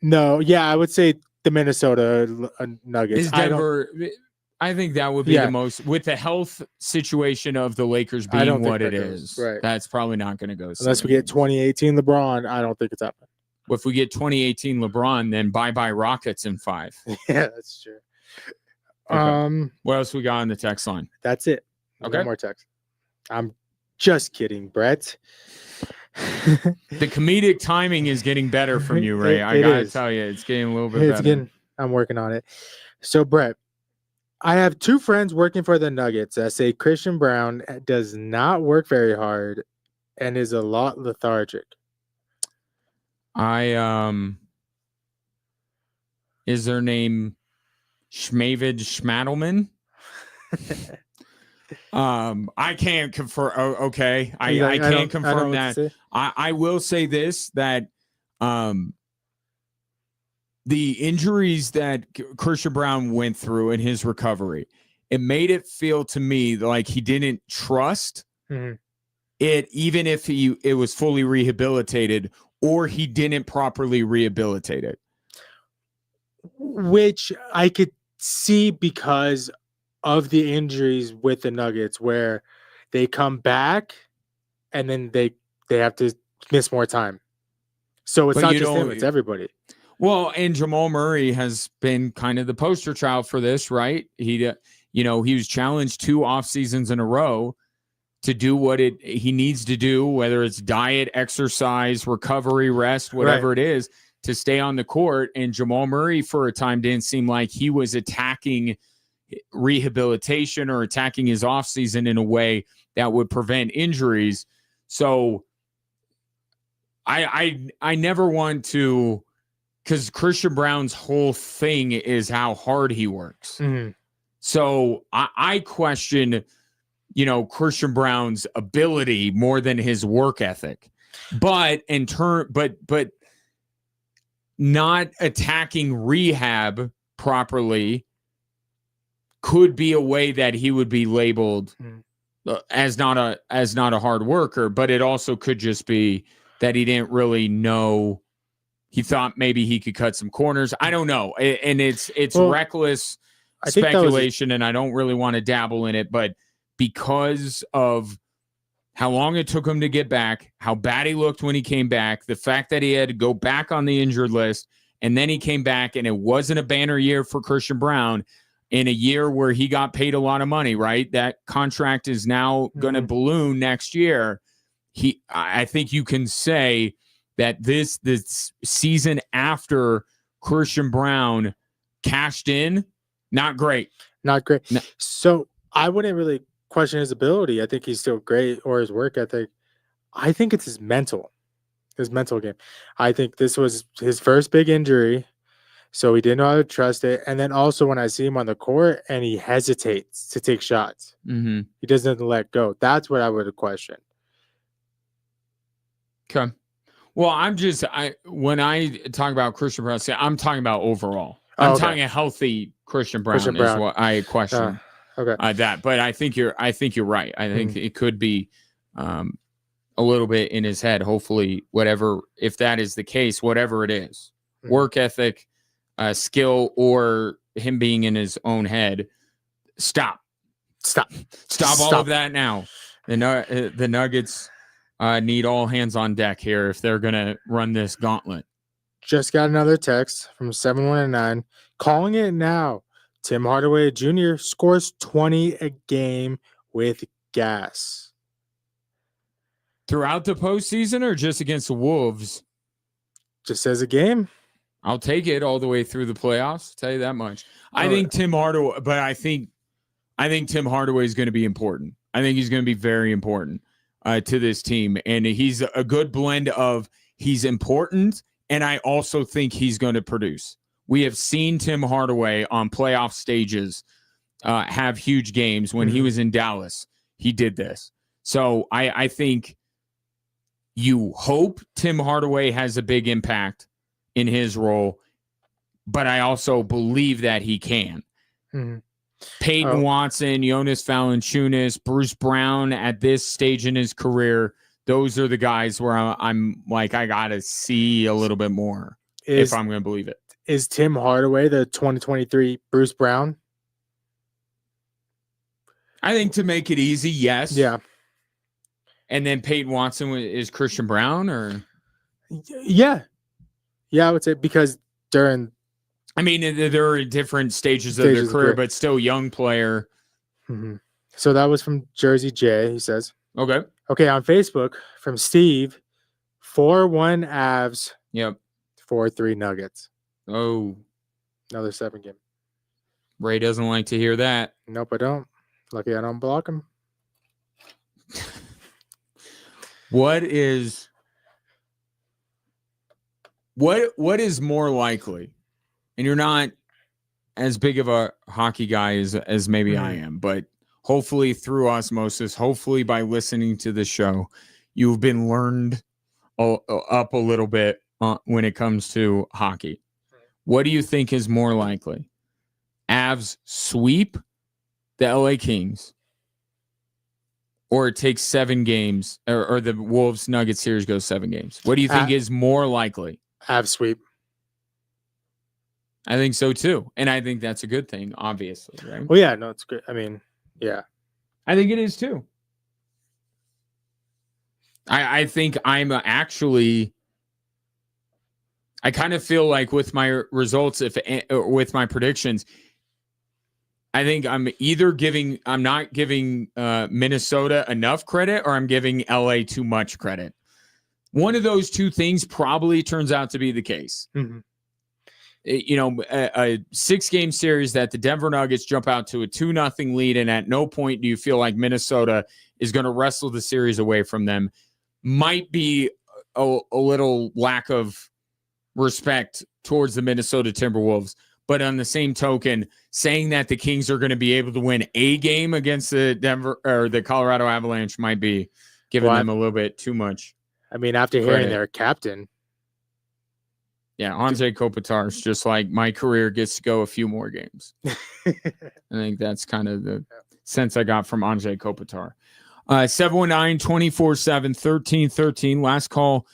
No, yeah, I would say the Minnesota Nuggets. Is Denver? I think that would be the most, with the health situation of the Lakers being what it is. Right. That's probably not going to go. Unless we get 2018 LeBron, I don't think it's happening. Well, if we get 2018 LeBron, then bye Rockets in 5. Yeah, that's true. Okay. What else we got on the text line? That's it. Okay. No more text. I'm just kidding, Brett. The comedic timing is getting better from you, Ray. I gotta tell you, it's getting a little bit better. I'm working on it. So, Brett, I have 2 friends working for the Nuggets that say Christian Brown does not work very hard and is a lot lethargic. Is their name Schmavid Schmadelman? I can't confirm. Okay. I can't confirm that. I will say this, that the injuries that Christian Brown went through in his recovery, it made it feel to me like he didn't trust it, even if it was fully rehabilitated, or he didn't properly rehabilitate it. Which I could see because of the injuries with the Nuggets, where they come back and then they have to miss more time. So it's not just him, it's everybody. Well, and Jamal Murray has been kind of the poster child for this, right? He was challenged 2 off seasons in a row to do what he needs to do, whether it's diet, exercise, recovery, rest, whatever it is, to stay on the court. And Jamal Murray for a time didn't seem like he was attacking rehabilitation or attacking his offseason in a way that would prevent injuries. So I never want to, because Christian Brown's whole thing is how hard he works. So I question, Christian Brown's ability more than his work ethic. But but not attacking rehab properly could be a way that he would be labeled as not a hard worker, but it also could just be that he didn't really know. He thought maybe he could cut some corners. I don't know. And it's reckless speculation, and I don't really want to dabble in it, but because of how long it took him to get back, how bad he looked when he came back, the fact that he had to go back on the injured list, and then he came back, and it wasn't a banner year for Christian Brown in a year where he got paid a lot of money, right? That contract is now going to balloon next year. I think you can say that this season after Christian Brown cashed in, not great. Not great. No. So I wouldn't really question his ability. I think he's still great, or his work ethic. I think it's his mental game. I think this was his first big injury, so he didn't know how to trust it. And then also when I see him on the court and he hesitates to take shots, Mm-hmm. he doesn't let go. That's what I would have questioned. Okay. Well, when I talk about Christian Brown, I'm talking about overall. I'm talking a healthy Christian Brown, is what I question. That, but I think you're right. I think it could be a little bit in his head. Hopefully, if that is the case, whatever it is, work ethic, skill, or him being in his own head, stop all of that now. The Nuggets need all hands on deck here if they're going to run this gauntlet. Just got another text from 719 calling it now. Tim Hardaway Jr. scores 20 a game with gas. Throughout the postseason or just against the Wolves? Just as a game. I'll take it all the way through the playoffs. I'll tell you that much. I think Tim Hardaway, but I think Tim Hardaway is going to be important. I think he's going to be very important to this team. And he's a good blend of he's important, and I also think he's going to produce. We have seen Tim Hardaway on playoff stages have huge games. When he was in Dallas, he did this. So I think you hope Tim Hardaway has a big impact in his role, but I also believe that he can. Mm-hmm. Peyton Watson, Jonas Valanciunas, Bruce Brown at this stage in his career, those are the guys where I'm like, I got to see a little bit more if I'm going to believe it. Is Tim Hardaway the 2023 Bruce Brown? I think to make it easy, yes. Yeah. And then Peyton Watson is Christian Brown, or? Yeah. Yeah, I would say because during... I mean, there are different stages of their career, but still young player. Mm-hmm. So that was from Jersey J, he says. Okay. Okay, on Facebook, from Steve, 4-1 Avs. Yep. 4-3 Nuggets. Oh. Another 7 game. Ray doesn't like to hear that. Nope, I don't. Lucky I don't block him. What is more likely? And you're not as big of a hockey guy as maybe I am, but hopefully through osmosis, hopefully by listening to the show, you've been learned up a little bit when it comes to hockey. What do you think is more likely? Avs sweep the LA Kings, or it takes 7 games, or the Wolves Nuggets series goes 7 games? What do you think is more likely? Avs sweep. I think so too. And I think that's a good thing, obviously, right? Well, yeah, no, it's good. I mean, yeah. I think it is too. I think I'm actually, I kind of feel like with my results, with my predictions, I think I'm not giving Minnesota enough credit, or I'm giving LA too much credit. One of those two things probably turns out to be the case. Mm-hmm. A 6-game series that the Denver Nuggets jump out to a 2-0 lead, and at no point do you feel like Minnesota is going to wrestle the series away from them, might be a little lack of respect towards the Minnesota Timberwolves. But on the same token, saying that the Kings are going to be able to win a game against the Denver or the Colorado Avalanche might be giving them a little bit too much. I mean, after hearing their captain. Yeah, Anze Kopitar's just like, my career gets to go a few more games. I think that's kind of the sense I got from Anze Kopitar. 719-247-1313. Last call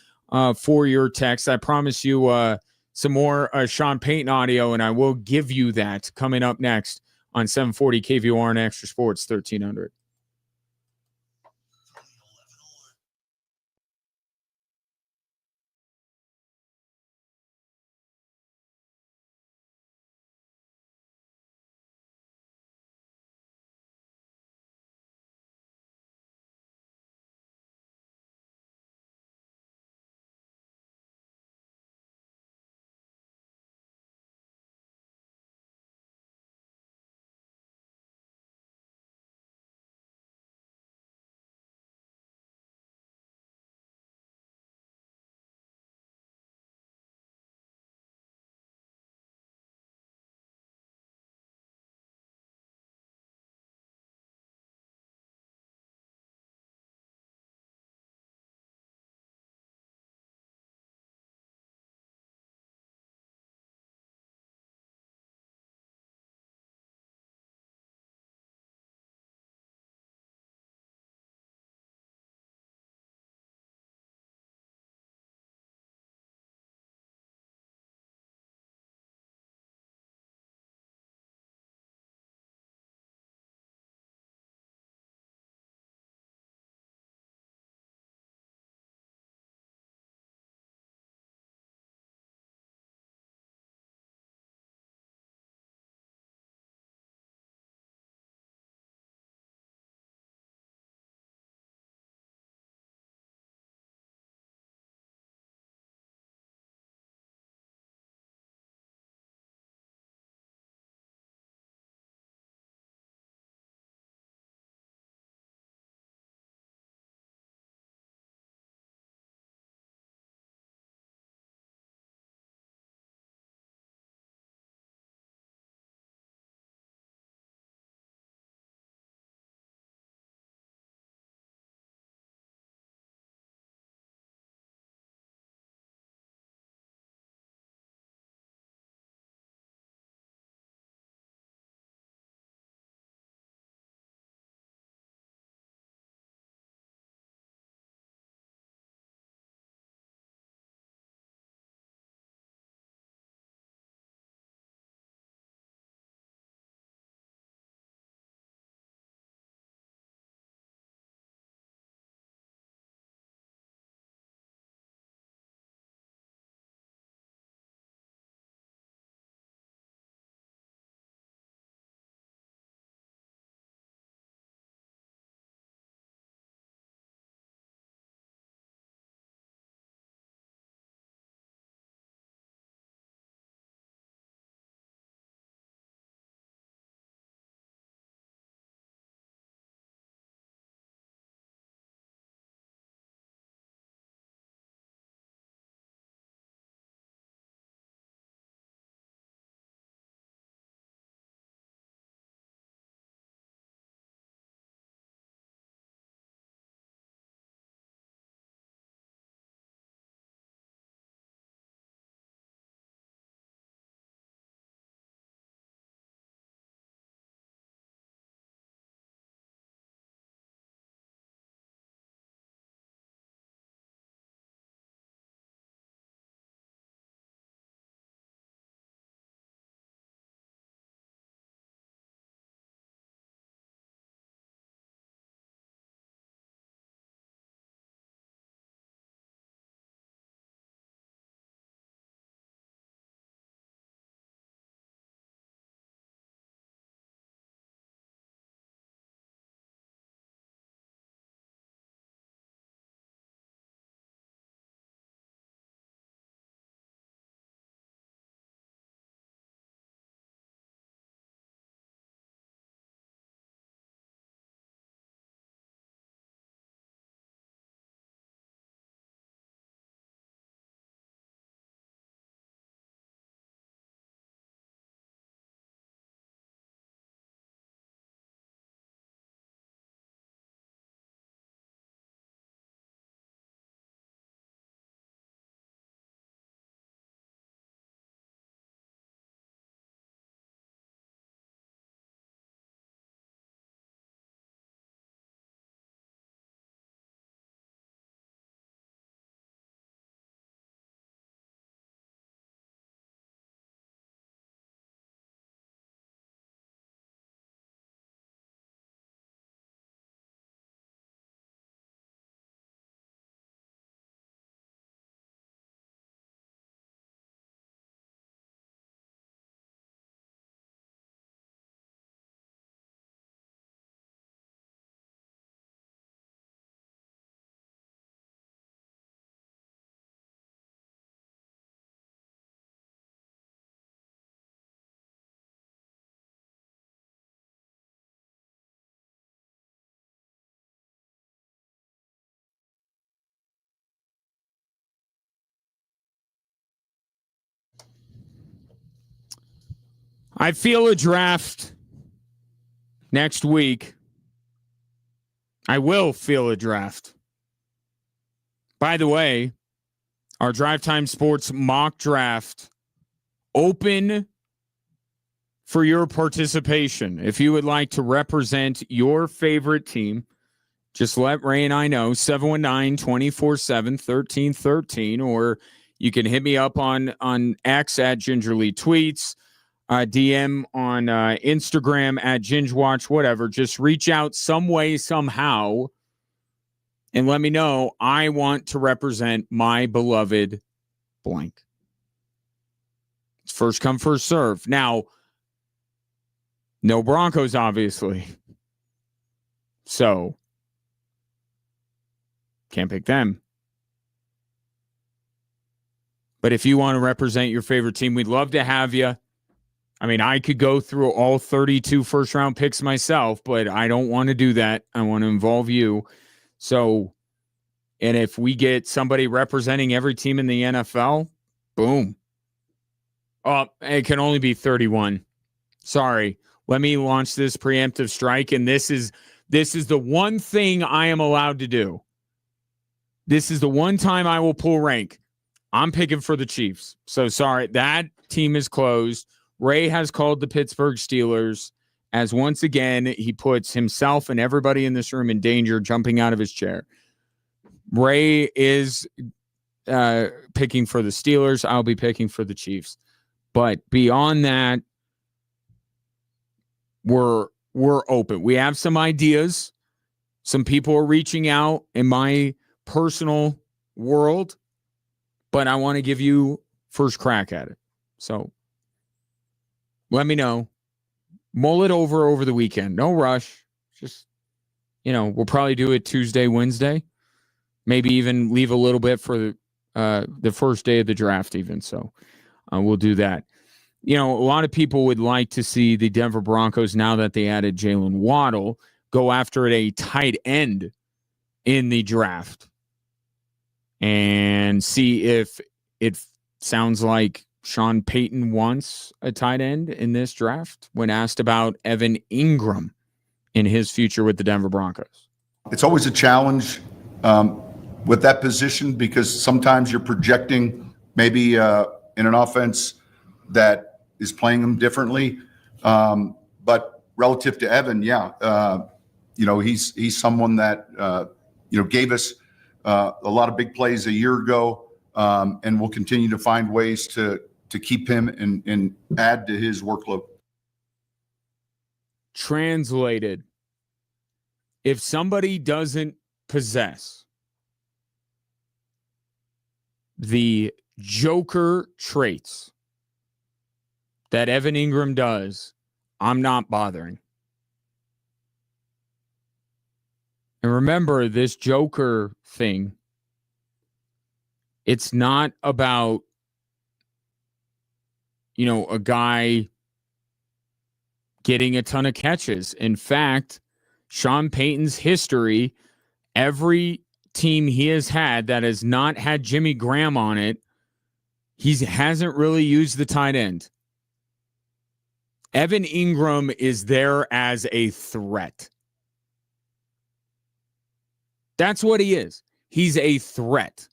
for your text. I promise you some more Sean Payton audio, and I will give you that coming up next on 740 KVOR and Extra Sports 1300. I feel a draft next week. I will feel a draft. By the way, our Drive Time Sports mock draft open for your participation. If you would like to represent your favorite team, just let Ray and I know, 719-247-1313, or you can hit me up on X at Gingerly Tweets, DM on Instagram at GingeWatch, whatever. Just reach out some way, somehow, and let me know I want to represent my beloved blank. It's first come, first serve. Now, no Broncos, obviously. So, can't pick them. But if you want to represent your favorite team, we'd love to have you. I mean, I could go through all 32 first-round picks myself, but I don't want to do that. I want to involve you. So, and if we get somebody representing every team in the NFL, boom. Oh, it can only be 31. Sorry. Let me launch this preemptive strike, and this is the one thing I am allowed to do. This is the one time I will pull rank. I'm picking for the Chiefs. So sorry, that team is closed. Ray has called the Pittsburgh Steelers as once again he puts himself and everybody in this room in danger jumping out of his chair. Ray is picking for the Steelers. I'll be picking for the Chiefs. But beyond that, we're open. We have some ideas. Some people are reaching out in my personal world, but I want to give you first crack at it. So let me know. Mull it over the weekend. No rush. Just, we'll probably do it Tuesday, Wednesday. Maybe even leave a little bit for the first day of the draft even. So we'll do that. A lot of people would like to see the Denver Broncos, now that they added Jalen Waddle, go after a tight end in the draft and see if it sounds like Sean Payton wants a tight end in this draft when asked about Evan Ingram in his future with the Denver Broncos. It's always a challenge with that position because sometimes you're projecting maybe in an offense that is playing them differently. But relative to Evan, he's someone that, gave us a lot of big plays a year ago, and we'll continue to find ways to keep him and add to his workload. Translated, if somebody doesn't possess the Joker traits that Evan Ingram does, I'm not bothering. And remember, this Joker thing, it's not about, a guy getting a ton of catches. In fact, Sean Payton's history, every team he has had that has not had Jimmy Graham on it, he hasn't really used the tight end. Evan Ingram is there as a threat. That's what he is. He's a threat,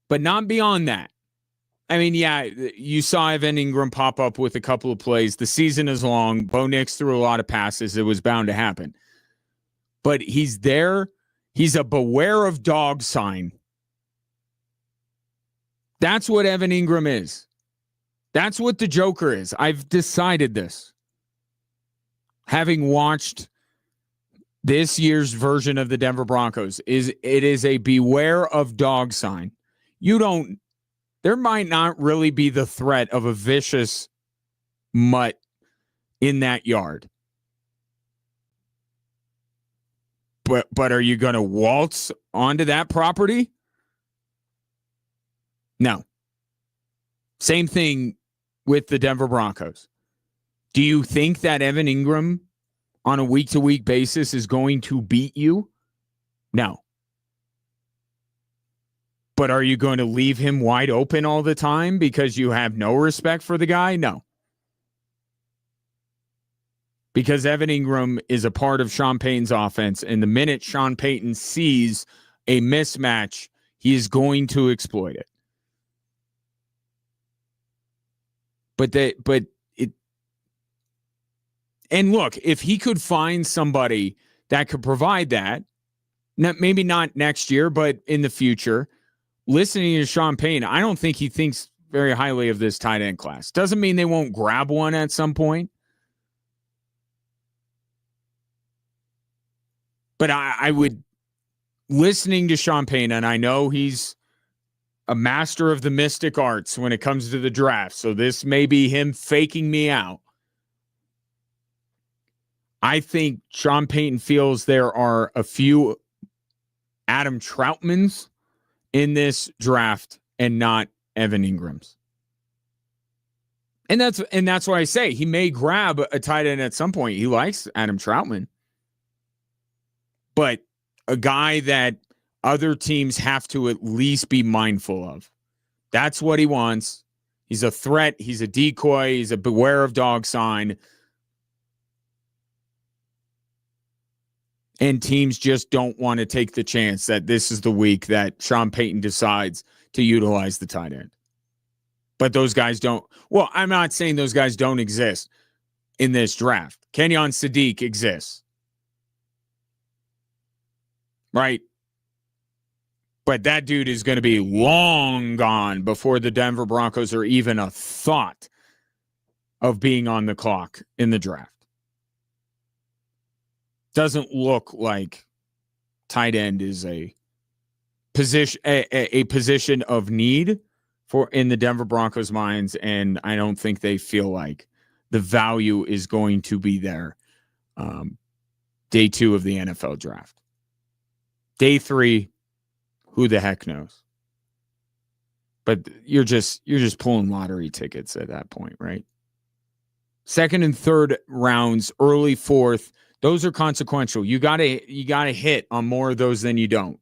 but not beyond that. I mean, yeah, you saw Evan Ingram pop up with a couple of plays. The season is long. Bo Nix threw a lot of passes. It was bound to happen. But he's there. He's a beware of dog sign. That's what Evan Ingram is. That's what the Joker is. I've decided this. Having watched this year's version of the Denver Broncos, it is a beware of dog sign. There might not really be the threat of a vicious mutt in that yard. But are you going to waltz onto that property? No. Same thing with the Denver Broncos. Do you think that Evan Ingram on a week-to-week basis is going to beat you? No. But are you going to leave him wide open all the time because you have no respect for the guy? No. because Evan Ingram is a part of Sean Payton's offense. And the minute Sean Payton sees a mismatch, he is going to exploit it. And look, if he could find somebody that could provide that, maybe not next year, but in the future, listening to Sean Payton, I don't think he thinks very highly of this tight end class. Doesn't mean they won't grab one at some point. But I would, listening to Sean Payton, and I know he's a master of the mystic arts when it comes to the draft, so this may be him faking me out. I think Sean Payton feels there are a few Adam Troutmans in this draft and not Evan Ingrams. And that's why I say he may grab a tight end at some point. He likes Adam Troutman. But a guy that other teams have to at least be mindful of. That's what he wants. He's a threat. He's a decoy. He's a beware of dog sign. And teams just don't want to take the chance that this is the week that Sean Payton decides to utilize the tight end. But those guys don't. Well, I'm not saying those guys don't exist in this draft. Kenyon Sadiq exists. Right? But that dude is going to be long gone before the Denver Broncos are even a thought of being on the clock in the draft. Doesn't look like tight end is a position of need for in the Denver Broncos' minds, and I don't think they feel like the value is going to be there. Day 2 of the NFL draft. Day 3, who the heck knows? But you're just pulling lottery tickets at that point, right? Second and third rounds, early fourth, those are consequential. You gotta hit on more of those than you don't.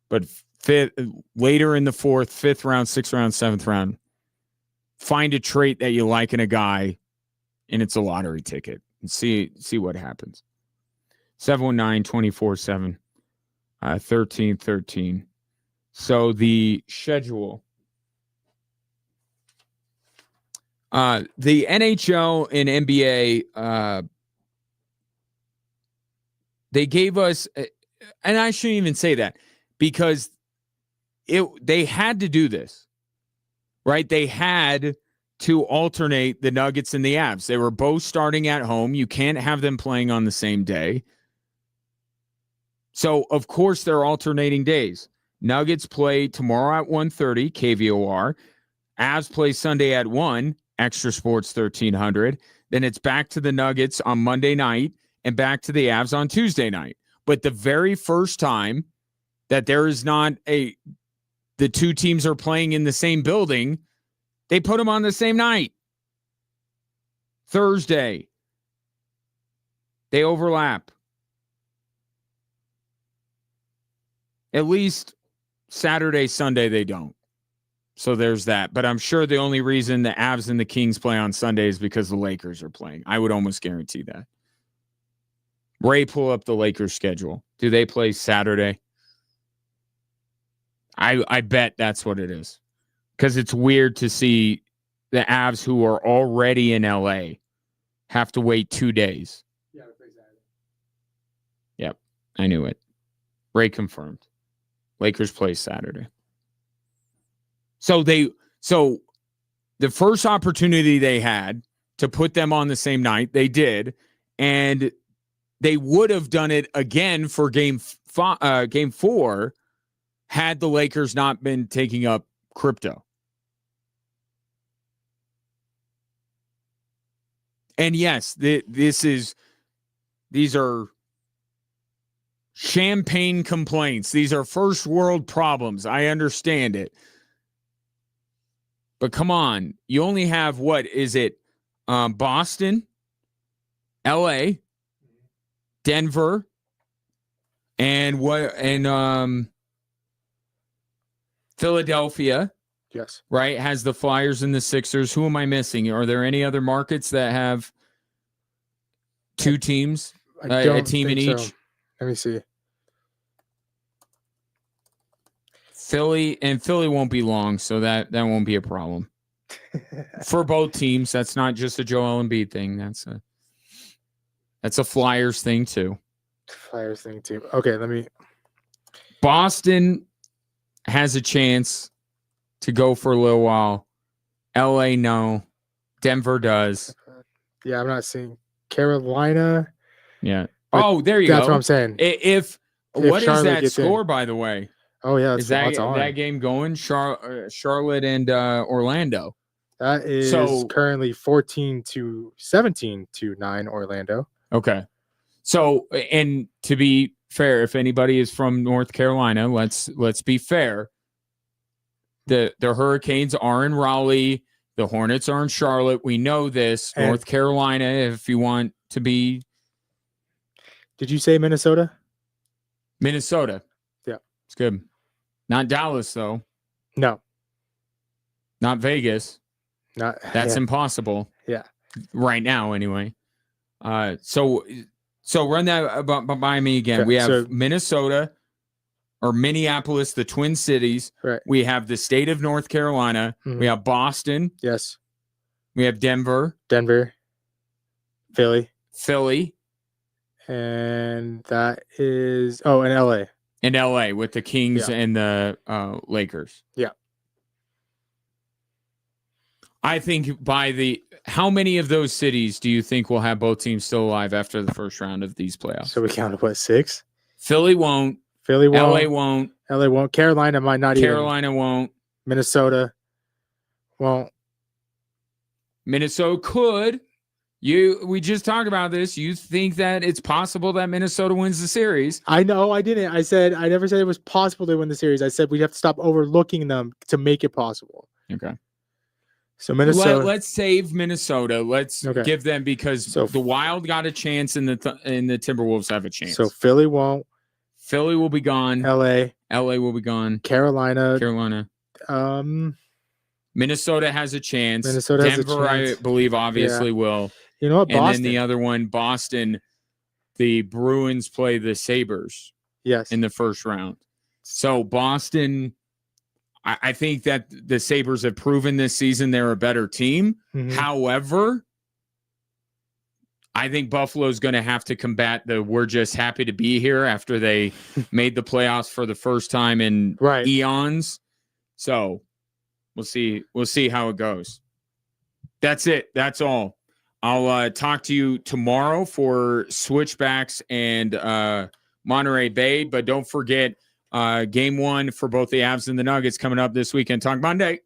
But later in the fourth, fifth round, sixth round, seventh round, find a trait that you like in a guy, and it's a lottery ticket. And see what happens. 719-24-7, 13-13. So the schedule. The NHL and NBA, they gave us, and I shouldn't even say that, because they had to do this, right? They had to alternate the Nuggets and the Avs. They were both starting at home. You can't have them playing on the same day. So, of course, they're alternating days. Nuggets play tomorrow at 1:30, KVOR. Avs play Sunday at 1, Extra Sports 1300. Then it's back to the Nuggets on Monday night and back to the Avs on Tuesday night. But the very first time that there is not the two teams are playing in the same building, they put them on the same night. Thursday. They overlap. At least Saturday, Sunday, they don't. So there's that. But I'm sure the only reason the Avs and the Kings play on Sunday is because the Lakers are playing. I would almost guarantee that. Ray, pull up the Lakers schedule. Do they play Saturday? I bet that's what it is. Because it's weird to see the Avs, who are already in LA, have to wait 2 days. Yeah, they play Saturday. Yep, I knew it. Ray confirmed. Lakers play Saturday. So the first opportunity they had to put them on the same night, they did, and they would have done it again for game 4 had the Lakers not been taking up crypto. And yes, these are champagne complaints. These are first world problems. I understand it. But come on, you only have, what is it? Boston, LA, Denver, and Philadelphia, Yes. right? Has the Flyers and the Sixers. Who am I missing? Are there any other markets that have two teams, a team in each? So. Let me see. Philly won't be long, so that won't be a problem for both teams. That's not just a Joel Embiid thing. That's a Flyers thing too. Flyers thing too. Okay, let me. Boston has a chance to go for a little while. LA, no. Denver does. Yeah, I'm not seeing Carolina. Yeah. But oh, there you go. That's what I'm saying. If what is Charlotte that gets score, in. by the way? Oh yeah, is that game going? Charlotte and Orlando. That is currently 14-17-9 Orlando. Okay. So, and to be fair, if anybody is from North Carolina, let's be fair. The Hurricanes are in Raleigh. The Hornets are in Charlotte. We know this. And North Carolina, if you want to be. Did you say Minnesota? Minnesota. Yeah. It's good. Not Dallas, though. No. Not Vegas. That's impossible. Yeah. Right now, anyway. So run that by me again. Okay, We have Minnesota or Minneapolis, the Twin Cities. Right. We have the state of North Carolina. Mhm. We have Boston. Yes. We have Denver. Philly. And that is and LA. In LA with the Kings and the Lakers. Yeah. I think how many of those cities do you think will have both teams still alive after the first round of these playoffs? So we counted what, 6? Philly won't. LA won't. Carolina might not Carolina won't. Minnesota won't. Minnesota could. We just talked about this. You think that it's possible that Minnesota wins the series? I know. I didn't. I never said it was possible to win the series. I said we have to stop overlooking them to make it possible. Okay. So Minnesota. Let's save Minnesota. Let's give them because the Wild got a chance and the Timberwolves have a chance. So Philly won't. Philly will be gone. LA will be gone. Carolina. Minnesota has a chance. Denver, has a chance. I believe, obviously will. You know what? Boston. And then the other one, Boston, the Bruins play the Sabres. Yes. In the first round. So Boston, I think that the Sabres have proven this season they're a better team. Mm-hmm. However, I think Buffalo's going to have to combat we're just happy to be here after they made the playoffs for the first time in eons. So we'll see. We'll see how it goes. That's it. That's all. I'll talk to you tomorrow for Switchbacks and Monterey Bay. But don't forget, Game 1 for both the Avs and the Nuggets coming up this weekend. Talk Monday.